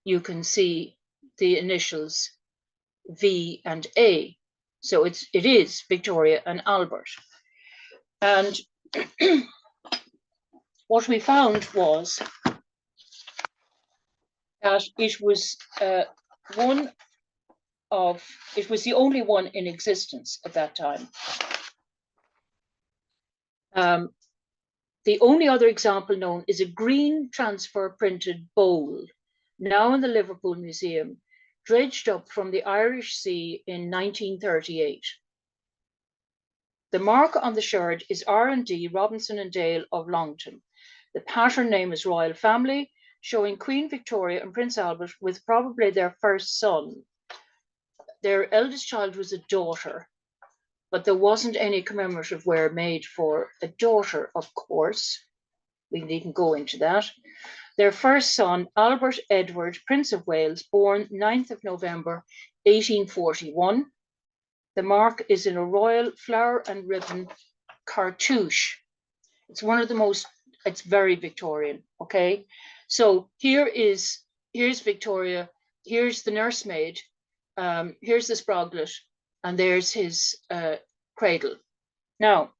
you can see the initials V and A. So it is Victoria and Albert. And what we found was that it was it was the only one in existence at that time. The only other example known is a green transfer printed bowl, now in the Liverpool Museum, dredged up from the Irish Sea in 1938. The mark on the sherd is R&D Robinson and Dale of Longton. The pattern name is Royal Family, showing Queen Victoria and Prince Albert with probably their first son. Their eldest child was a daughter, but there wasn't any commemorative ware made for a daughter, of course. We needn't go into that. Their first son, Albert Edward, Prince of Wales, born 9th of November, 1841. The mark is in a royal flower and ribbon cartouche. It's one of the most, it's very Victorian, okay? So here's Victoria, here's the nursemaid, here's the sproglet, and there's his cradle. Now,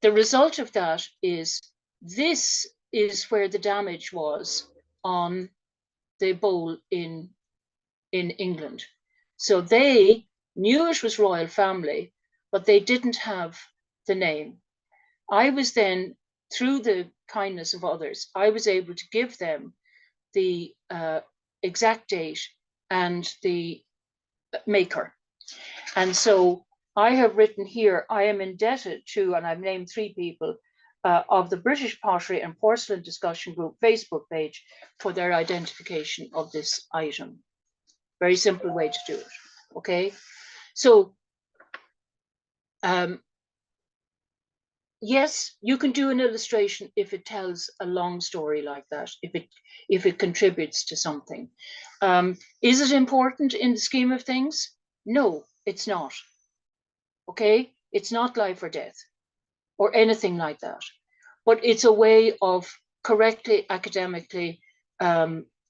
the result of that is this is where the damage was on the bowl in England. So they knew it was Royal Family, but they didn't have the name. I was then, through the kindness of others, I was able to give them the exact date and the maker. And so I have written here, I am indebted to, and I've named 3 people, of the British Pottery and Porcelain Discussion Group Facebook page for their identification of this item. Very simple way to do it, okay? So, yes, you can do an illustration if it tells a long story like that, if it contributes to something. Is it important in the scheme of things? No, it's not. okay? It's not life or death or anything like that, but it's a way of correctly academically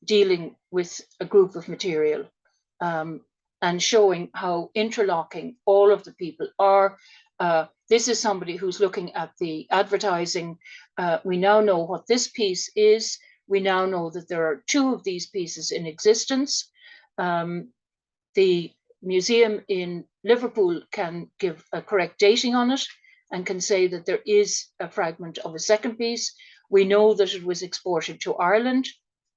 dealing with a group of material and showing how interlocking all of the people are. This is somebody who's looking at the advertising. We now know what this piece is. We now know that there are 2 of these pieces in existence. The museum in Liverpool can give a correct dating on it and can say that there is a fragment of a second piece. We know that it was exported to Ireland.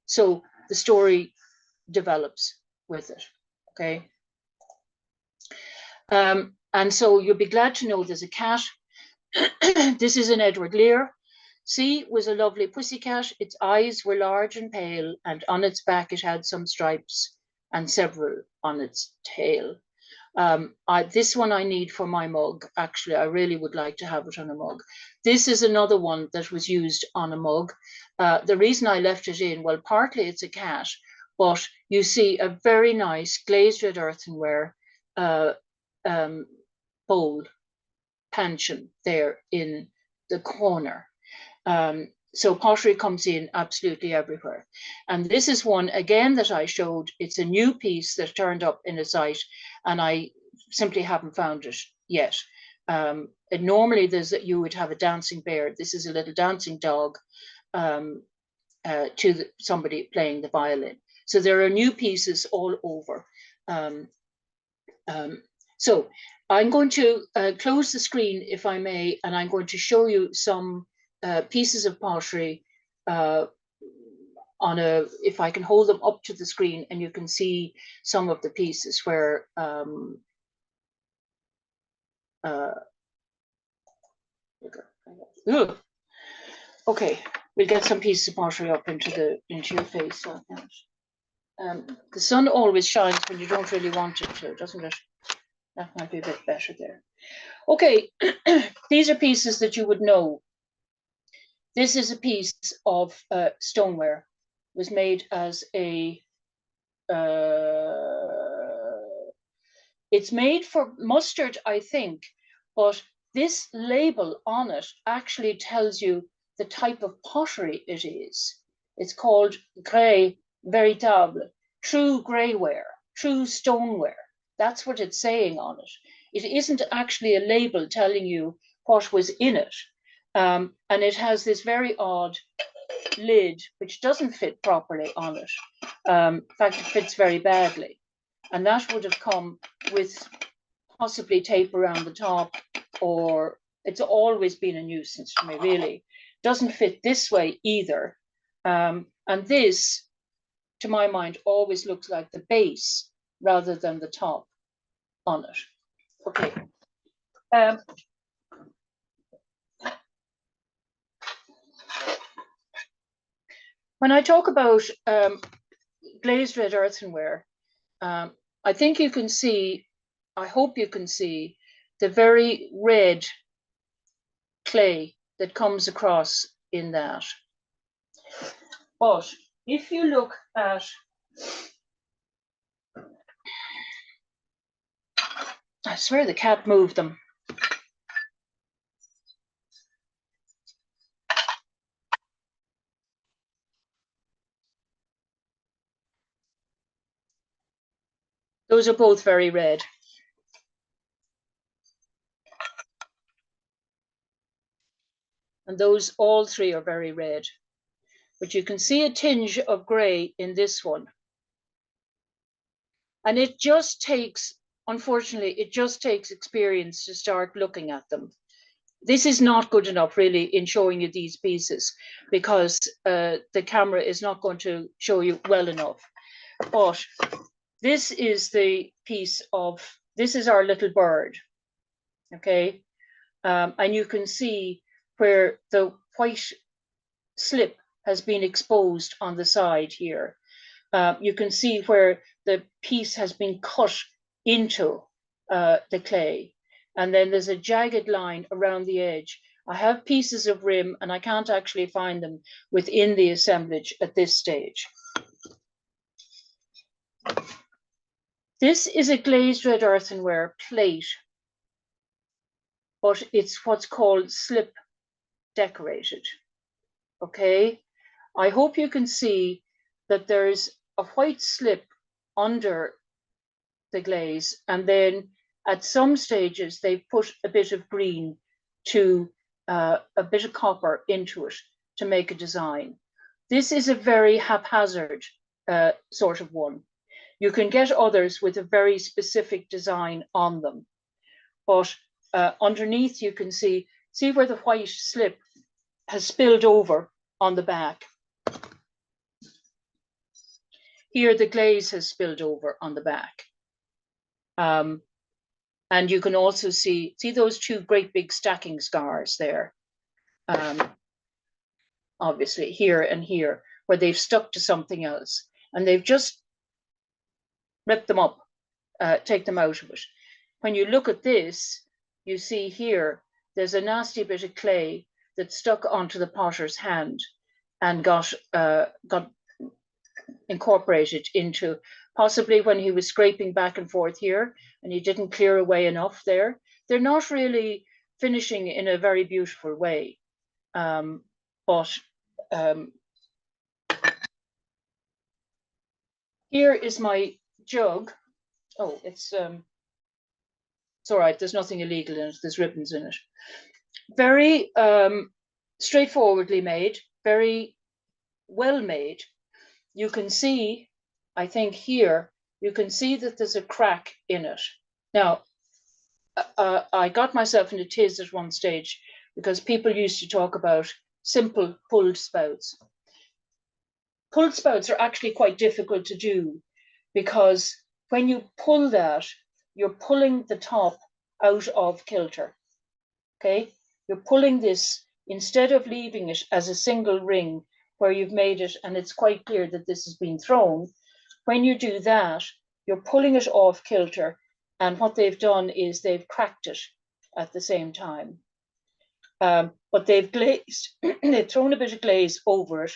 So the story develops with it, okay? And so you'll be glad to know there's a cat. This is an Edward Lear. C was a lovely pussycat. Its eyes were large and pale, and on its back it had some stripes and several on its tail. This one I need for my mug. Actually, I really would like to have it on a mug. This is another one that was used on a mug. The reason I left it in, well, partly it's a cat, but you see a very nice glazed red earthenware bowl, panchion there in the corner. So pottery comes in absolutely everywhere. And this is one, again, that I showed. It's a new piece that turned up in a site, and I simply haven't found it yet. Normally, you would have a dancing bear. This is a little dancing dog to somebody playing the violin. So there are new pieces all over. So I'm going to close the screen, if I may, and I'm going to show you some pieces of pottery if I can hold them up to the screen, and you can see some of the pieces where okay, we'll get some pieces of pottery up into your face. The sun always shines when you don't really want it to, doesn't it? That might be a bit better there. Okay, these are pieces that you would know. This is a piece of stoneware. It was made as a, it's made for mustard, I think, but this label on it actually tells you the type of pottery it is. It's called grès véritable, true greyware, true stoneware. That's what it's saying on it. It isn't actually a label telling you what was in it. And it has this very odd lid, which doesn't fit properly on it. In fact, it fits very badly. And that would have come with possibly tape around the top, or it's always been a nuisance to me, really. Doesn't fit this way either. And this, to my mind, always looks like the base rather than the top on it. Okay. When I talk about glazed red earthenware, I think you can see, I hope you can see, the very red clay that comes across in that. But if you look at, I swear the cat moved them. Those are both very red. And those, all 3 are very red. But you can see a tinge of gray in this one. And it just takes, unfortunately, it just takes experience to start looking at them. This is not good enough, really, in showing you these pieces, because the camera is not going to show you well enough. But this is the piece of, this is our little bird, okay? And you can see where the white slip has been exposed on the side here. You can see where the piece has been cut into the clay. And then there's a jagged line around the edge. I have pieces of rim, and I can't actually find them within the assemblage at this stage. This is a glazed red earthenware plate. but it's what's called slip decorated. Okay, I hope you can see that there's a white slip under the glaze, and then at some stages they put a bit of green to a bit of copper into it to make a design. This is a very haphazard sort of one. You can get others with a very specific design on them, but underneath you can see where the white slip has spilled over on the back. Here the glaze has spilled over on the back. And you can also see those two great big stacking scars there. Obviously here and here, where they've stuck to something else. And they've just ripped them up, take them out of it. When you look at this, you see here, there's a nasty bit of clay that stuck onto the potter's hand and got incorporated into, possibly when he was scraping back and forth here and he didn't clear away enough there. They're not really finishing in a very beautiful way. But here is my jug. Oh, it's all right. There's nothing illegal in it. There's ribbons in it. Very straightforwardly made, very well made. You can see, I think here, you can see that there's a crack in it. Now, I got myself in a tiz at one stage because people used to talk about simple pulled spouts. Pulled spouts are actually quite difficult to do because when you pull that, you're pulling the top out of kilter, okay? You're pulling this, instead of leaving it as a single ring where you've made it and it's quite clear that this has been thrown, when you do that, you're pulling it off kilter, and what they've done is they've cracked it at the same time. But they've glazed, they've thrown a bit of glaze over it,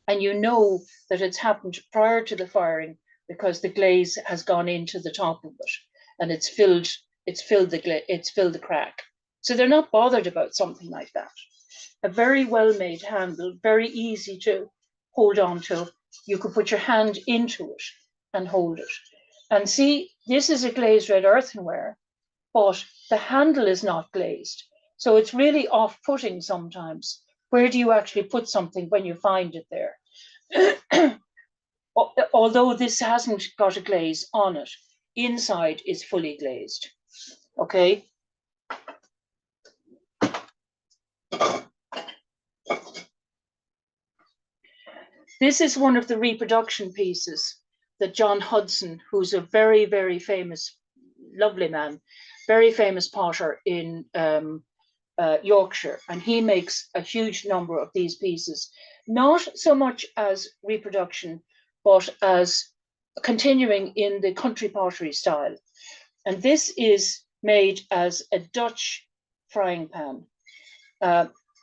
and you know that it's happened prior to the firing because the glaze has gone into the top of it and it's filled the crack. So they're not bothered about something like that. A very well-made handle, very easy to hold on to. You could put your hand into it and hold it. And see, this is a glazed red earthenware, but the handle is not glazed. So it's really off-putting sometimes. Where do you actually put something when you find it there? Although this hasn't got a glaze on it, inside is fully glazed. Okay. This is one of the reproduction pieces that John Hudson, who's a very, very famous, lovely man, very famous potter in Yorkshire, and he makes a huge number of these pieces, not so much as reproduction, but as continuing in the country pottery style. And this is made as a Dutch frying pan.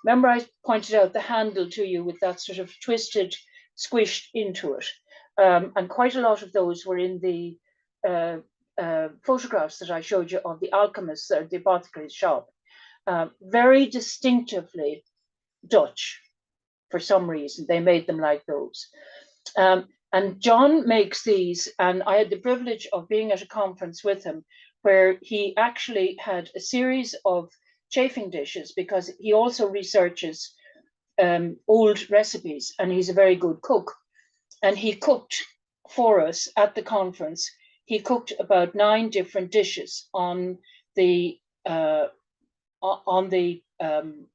Remember I pointed out the handle to you with that sort of twisted, squished into it. And quite a lot of those were in the photographs that I showed you of the alchemists or the apothecary's shop. Very distinctively Dutch, for some reason. They made them like those. And John makes these, and I had the privilege of being at a conference with him where he actually had a series of chafing dishes because he also researches old recipes and he's a very good cook. And he cooked for us at the conference. He cooked about 9 different dishes on the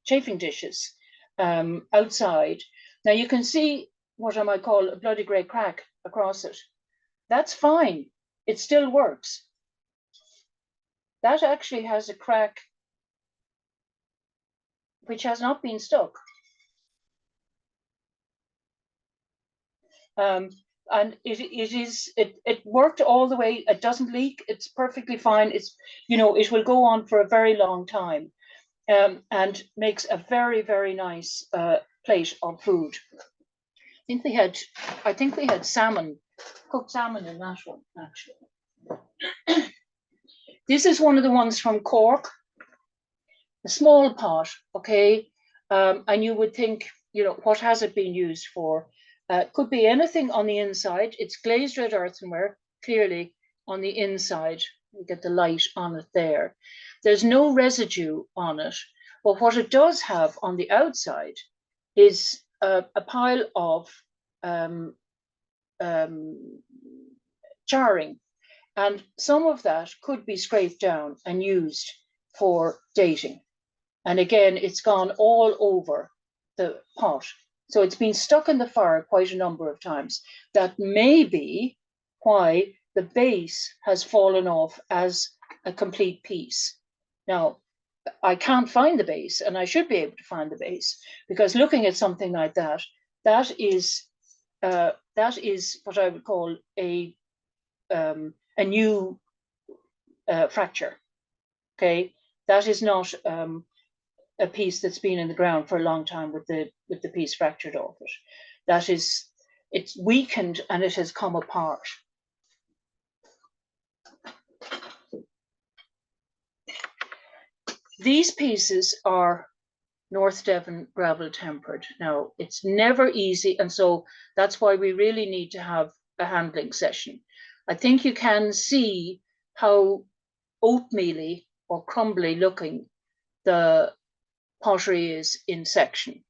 chafing dishes outside. Now you can see what I might call a bloody grey crack across it. That's fine. It still works. That actually has a crack which has not been stuck. And it worked all the way. It doesn't leak. It's perfectly fine. It's, you know, it will go on for a very long time, and makes a very, very nice plate of food. I think we had salmon, cooked salmon in that one, actually. This is one of the ones from Cork. a small pot, okay? And you would think, you know, what has it been used for? Could be anything on the inside. It's glazed red earthenware, clearly on the inside. You get the light on it there. There's no residue on it, but what it does have on the outside is a pile of um, charring, and some of that could be scraped down and used for dating. And again, it's gone all over the pot. So it's been stuck in the fire quite a number of times. That may be why the base has fallen off as a complete piece. Now, I can't find the base, and I should be able to find the base, because looking at something like that, that is what I would call a new fracture. Okay, that is not a piece that's been in the ground for a long time with the piece fractured off it. That is, it's weakened and it has come apart. These pieces are North Devon gravel tempered. Now, it's never easy, and so that's why we really need to have a handling session. I think you can see how oatmealy or crumbly looking the pottery is in section.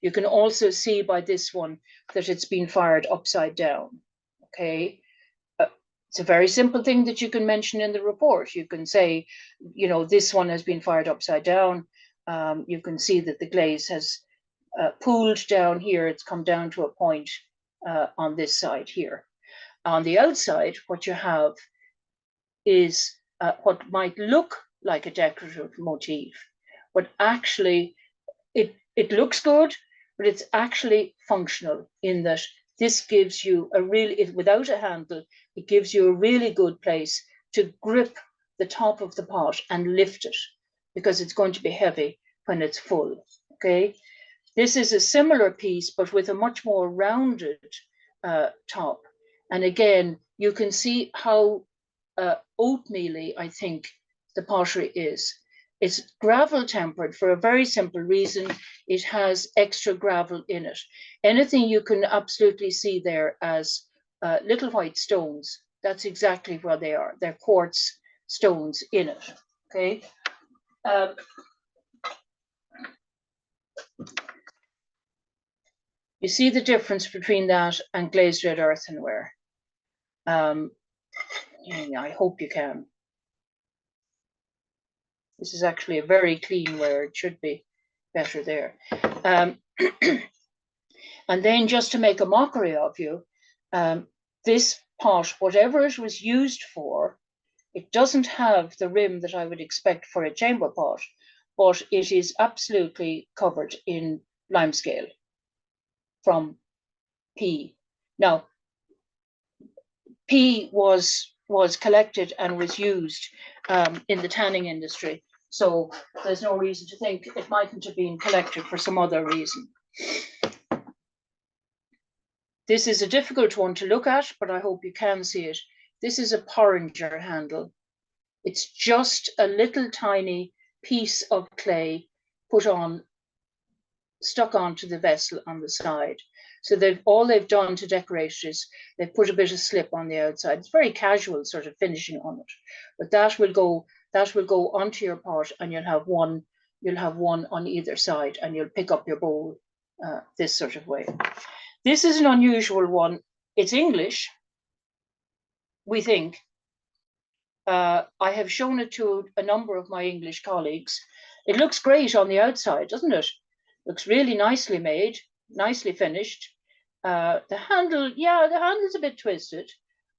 You can also see by this one that it's been fired upside down. Okay, it's a very simple thing that you can mention in the report. You can say, you know, this one has been fired upside down. You can see that the glaze has pooled down here. It's come down to a point on this side here. On the outside, what you have is what might look like a decorative motif, but actually it looks good, but it's actually functional in that this gives you a really, without a handle, it gives you a really good place to grip the top of the pot and lift it, because it's going to be heavy when it's full. Okay, this is a similar piece, but with a much more rounded top. And again, you can see how oatmealy, I think, the pottery is. It's gravel tempered for a very simple reason. It has extra gravel in it. Anything you can absolutely see there as little white stones, that's exactly where they are. They're quartz stones in it. Okay. You see the difference between that and glazed red earthenware. I hope you can. This is actually a very clean ware. It should be better there. And then just to make a mockery of you, this pot, whatever it was used for, it doesn't have the rim that I would expect for a chamber pot, but it is absolutely covered in limescale from P. Now, P was collected and was used in the tanning industry, so there's no reason to think it mightn't have been collected for some other reason. This is a difficult one to look at, but I hope you can see it. This is a porringer handle. It's just a little tiny piece of clay put on, stuck onto the vessel on the side. So all they've done to decorate it is they've put a bit of slip on the outside. It's very casual sort of finishing on it, but that will go onto your pot, and you'll have one on either side, and you'll pick up your bowl this sort of way. This is an unusual one. It's English, we think. I have shown it to a number of my English colleagues. It looks great on the outside, doesn't it? Looks really nicely made, nicely finished. The handle's a bit twisted,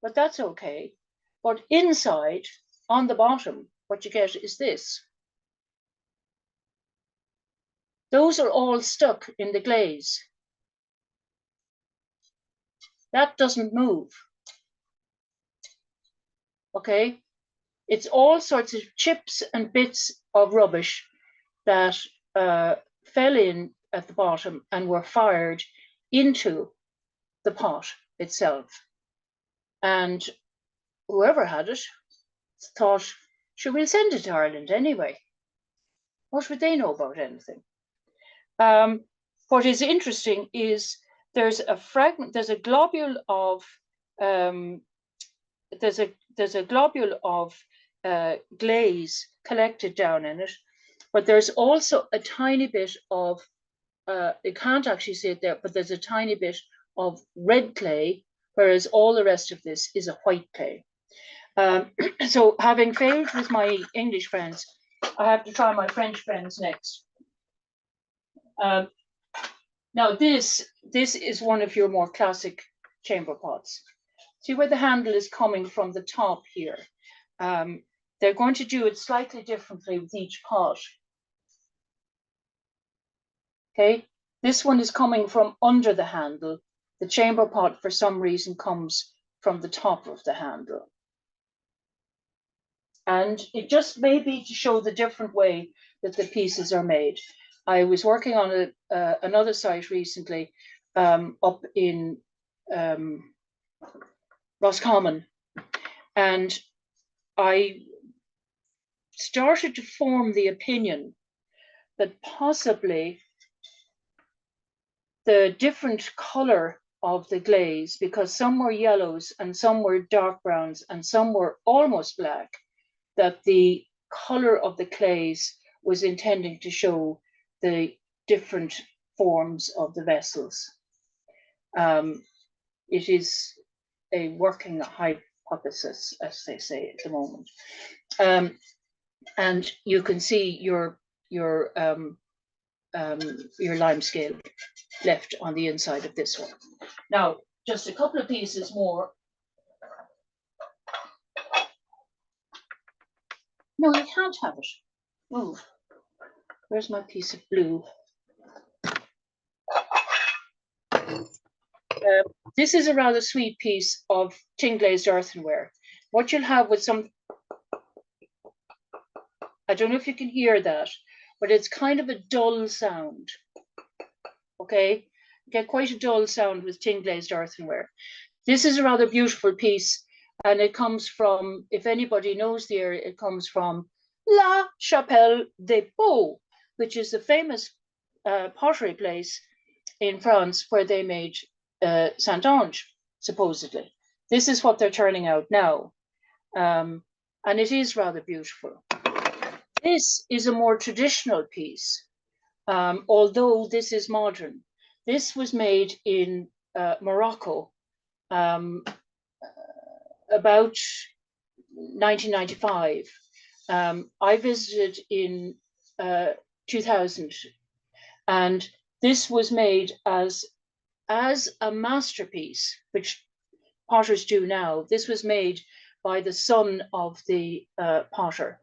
but that's okay. But inside, on the bottom, what you get is this. Those are all stuck in the glaze. That doesn't move. Okay? It's all sorts of chips and bits of rubbish that fell in at the bottom and were fired into the pot itself. And whoever had it thought, sure, we'll send it to Ireland anyway. What would they know about anything? What is interesting is there's a fragment, there's a globule of glaze collected down in it, but there's also a tiny bit of you can't actually see it there, but there's a tiny bit of red clay, whereas all the rest of this is a white clay. So having failed with my English friends, I have to try my French friends next. Now this is one of your more classic chamber pots. See where the handle is coming from the top here. They're going to do it slightly differently with each pot. Okay, this one is coming from under the handle. The chamber pot, for some reason, comes from the top of the handle. And it just may be to show the different way that the pieces are made. I was working on another site recently up in Roscommon, and I started to form the opinion that possibly the different color of the glaze, because some were yellows and some were dark browns and some were almost black, that the color of the clays was intending to show the different forms of the vessels. It is a working hypothesis, as they say at the moment. And you can see your lime scale left on the inside of this one. Now, just a couple of pieces more. No, you can't have it. Oh, where's my piece of blue? This is a rather sweet piece of tin glazed earthenware. What you'll have with some, I don't know if you can hear that, but it's kind of a dull sound. Okay, you get quite a dull sound with tin glazed earthenware. This is a rather beautiful piece, and it comes from, if anybody knows the area, it comes from La Chapelle des Beaux, which is the famous pottery place in France where they made Saint-Ange, supposedly. This is what they're turning out now, and it is rather beautiful. This is a more traditional piece, although this is modern. This was made in Morocco about 1995. I visited in 2000, and this was made as a masterpiece, which potters do now. This was made by the son of the potter,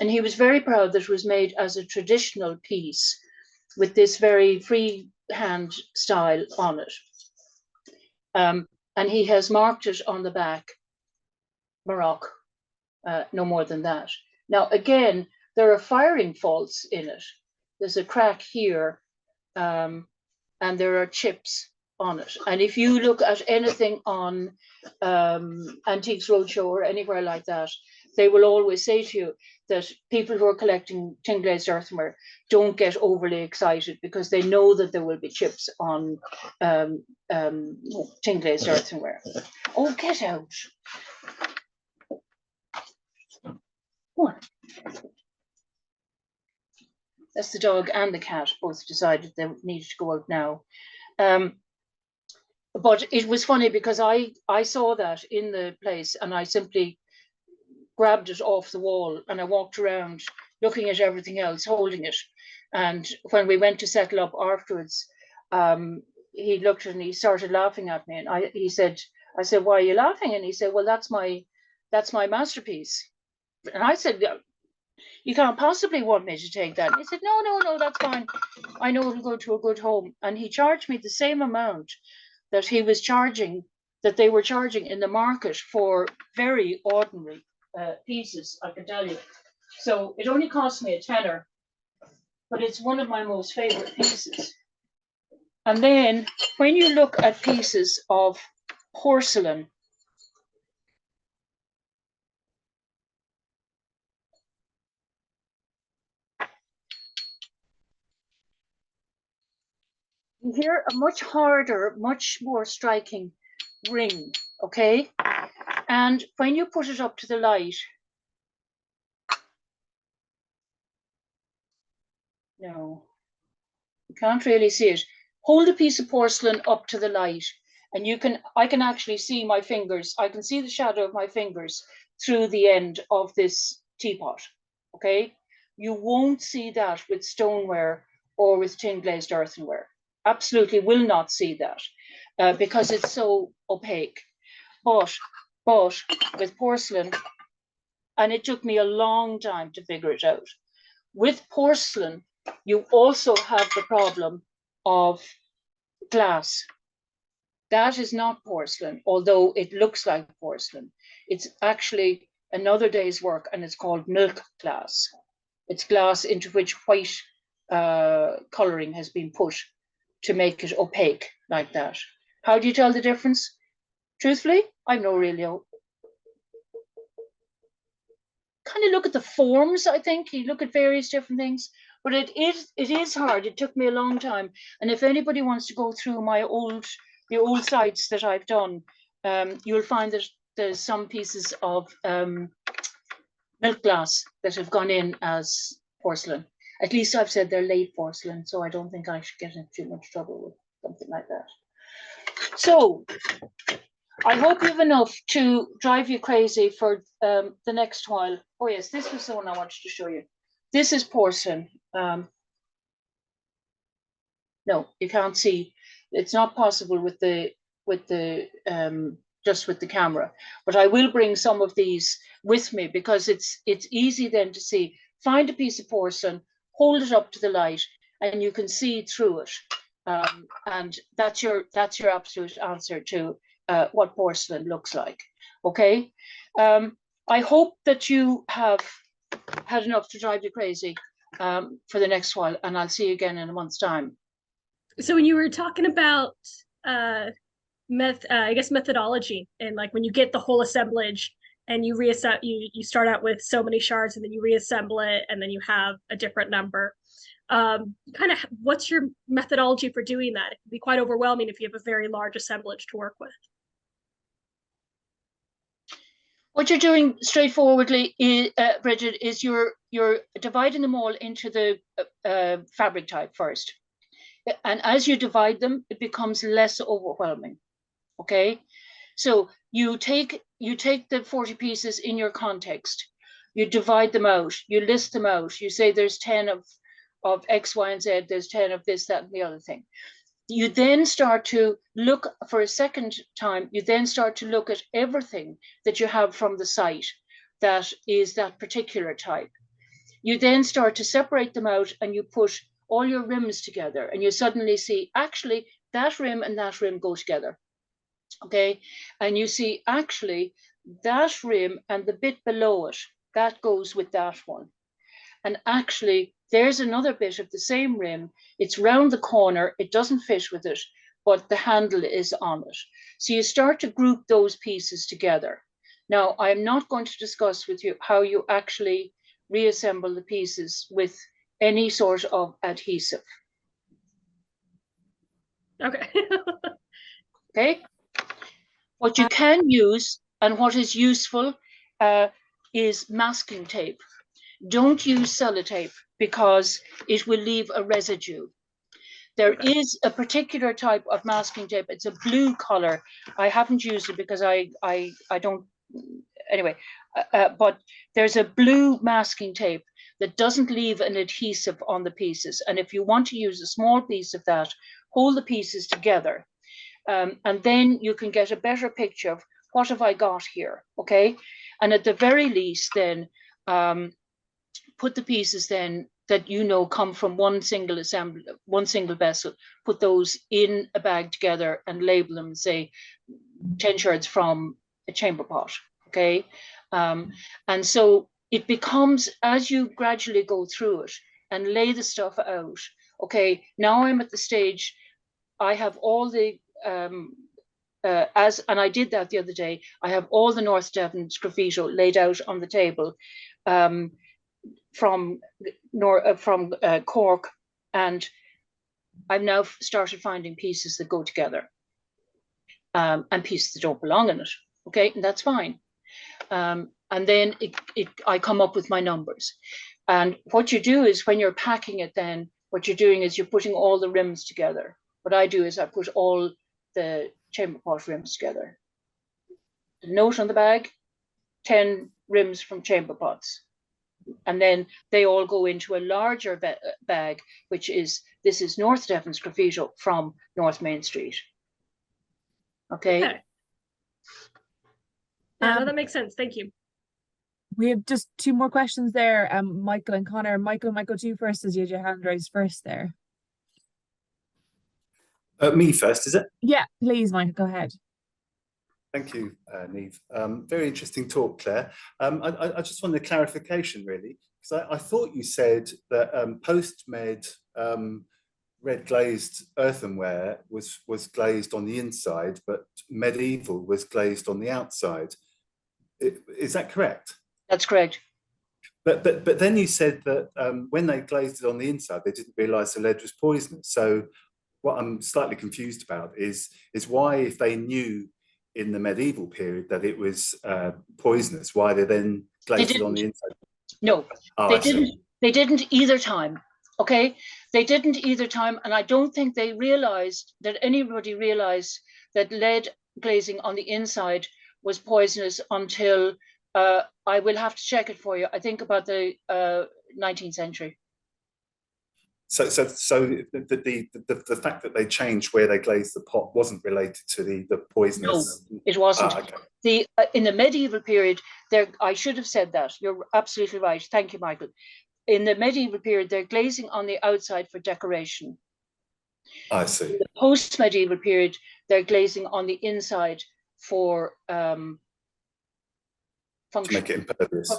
and he was very proud that it was made as a traditional piece with this very freehand style on it. And he has marked it on the back, Morocco, no more than that. Now, again, there are firing faults in it. There's a crack here, and there are chips on it. And if you look at anything on Antiques Roadshow or anywhere like that, they will always say to you that people who are collecting tin glazed earthenware don't get overly excited because they know that there will be chips on tin glazed earthenware. Oh, get out. Go on. That's the dog and the cat both decided they needed to go out now. But it was funny because I saw that in the place and I simply grabbed it off the wall and I walked around looking at everything else, holding it. And when we went to settle up afterwards, he looked and he started laughing at me. And I said, "Why are you laughing?" And he said, "Well, that's my masterpiece." And I said, "You can't possibly want me to take that." And he said, no, that's fine. I know it'll go to a good home. And he charged me the same amount that they were charging in the market for very ordinary pieces, I can tell you. So it only cost me a tenner, but it's one of my most favorite pieces. And then when you look at pieces of porcelain, Here, a much harder, much more striking ring, okay? And when you put it up to the light, no, you can't really see it. Hold a piece of porcelain up to the light, and I can actually see my fingers. I can see the shadow of my fingers through the end of this teapot, okay? You won't see that with stoneware or with tin glazed earthenware. Absolutely will not see that because it's so opaque. But with porcelain, and it took me a long time to figure it out. With porcelain, you also have the problem of glass. That is not porcelain, although it looks like porcelain. It's actually another day's work, and it's called milk glass. It's glass into which white coloring has been put to make it opaque like that. How do you tell the difference? Truthfully, I've no really. Kind of look at the forms, I think. You look at various different things, but it is hard. It took me a long time. And if anybody wants to go through the old sites that I've done, you'll find that there's some pieces of milk glass that have gone in as porcelain. At least I've said they're late porcelain, so I don't think I should get into too much trouble with something like that. So I hope you have enough to drive you crazy for the next while. Oh yes, this was the one I wanted to show you. This is porcelain. No, you can't see. It's not possible with the just with the camera. But I will bring some of these with me because it's easy then to see. Find a piece of porcelain, hold it up to the light, and you can see through it. And that's your absolute answer to what porcelain looks like. Okay. I hope that you have had enough to drive you crazy for the next while, and I'll see you again in a month's time.
So when you were talking about I guess methodology, and like when you get the whole assemblage and you you start out with so many shards and then you reassemble it and then you have a different number. Kind of what's your methodology for doing that? It can be quite overwhelming if you have a very large assemblage to work with.
What you're doing straightforwardly, Bridget, is you're dividing them all into the fabric type first. And as you divide them, it becomes less overwhelming. Okay, so you take the 40 pieces in your context, you divide them out, you list them out, you say there's 10 of X, Y, and Z, there's 10 of this, that, and the other thing. You then start to look for a second time, you then start to look at everything that you have from the site that is that particular type. You then start to separate them out and you put all your rims together and you suddenly see actually that rim and that rim go together. Okay, and you see actually that rim and the bit below it, that goes with that one. And actually there's another bit of the same rim, it's round the corner, it doesn't fit with it, but the handle is on it. So you start to group those pieces together. Now, I'm not going to discuss with you how you actually reassemble the pieces with any sort of adhesive.
Okay.
Okay. What you can use and what is useful is masking tape. Don't use sellotape because it will leave a residue. There is a particular type of masking tape. It's a blue color. I haven't used it because I don't, anyway, but there's a blue masking tape that doesn't leave an adhesive on the pieces. And if you want to use a small piece of that, hold the pieces together. And then you can get a better picture of what have I got here, okay? And at the very least then, put the pieces then that you know come from one single vessel, put those in a bag together and label them, say 10 shards from a chamber pot, okay? And so it becomes, as you gradually go through it and lay the stuff out, okay, now I'm at the stage, I have all the, and I did that the other day, I have all the North Devon sgraffito laid out on the table, from Cork, and I've now started finding pieces that go together, and pieces that don't belong in it. Okay, and that's fine. And then I come up with my numbers. And what you do is when you're packing it, then what you're doing is you're putting all the rims together. What I do is I put all the chamber pot rims together. The note on the bag, 10 rims from chamber pots. And then they all go into a larger bag, which is, this is North Devon's graffito from North Main Street. Okay.
Yeah, no, that makes sense. Thank you.
We have just two more questions there. Michael and Connor. Michael might go to you first, as you had your hand raised first there.
Me first, is it?
Yeah, please, Michael, go ahead.
Thank you, Niamh. Very interesting talk, Claire. I just wanted a clarification, really, because I thought you said that post-med red glazed earthenware was glazed on the inside, but medieval was glazed on the outside. Is that correct?
That's correct.
But then you said that when they glazed it on the inside, they didn't realise the lead was poisonous. So what I'm slightly confused about is why, if they knew in the medieval period that it was poisonous, why they then glazed it on the inside?
No, they didn't either time. Okay, they didn't either time, and I don't think they realized that anybody realized that lead glazing on the inside was poisonous until I will have to check it for you. I think about the 19th century.
So the fact that they changed where they glazed the pot wasn't related to the poisonous.
No, it wasn't.
Okay.
In the medieval period, I should have said that. You're absolutely right. Thank you, Michael. In the medieval period, they're glazing on the outside for decoration.
I see.
In the post-medieval period, they're glazing on the inside for function.
To make it impervious.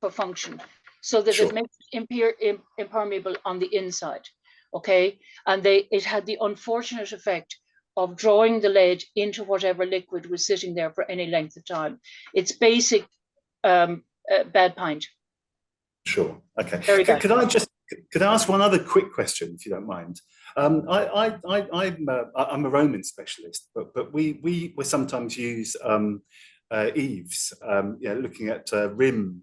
For function. So that it makes it impermeable on the inside, okay? And it had the unfortunate effect of drawing the lead into whatever liquid was sitting there for any length of time. It's basic bad pint.
Sure. Okay.
Very bad.
Could I ask one other quick question, if you don't mind? I'm a Roman specialist, but we sometimes use eaves, looking at rim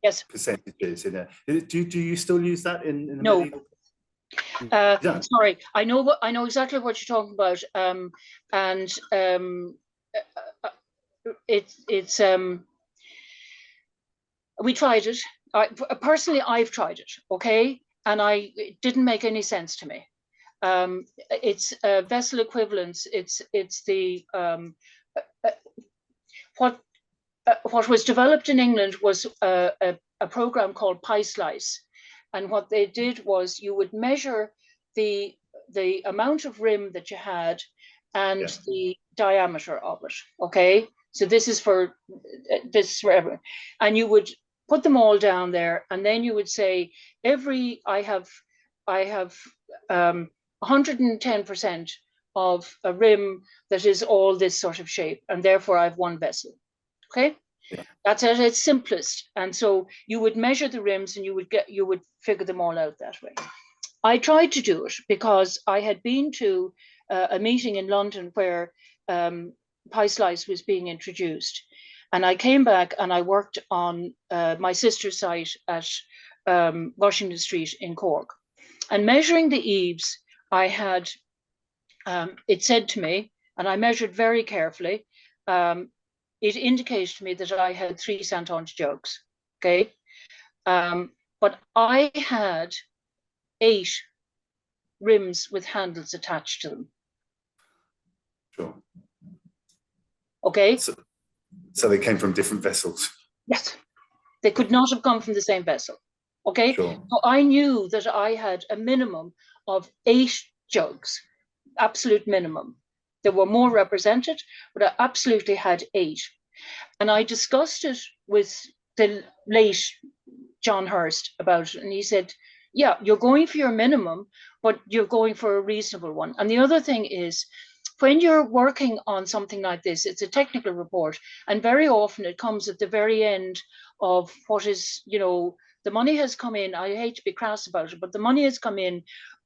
yes.
percentages in it. Do you still use that in the
no.
medieval?
Sorry, I know exactly what you're talking about, it's we tried it. Personally, I've tried it, okay, and it didn't make any sense to me. It's vessel equivalence. It's the what was developed in England was a program called Pie Slice, and what they did was you would measure the amount of rim that you had and the diameter of it. Okay, so this is for everyone, and you would put them all down there, and then you would say I have 110% of a rim that is all this sort of shape, and therefore I have one vessel. Okay, that's at its simplest. And so you would measure the rims, and you would figure them all out that way. I tried to do it because I had been to a meeting in London where Pie Slice was being introduced, and I came back and I worked on my sister's site at Washington Street in Cork, and measuring the eaves, I had it said to me, and I measured very carefully. It indicated to me that I had 3 Santonge jugs, okay? But I had 8 rims with handles attached to them.
Sure.
Okay?
So they came from different vessels?
Yes. They could not have come from the same vessel, okay?
Sure.
So I knew that I had a minimum of 8 jugs, absolute minimum. There were more represented, but I absolutely had 8. And I discussed it with the late John Hurst about it. And he said, yeah, you're going for your minimum, but you're going for a reasonable one. And the other thing is, when you're working on something like this, it's a technical report. And very often it comes at the very end of what is, the money has come in. I hate to be crass about it, but the money has come in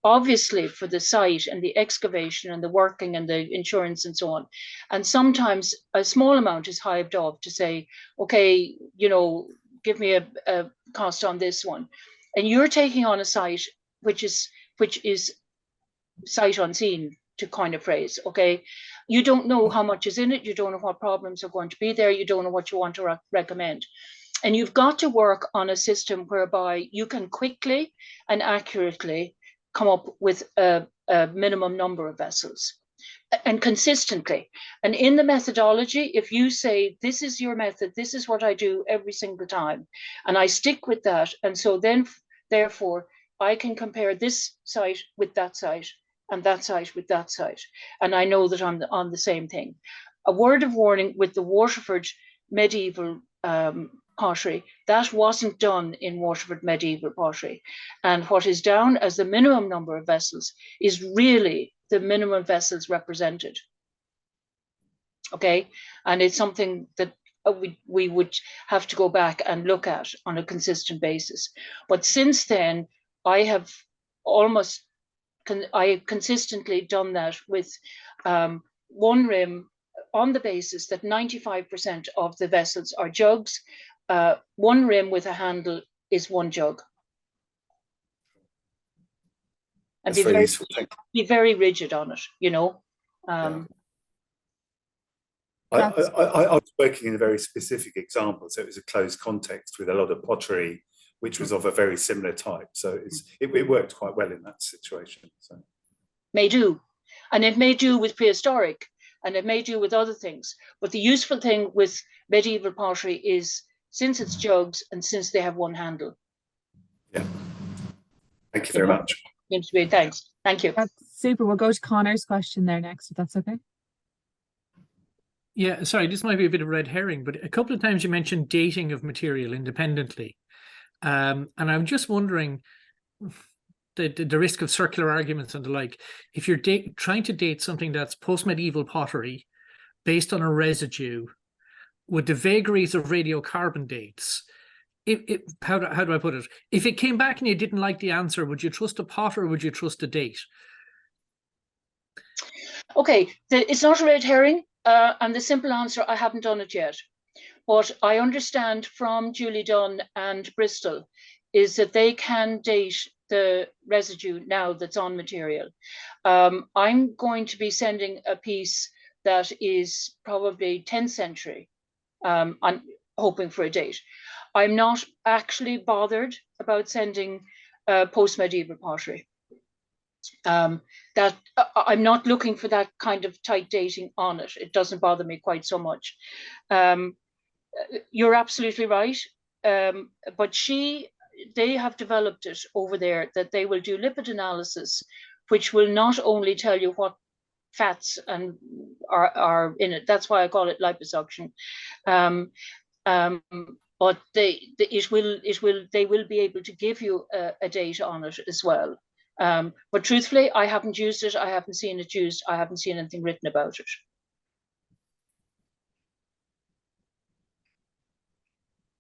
obviously for the site and the excavation and the working and the insurance and so on. And sometimes a small amount is hived off to say, okay, you know, give me a cost on this one. And you're taking on a site which is sight unseen, to coin a phrase, okay? You don't know how much is in it. You don't know what problems are going to be there. You don't know what you want to recommend. And you've got to work on a system whereby you can quickly and accurately come up with a minimum number of vessels and consistently. And in the methodology, if you say, this is your method, this is what I do every single time, and I stick with that, and so then, therefore, I can compare this site with that site and that site with that site. And I know that I'm on the same thing. A word of warning with the Waterford medieval pottery, that wasn't done in Waterford medieval pottery. And what is down as the minimum number of vessels is really the minimum vessels represented. Okay, and it's something that we would have to go back and look at on a consistent basis. But since then, I have consistently done that with one rim on the basis that 95% of the vessels are jugs. One rim with a handle is one jug. And
That's very useful. Thank you.
Be very rigid on it, you know.
Yeah. I was working in a very specific example, so it was a closed context with a lot of pottery, which was of a very similar type. So it worked quite well in that situation. So.
May do. And it may do with prehistoric, and it may do with other things. But the useful thing with medieval pottery is, since it's jugs and since they have one handle.
Yeah. Thank you very much.
Seems to be. Thanks. Thank you.
That's super. We'll go to Connor's question there next, if that's okay.
Yeah, sorry, this might be a bit of a red herring, but a couple of times you mentioned dating of material independently. And I'm just wondering, the risk of circular arguments and the like, if you're trying to date something that's post-medieval pottery based on a residue with the vagaries of radiocarbon dates, how do I put it? If it came back and you didn't like the answer, would you trust a potter or would you trust a date?
Okay, it's not a red herring. And the simple answer, I haven't done it yet. What I understand from Julie Dunn and Bristol is that they can date the residue now that's on material. I'm going to be sending a piece that is probably 10th century. I'm hoping for a date. I'm not actually bothered about sending post-medieval pottery. That I'm not looking for that kind of tight dating on it. It doesn't bother me quite so much. You're absolutely right. But they have developed it over there that they will do lipid analysis, which will not only tell you what fats are in it. That's why I call it liposuction. But they will be able to give you a date on it as well. But truthfully, I haven't used it. I haven't seen it used. I haven't seen anything written about it.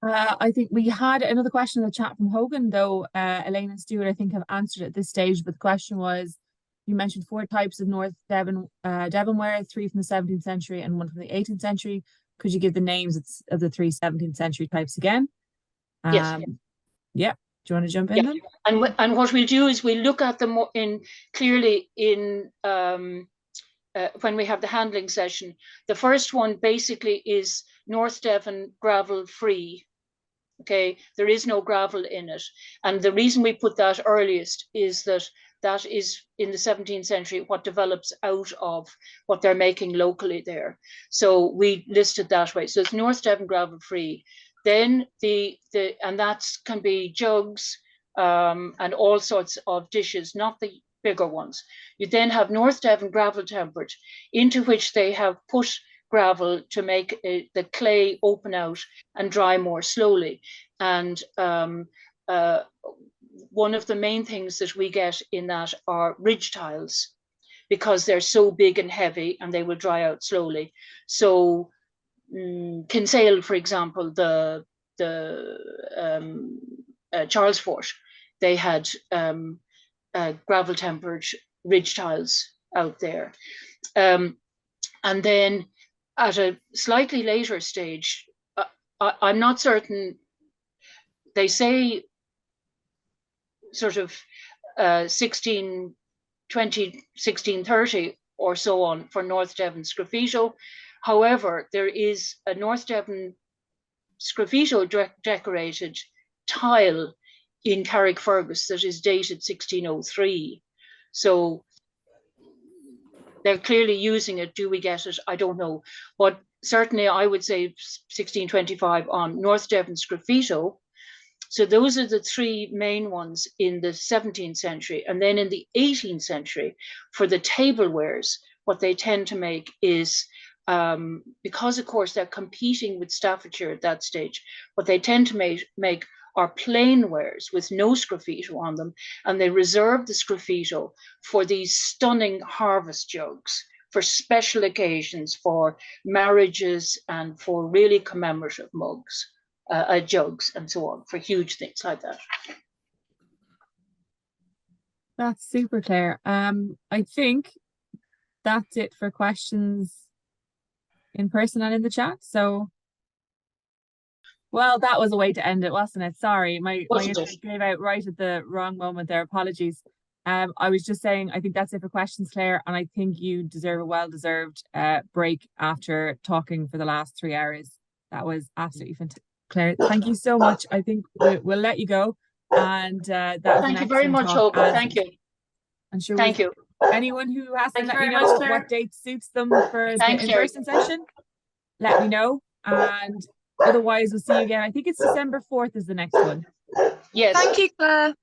I think we had another question in the chat from Hogan, though Elaine and Stuart, I think, have answered at this stage. But the question was, you mentioned 4 types of North Devon Devonware, 3 from the 17th century and 1 from the 18th century. Could you give the names of the 3 17th century types again?
Yes.
Yeah. Do you want to jump in then?
And what we'll do is we'll look at them clearly in when we have the handling session. The first one basically is North Devon gravel free. Okay, there is no gravel in it. And the reason we put that earliest is that is in the 17th century what develops out of what they're making locally there. So we listed that way. So it's North Devon gravel free. Then and that can be jugs and all sorts of dishes, not the bigger ones. You then have North Devon gravel tempered, into which they have put gravel to make the clay open out and dry more slowly. And one of the main things that we get in that are ridge tiles, because they're so big and heavy and they will dry out slowly. So Kinsale, for example, the Charles Fort, they had gravel tempered ridge tiles out there. And then at a slightly later stage, I'm not certain, they say sort of 1620, 1630 or so on for North Devon sgraffito. However, there is a North Devon sgraffito decorated tile in Carrickfergus that is dated 1603. So they're clearly using it. Do we get it? I don't know. But certainly I would say 1625 on North Devon sgraffito. So those are the three main ones in the 17th century. And then in the 18th century, for the tablewares, what they tend to make is, because of course they're competing with Staffordshire at that stage, what they tend to make are plain wares with no sgraffito on them, and they reserve the sgraffito for these stunning harvest jugs, for special occasions, for marriages, and for really commemorative mugs, jugs, and so on, for huge things like that.
That's super clear. I think that's it for questions in person and in the chat. So, well, that was a way to end it, wasn't it? Sorry, my internet gave out right at the wrong moment there. Apologies. I was just saying, I think that's it for questions, Claire, and I think you deserve a well-deserved break after talking for the last 3 hours. That was absolutely fantastic. Claire, thank you so much. I think we'll let you go. And that was
thank you very much, Hope. Thank you.
I'm sure.
Thank you.
Anyone who has to let me know what date suits them for the in-person session, let me know. And otherwise, we'll see you again. I think it's December 4th is the next one.
Yes.
Thank you, Claire.